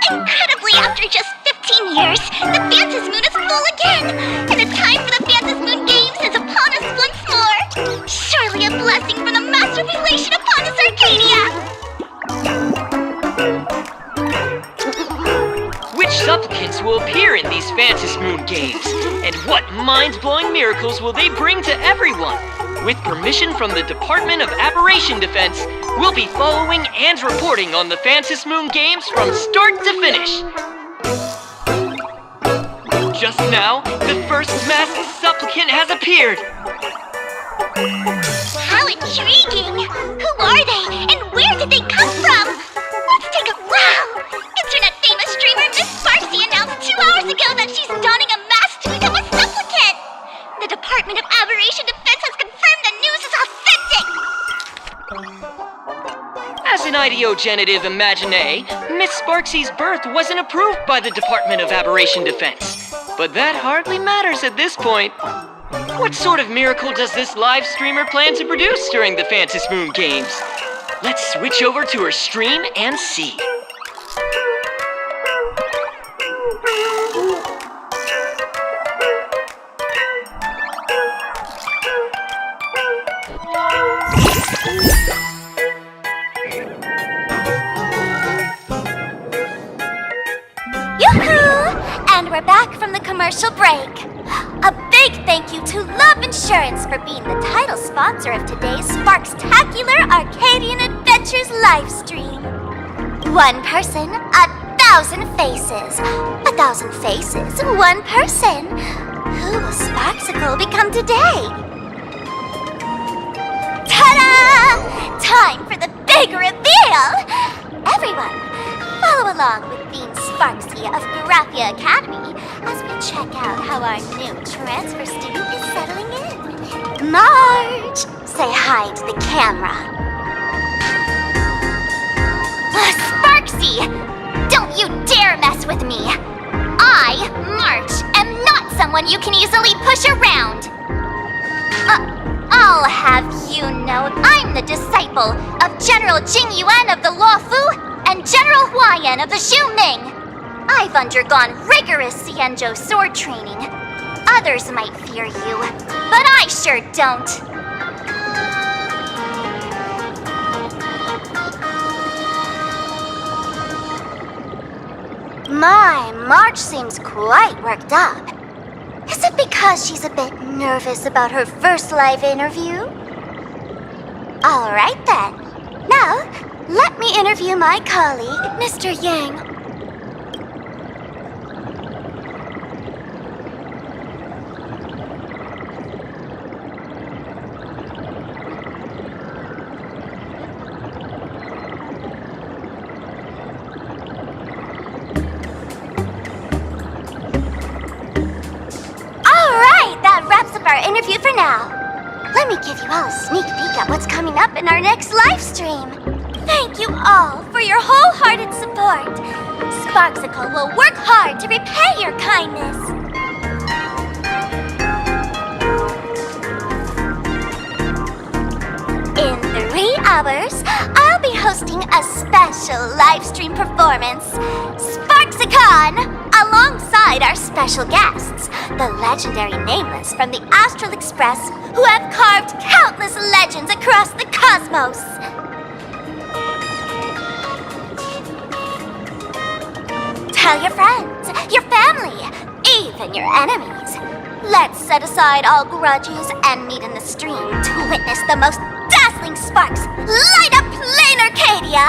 Incredibly, after just 15 years, the Phantasm Moon is full again! And the time for the Phantasm Moon Games is upon us once more! Surely a blessing from the Master Relation upon us, Arcadia! Which supplicants will appear in these Phantasm Moon Games? And what mind-blowing miracles will they bring to everyone? With permission from the Department of Aberration Defense, we'll be following and reporting on the Phantasm Moon Games from start to finish. Just now, the first masked supplicant has appeared. How intriguing! Who are they, and where did they come from? Let's take a wow! Internet famous streamer Miss Sparksy announced 2 hours ago that she's donning a mask to become a supplicant! The Department of Aberration Defense has confirmed the news is authentic! As an ideogenitive imagine, Miss Sparksy's birth wasn't approved by the Department of Aberration Defense. But that hardly matters at this point. What sort of miracle does this live streamer plan to produce during the Phantasm Moon Games? Let's switch over to her stream and see. Yoo-hoo! And we're back from the commercial break. A big thank you to Love Insurance for being the title sponsor of today's Sparkstacular Arcadian Adventures livestream. One person, 1,000 faces. 1,000 faces, one person. Who will Sparksicle become today? Ta-da! Time for the big reveal! Everyone, follow along with Bean Sparksy of Graphia Academy as we check out how our new transfer student is settling in. Marge, say hi to the camera. Sparksy! Don't you dare mess with me! I, March, am not someone you can easily push around! I'll have you know I'm the disciple of General Jing Yuan of the Luofu and General Huayan of the Xu Ming. I've undergone rigorous Xianzhou sword training. Others might fear you, but I sure don't. My, March seems quite worked up. Is it because she's a bit nervous about her first live interview? All right then. Now, let me interview my colleague, Mr. Yang. Our interview for now. Let me give you all a sneak peek at what's coming up in our next live stream. Thank you all for your wholehearted support. Sparksicle will work hard to repay your kindness. In 3 hours, I'll be hosting a special live stream performance, Sparksicon, alongside our special guests, the legendary Nameless from the Astral Express, who have carved countless legends across the cosmos. Tell your friends, your family, even your enemies. Let's set aside all grudges and meet in the stream to witness the most dazzling sparks light up Plain Arcadia!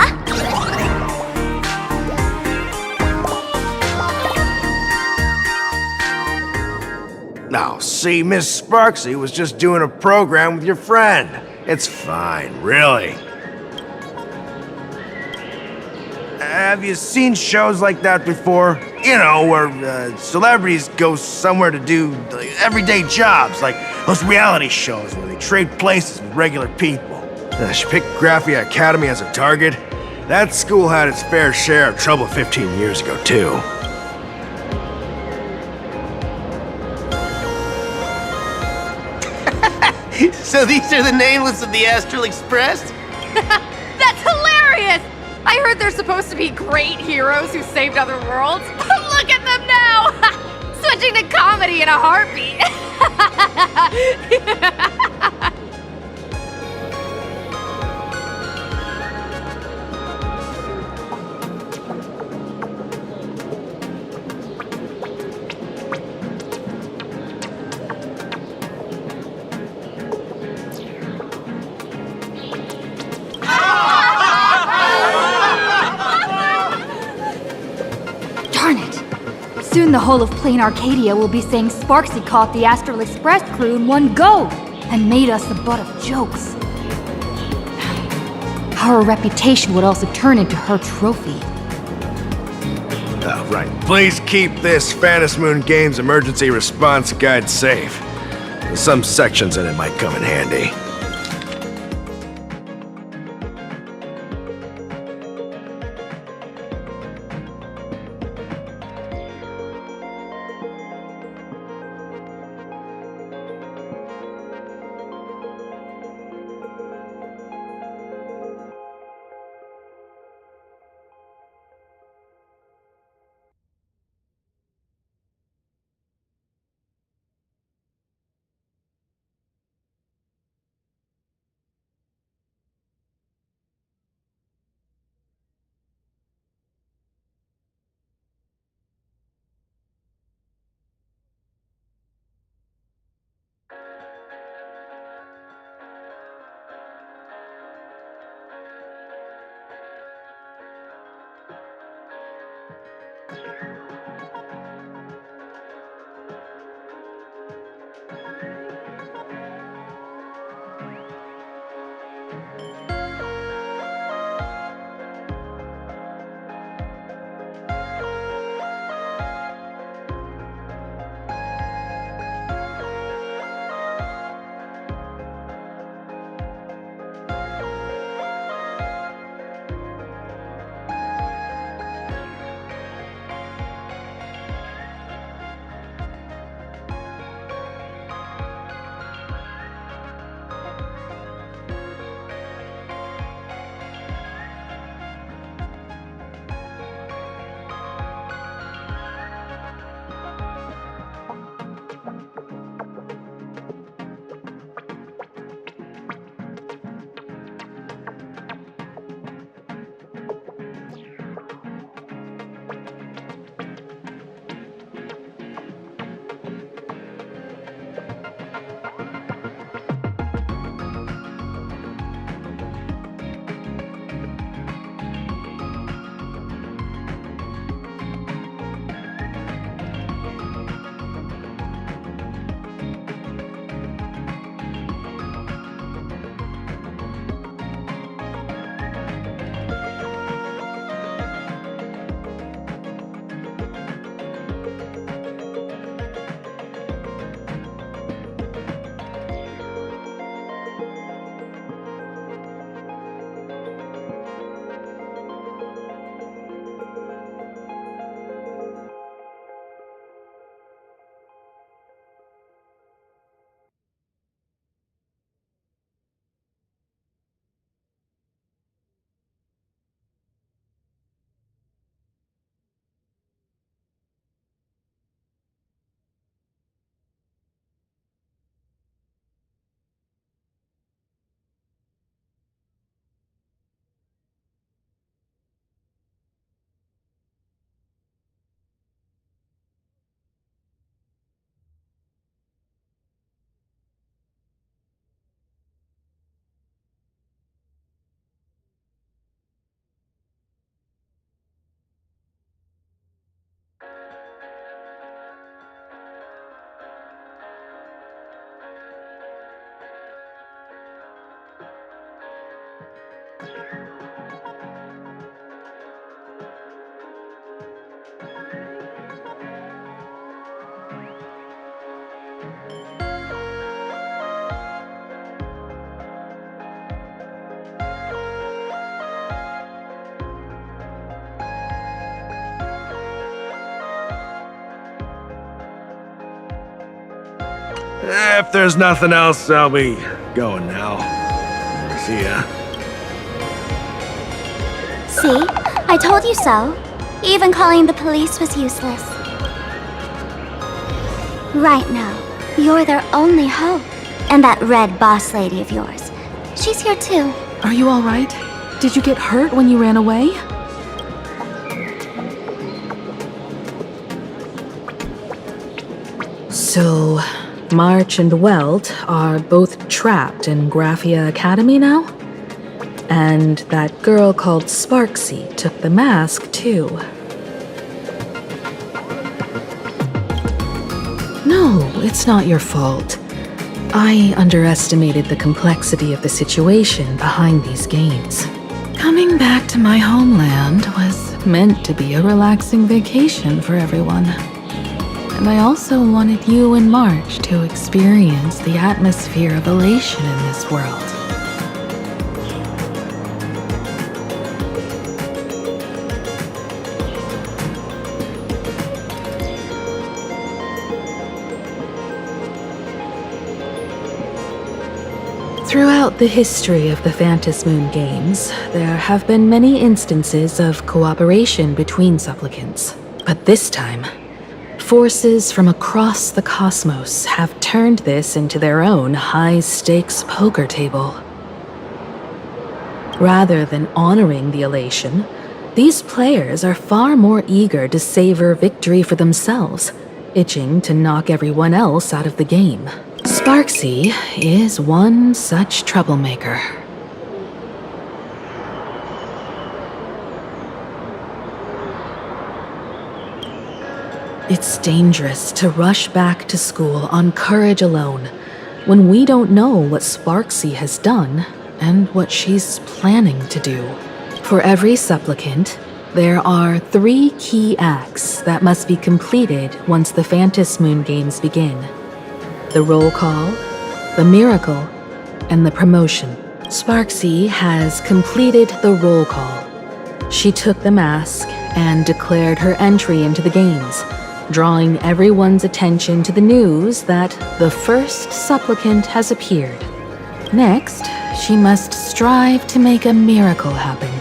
Now, see, Miss Sparksy was just doing a program with your friend. It's fine, really. Have you seen shows like that before? You know, where celebrities go somewhere to do everyday jobs, like those reality shows where they trade places with regular people. She picked Graphia Academy as a target. That school had its fair share of trouble 15 years ago, too. So these are the nameless of the Astral Express? That's hilarious! I heard they're supposed to be great heroes who saved other worlds. Look at them now! Switching to comedy in a heartbeat. Darn it! Soon the whole of plain Arcadia will be saying Sparksy caught the Astral Express crew in one go and made us the butt of jokes. Our reputation would also turn into her trophy. Oh, right. Please keep this Phantom Moon Games emergency response guide safe. Some sections in it might come in handy. If there's nothing else, I'll be going now. See ya. See? I told you so. Even calling the police was useless. Right now, you're their only hope. And that red boss lady of yours. She's here too. Are you alright? Did you get hurt when you ran away? So, March and Welt are both trapped in Graphia Academy now? And that girl called Sparksy took the mask, too. No, it's not your fault. I underestimated the complexity of the situation behind these games. Coming back to my homeland was meant to be a relaxing vacation for everyone. And I also wanted you and March to experience the atmosphere of elation in this world. Throughout the history of the Phantom Moon games, there have been many instances of cooperation between supplicants. But this time, forces from across the cosmos have turned this into their own high-stakes poker table. Rather than honoring the elation, these players are far more eager to savor victory for themselves, itching to knock everyone else out of the game. Sparksy is one such troublemaker. It's dangerous to rush back to school on courage alone when we don't know what Sparksy has done and what she's planning to do. For every supplicant, there are 3 key acts that must be completed once the Phantom Moon games begin. The roll call, the miracle, and the promotion. Sparksy has completed the roll call. She took the mask and declared her entry into the games, drawing everyone's attention to the news that the first supplicant has appeared. Next, she must strive to make a miracle happen,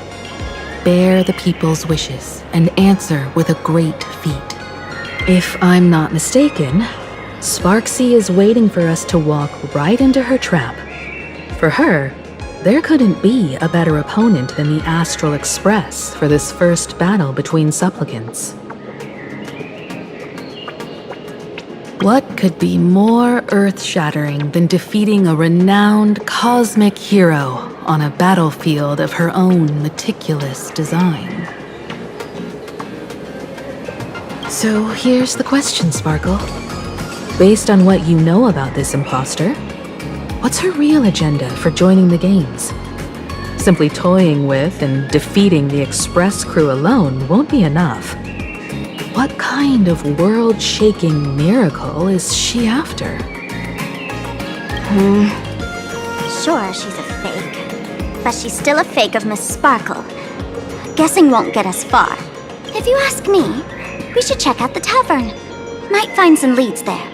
bear the people's wishes, and answer with a great feat. If I'm not mistaken, Sparksy is waiting for us to walk right into her trap. For her, there couldn't be a better opponent than the Astral Express for this first battle between supplicants. What could be more earth-shattering than defeating a renowned cosmic hero on a battlefield of her own meticulous design? So here's the question, Sparkle. Based on what you know about this imposter, what's her real agenda for joining the games? Simply toying with and defeating the Express crew alone won't be enough. What kind of world-shaking miracle is she after? Sure, she's a fake. But she's still a fake of Miss Sparkle. Guessing won't get us far. If you ask me, we should check out the tavern. Might find some leads there.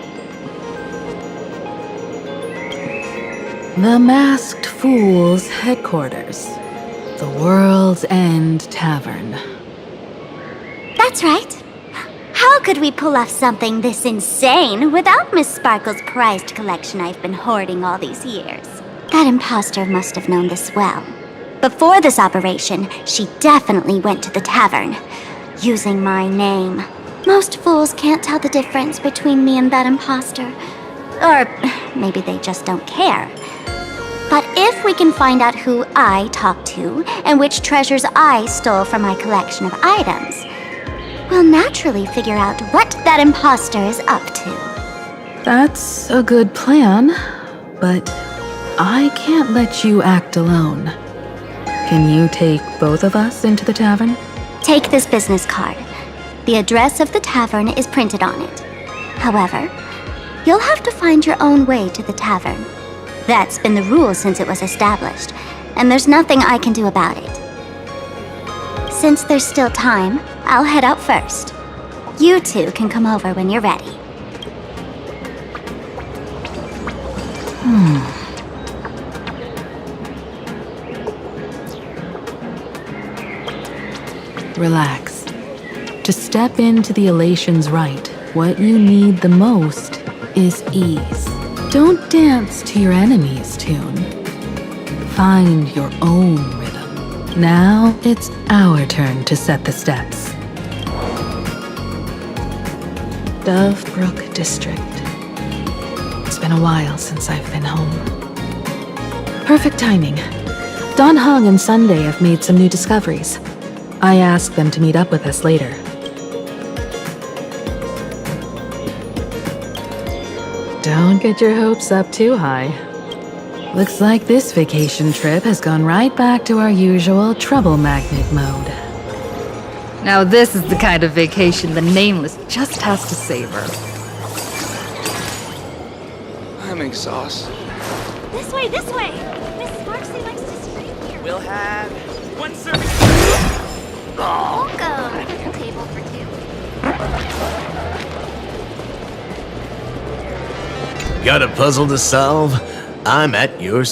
The Masked Fool's headquarters. The World's End Tavern. That's right. How could we pull off something this insane without Miss Sparkle's prized collection I've been hoarding all these years? That imposter must have known this well. Before this operation, she definitely went to the tavern, using my name. Most fools can't tell the difference between me and that imposter. Or maybe they just don't care. But if we can find out who I talked to and which treasures I stole from my collection of items, we'll naturally figure out what that imposter is up to. That's a good plan, but I can't let you act alone. Can you take both of us into the tavern? Take this business card. The address of the tavern is printed on it. However, you'll have to find your own way to the tavern. That's been the rule since it was established, and there's nothing I can do about it. Since there's still time, I'll head out first. You two can come over when you're ready. Relax. To step into the elation's right, what you need the most is ease. Don't dance to your enemy's tune. Find your own rhythm. Now it's our turn to set the steps. Dovebrook District. It's been a while since I've been home. Perfect timing. Don Hung and Sunday have made some new discoveries. I asked them to meet up with us later. Don't get your hopes up too high. Looks like this vacation trip has gone right back to our usual trouble magnet mode. Now this is the kind of vacation the Nameless just has to savor. I'm exhausted. This way, this way! Miss Sparksy likes to scream here. We'll have one serving. Welcome! Table for two. Got a puzzle to solve? I'm at your